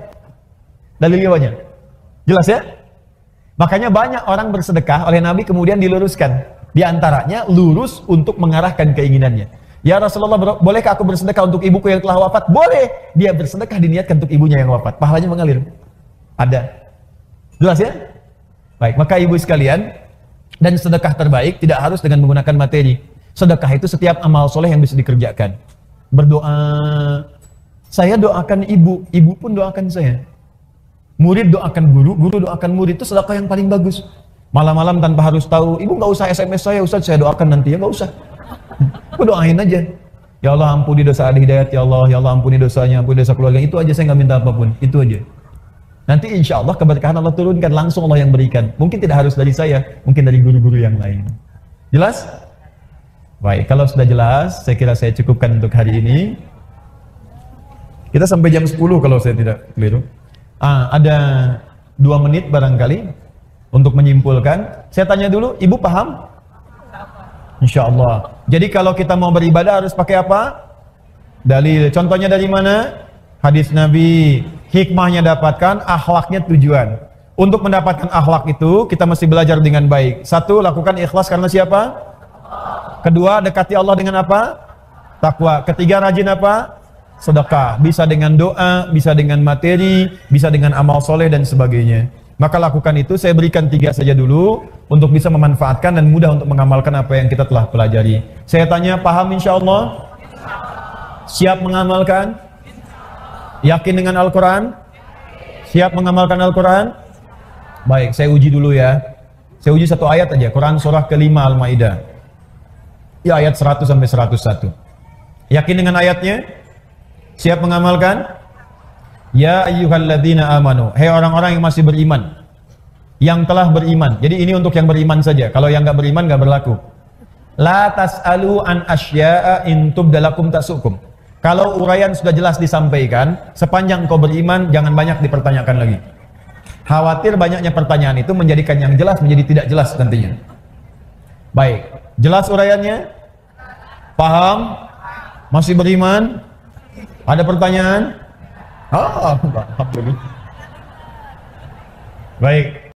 Dalilnya banyak. Jelas ya? Makanya banyak orang bersedekah oleh Nabi kemudian diluruskan. Di antaranya, lurus untuk mengarahkan keinginannya. Ya Rasulullah, bolehkah aku bersedekah untuk ibuku yang telah wafat? Boleh. Dia bersedekah diniatkan untuk ibunya yang wafat. Pahalanya mengalir. Ada. Jelas ya? Baik, maka ibu sekalian, dan sedekah terbaik tidak harus dengan menggunakan materi. Sedekah itu setiap amal soleh yang bisa dikerjakan. Berdoa. Saya doakan ibu, ibu pun doakan saya. Murid doakan guru, guru doakan murid. Itu sedekah yang paling bagus. Malam-malam tanpa harus tahu, ibu nggak usah SMS saya, Ustaz, saya doakan nanti. Ya nggak usah. Aku doain aja. Ya Allah ampuni dosa Adi Hidayat, ya Allah ampuni dosanya, ampuni dosa keluarga. Itu aja, saya nggak minta apapun. Itu aja. Nanti insya Allah keberkahan Allah turunkan, langsung Allah yang berikan. Mungkin tidak harus dari saya, mungkin dari guru-guru yang lain. Jelas? Baik, kalau sudah jelas, saya kira saya cukupkan untuk hari ini. Kita sampai jam 10 kalau saya tidak keliru. Ada 2 menit barangkali untuk menyimpulkan. Saya tanya dulu, ibu paham? Insya Allah. Jadi kalau kita mau beribadah harus pakai apa? Dalil. Contohnya dari mana? Hadis Nabi. Hikmahnya dapatkan, akhlaknya tujuan. Untuk mendapatkan akhlak itu, kita mesti belajar dengan baik. 1, lakukan ikhlas karena siapa? Kedua, dekati Allah dengan apa? Takwa. Ketiga, rajin apa? Sedekah. Bisa dengan doa, bisa dengan materi, bisa dengan amal soleh dan sebagainya. Maka lakukan itu. Saya berikan 3 saja dulu untuk bisa memanfaatkan dan mudah untuk mengamalkan apa yang kita telah pelajari. Saya tanya, paham insya Allah? Siap mengamalkan? Yakin dengan Al-Quran? Siap mengamalkan Al-Quran? Baik, saya uji dulu ya. Saya uji 1 ayat aja. Quran surah ke-5 Al-Maidah. Ya, ayat 100 sampai 101. Yakin dengan ayatnya? Siap mengamalkan? Ya ayyuhalladzina amanu. Hei orang-orang yang masih beriman, yang telah beriman. Jadi ini untuk yang beriman saja. Kalau yang nggak beriman nggak berlaku. La tas'alu an asya'a in tubdalakum tasukum. Kalau uraian sudah jelas disampaikan, sepanjang kau beriman jangan banyak dipertanyakan lagi. Khawatir banyaknya pertanyaan itu menjadikan yang jelas menjadi tidak jelas nantinya. Baik, jelas uraiannya? Paham? Masih beriman? Ada pertanyaan? Alhamdulillah. Baik.